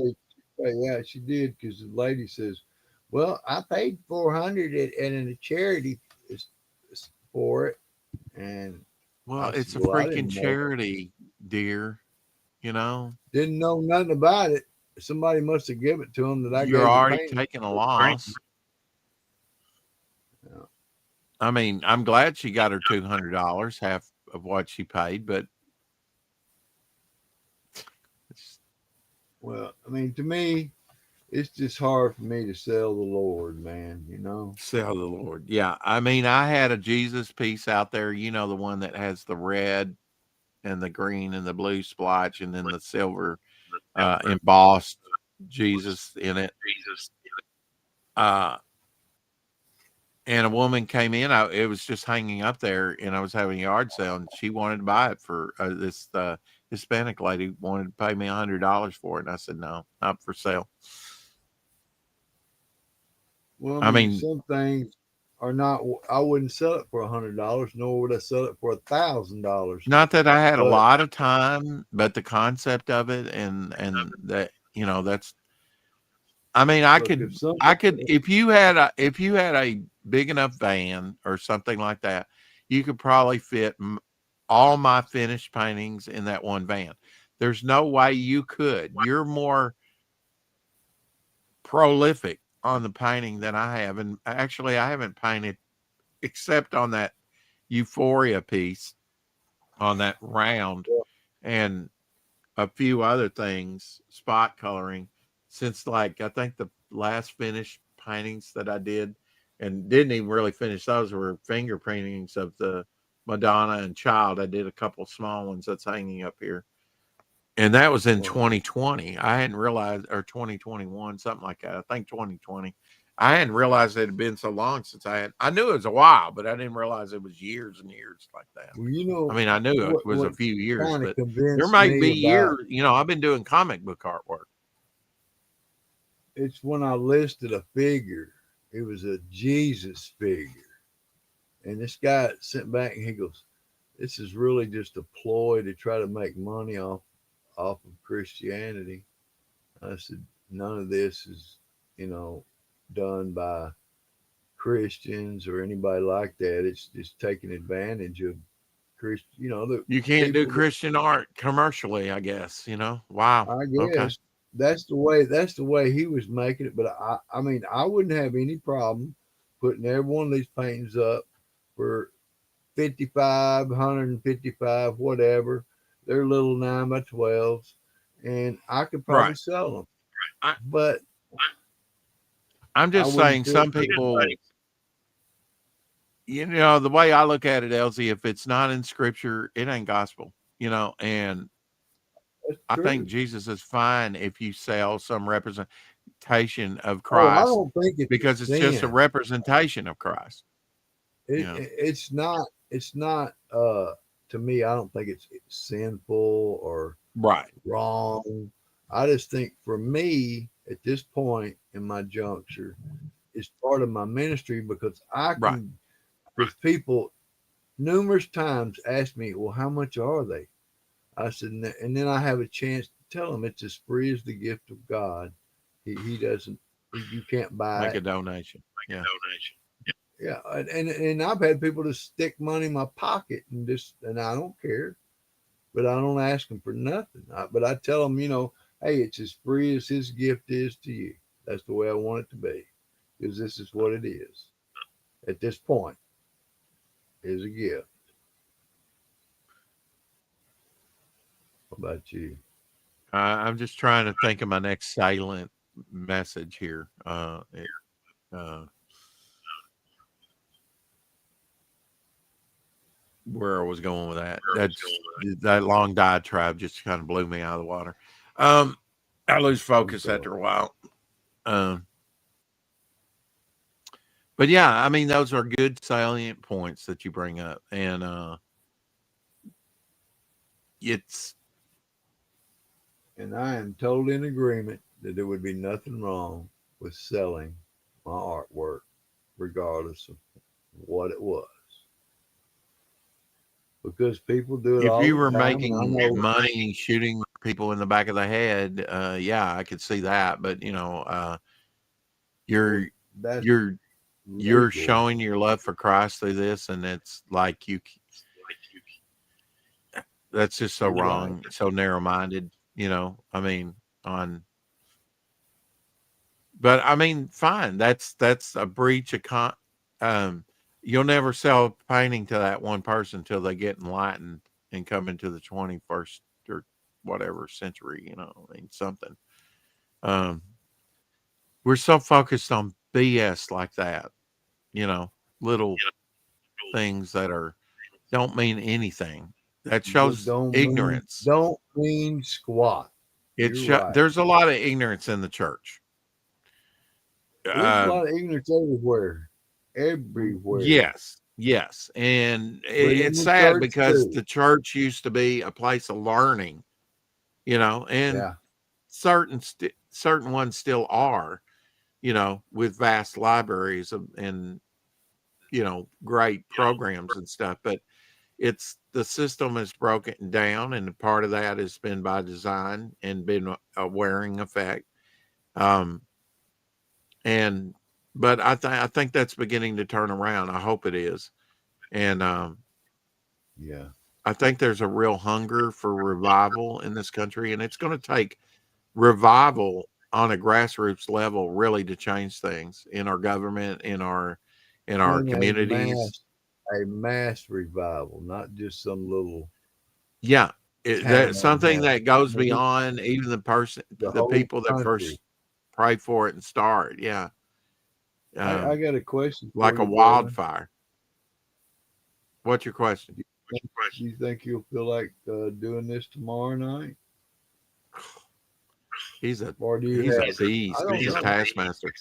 yeah, she did because the lady says, "Well, I paid 400 and a charity is for it," and Well, I said, it's a "Well, I freaking didn't know, charity, dear. You know, didn't know nothing about it. Somebody must have given it to them that I you're gave the already painting." taking a loss. Yeah. I mean, I'm glad she got her $200, half of what she paid, but it's Well, I mean, to me, it's just hard for me to sell the Lord, man. sell the Lord. Yeah. I mean, I had a Jesus piece out there, the one that has the red and the green and the blue splotch and then the silver embossed Jesus in it. Uh, and a woman came in. It was just hanging up there, and I was having a yard sale, and she wanted to buy it for this Hispanic lady wanted to pay me $100 for it, and I said no, not for sale. Well, I I mean, mean, some things are not. I wouldn't sell it for $100, nor would I sell it for $1,000. not that I had a But lot of time, but the concept of it, and that that's. I mean, look, if something, I could if you had a big enough van or something like that, you could probably fit all my finished paintings in that one van. There's no way you could. You're more prolific on the painting than I have, and actually, I haven't painted except on that Euphoria piece on that round, and a few other things, spot coloring, since like I think the last finished paintings that I did and didn't even really finish those were finger paintings of the Madonna and Child. I did a couple small ones that's hanging up here. And that was in wow. 2020. I hadn't realized, or 2021, something like that. I think 2020. I hadn't realized it had been so long since I knew it was a while, but I didn't realize it was years and years like that. Well, I mean, I knew it was a what few years, kind of but there convinced might be me about years. I've been doing comic book artwork. it's when I listed a figure. It was a Jesus figure, and this guy sent back and he goes, "This is really just a ploy to try to make money off of Christianity." I said, "None of this is, you know, done by Christians or anybody like that. It's just taking advantage of Christ, the You can't do people that Christian art commercially, I guess. Wow. I Okay. guess that's the way he was making it. But I mean, I wouldn't have any problem putting every one of these paintings up for 55, 155, whatever. They're little 9 by 12s, and I could probably Right. sell them. I, But I'm I just wouldn't saying feel some people, the way I look at it, Elsie, if it's not in scripture, it ain't gospel, and that's I think true. Jesus is fine if you sell some representation of Oh, I Christ don't think it's a because it's just a sin. representation of Christ, you It, know. it it's not. It's not. To me, I don't think it's sinful or Right. wrong. I just think for me, at this point in my juncture, it's part of my ministry because I Right. can, with people numerous times ask me, well, how much are they? I said, and then I have a chance to tell them it's as free as the gift of God. He doesn't, you can't buy Make a it. donation. Yeah. Yeah. And I've had people to stick money in my pocket and I don't care, but I don't ask them for nothing. But I tell them, hey, it's as free as his gift is to you. That's the way I want it to be because this is what it is at this point is a gift. How about you? I'm just trying to think of my next silent message here. Uh, where I was going with that. That long diatribe just kind of blew me out of the water. Um, I lose I'm focus sorry. after a while. Um, but yeah, I mean, those are good salient points that you bring up, and it's And I am totally in agreement that there would be nothing wrong with selling my artwork, regardless of what it was, because people do it if all you the were time, and I making know money shooting people in the back of the head, yeah, I could see that. But well, you're that's you're you're legal. showing your love for Christ through this, and it's like that's just so You're right. wrong, so narrow minded. I mean, on but I mean, fine. That's a breach of um you'll never sell a painting to that one person till they get enlightened and come into the 21st or whatever century, I mean something. Um we're so focused on BS like that, you know, little things that are don't mean anything. That Just shows ignorance. don't mean squat. You're right. There's a lot of ignorance in the church. There's a Uh, lot of ignorance everywhere, everywhere. yes, yes, and But in it's the sad church because too. the church used to be a place of learning, and Yeah. certain ones still are, with vast libraries and great programs and stuff. But it's the system is broken down, and part of that has been by design and been a wearing effect. Um, and but I think that's beginning to turn around. I hope it is, and Yeah. I think there's a real hunger for revival in this country, and it's going to take revival on a grassroots level really to change things in our government, in our And communities. a mass revival, not just some little Yeah, that town something have. that goes I mean, beyond even the the whole people that country. first pray for it and start. Yeah, I um, got a question for like a you, brother. wildfire. What's your question? Do you think you'll feel like doing this tomorrow night? He's a Or do you he's a have, I beast. don't He's a know. taskmaster.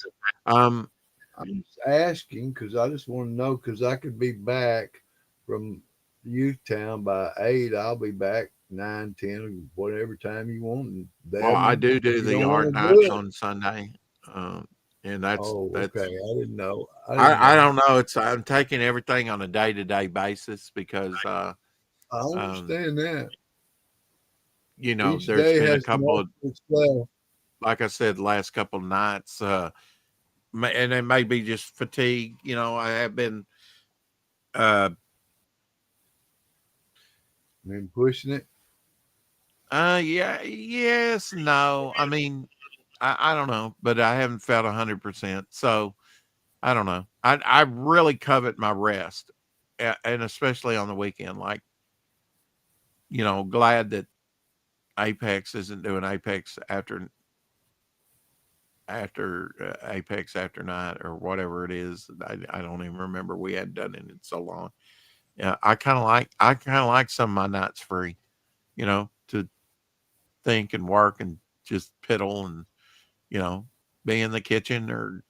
Um, I'm just asking because I just want to know because I could be back from Youth Town by 8. I'll be back 9, 10, whatever time you want. And well, I then do if you the don't want art to do nights it, on Sunday, and that's oh, okay. that's I didn't know. I didn't I know. don't know. I'm taking everything on a day to day basis because I um, understand that. Each there's day been a has couple enough of, to itself. like I said, the last couple of nights, and it may be just fatigue. I have been uh I mean, pushing it. yeah, yes, no. I mean, I don't know, but I haven't felt 100%. So I don't know. I really covet my rest, and especially on the weekend. Like, glad that Apex isn't doing Apex after Apex after night or whatever it is. I don't even remember. We hadn't done it in so long. Yeah, I kind of like some of my nights free. To think and work and just piddle and you know be in the kitchen or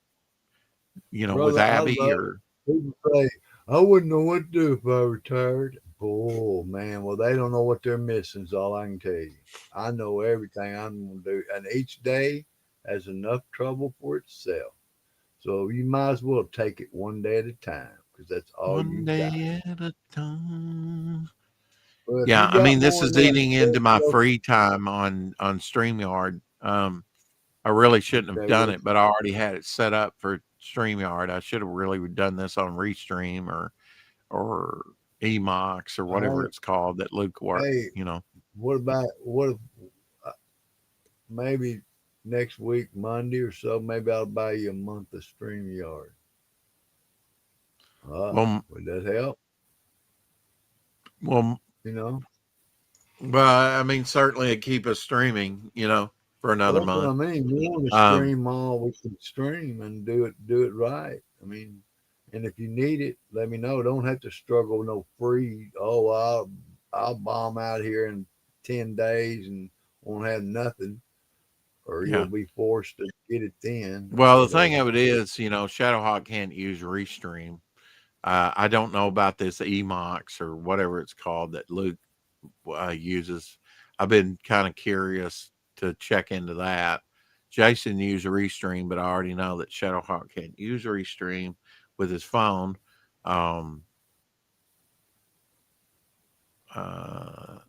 with Brother, I Abby love or people say, I wouldn't know what to do if I retired. Oh, man. Well, they don't know what they're missing, is all I can tell you. I know everything I'm going to do. And each day has enough trouble for itself. So you might as well take it one day at a time because that's all One you got. day at a time. But if Yeah, you I got mean, this more is than that, eating into my free time on StreamYard. I really shouldn't have okay, done well, it, but I already had it set up for StreamYard. I should have really done this on Restream or Emox or whatever I, it's called that Luke worked. hey, You know, what if uh, maybe next week, Monday or so, maybe I'll buy you a month of StreamYard. well, Would that help? well, You know? well. I mean, certainly it keep us streaming. You know, for Well, another that's what I month. mean. We want to Um, stream all we can stream and do it right. I mean, and if you need it, let me know. Don't have to struggle with no free. Oh, I'll bomb out here in 10 days and won't have nothing, or you'll yeah. be forced to get it then or Well, the thing whatever. of it is, you know, Shadowhawk can't use Restream. I don't know about this Emox or whatever it's called that Luke uses. I've been kind of curious to check into that. Jason used Restream, but I already know that Shadowhawk can't use Restream with his phone. Um, uh,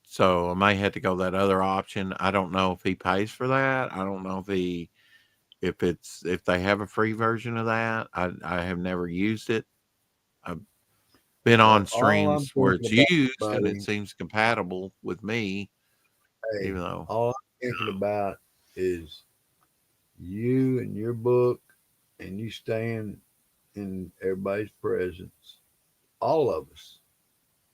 so I may have to go that other option. I don't know if he pays for that. I don't know if they have a free version of that. I have never used it. I've been on Well, all I'm streams where thinking it's about, used and it buddy, seems compatible with me, hey, even though all I'm thinking about is you and your book and you staying in everybody's presence, all of us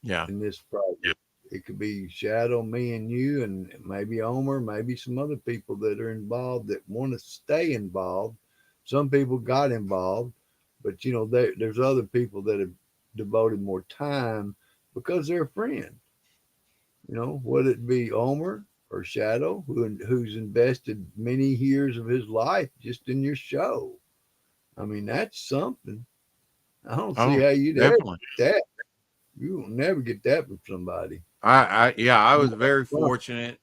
yeah, in this project. It could be Shadow, me, and you, and maybe Omer, maybe some other people that are involved that want to stay involved. Some people got involved, but there's other people that have devoted more time because they're a friend. Whether it be Omer or Shadow, who's invested many years of his life just in your show. I mean, that's something. I don't see oh, how you'd ever definitely. get that. You will never get that from somebody. Yeah, I was You very fortunate.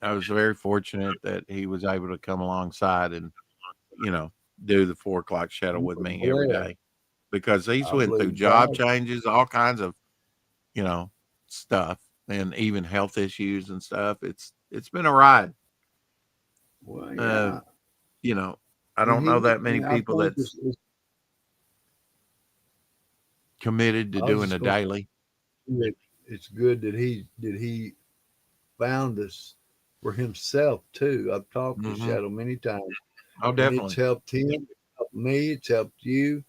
I was very fortunate that he was able to come alongside and, you know, do the 4 o'clock shadow with were me every blessed. day because he's I went through believe job God. changes, all kinds of, you know, stuff and even health issues and stuff. It's been a ride. Well, Uh, yeah. you know, I And don't know he, that many and I people think that's committed to I was doing just a going to daily. say that it's good that he found us for himself too. I've talked to Hmm. Shadow many times, Oh, and it's definitely. helped him, it's helped me, it's helped you.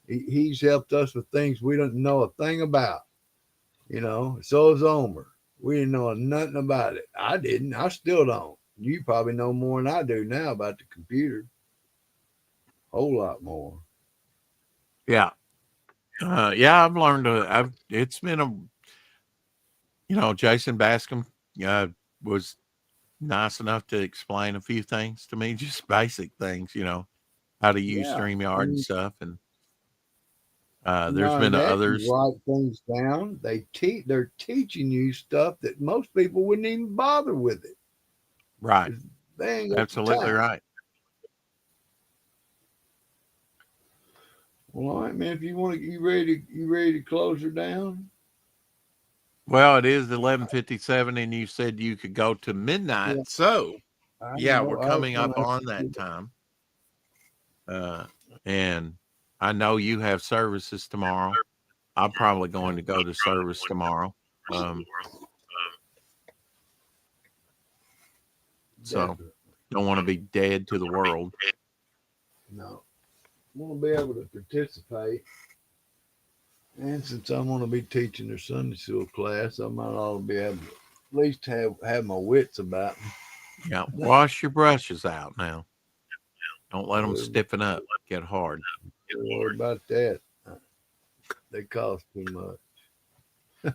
He's helped us with things we don't know a thing about. So is Omer. We didn't know nothing about it. I didn't. I still don't. You probably know more than I do now about the computer. Whole lot more. Yeah. Yeah, I've learned. It's been Jason Bascom was nice enough to explain a few things to me, just basic things, how to use Yeah. StreamYard and And stuff. And there's not been that you others, write things down. They're teaching you stuff that most people wouldn't even bother with it right? because they ain't got the Absolutely time. right. Well, all right, man. If you want to, you ready to close her down? Well, it is 11:57, and you said you could go to Yeah. midnight. So, I yeah, know. we're I was coming gonna up ask on you. that time. And I know you have services tomorrow. I'm probably going to go to service tomorrow. Um, so Definitely. don't want to be dead to the world. No. I want to be able to participate. And since I'm going to be teaching their Sunday school class, I might ought to be able to at least have my wits about me. Yeah, wash your brushes out now. Don't let them Well, stiffen up, get hard. don't worry about that. They cost too much.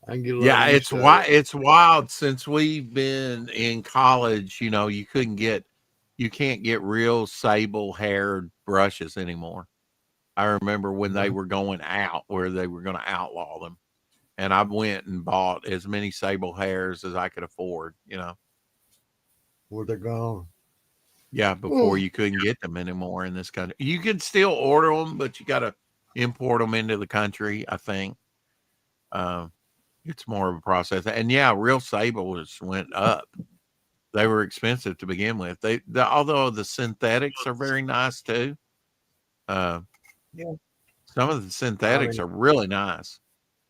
I can get a lot of Yeah, use out of it. it's wild since we've been in college, you can't get real sable haired brushes anymore. I remember when they No. were going out where they were going to outlaw them. And I went and bought as many sable hairs as I could afford. Where they're gone. Yeah, before you couldn't get them anymore in this country. You can still order them, but you got to import them into the country, I think. It's more of a process. And yeah, real sables went up. They were expensive to begin with. Although the synthetics are very nice too. Uh, Yeah. some of the synthetics are really nice.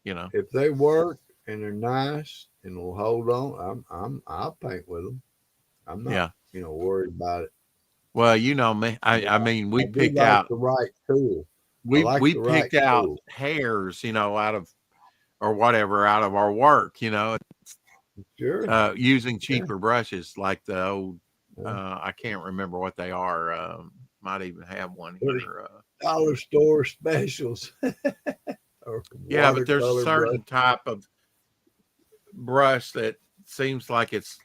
You know. If they work and they're nice and will hold on, I'll paint with them. I'm not, Yeah. worried about it. Well, you know me. I mean, we I do picked like out the right tool. I like we the right picked out tool. hairs, out of or whatever out of our work, Sure. using Yeah. cheaper brushes like the old. Yeah. I can't remember what they are. Might even have one There's here. dollar store specials. Or Yeah, but there's a watercolor brush. certain type of brush that seems like it's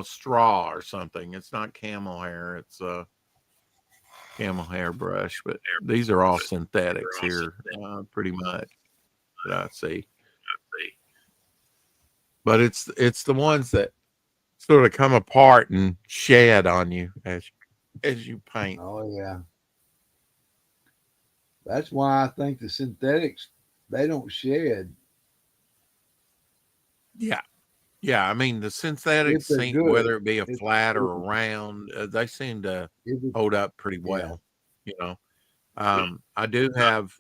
straw or something. It's not camel hair. It's a camel hair brush, but these are all synthetics here, pretty much that I see. But it's the ones that sort of come apart and shed on you as you paint. Oh yeah. That's why I think the synthetics, they don't shed Yeah. Yeah, I mean the if synthetics they're seem, good. whether it be a If, flat or if, a round, they seem to if it, hold up pretty yeah. well. You know, I do have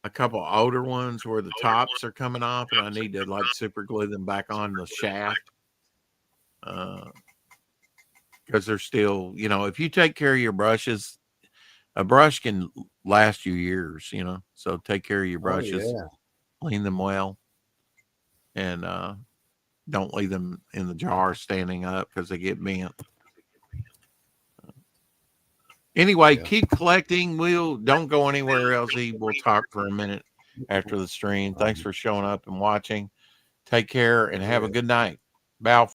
a couple older ones where the tops are coming off, and I need to like super glue them back on the shaft because they're still, if you take care of your brushes, a brush can last you years. So take care of your Oh brushes, yeah. clean them well, and don't leave them in the jar standing up because they get bent. Anyway, Yeah. keep collecting. Don't go anywhere, LZ. We'll talk for a minute after the stream. Thanks for showing up and watching. Take care and have a Yeah. good night. Bow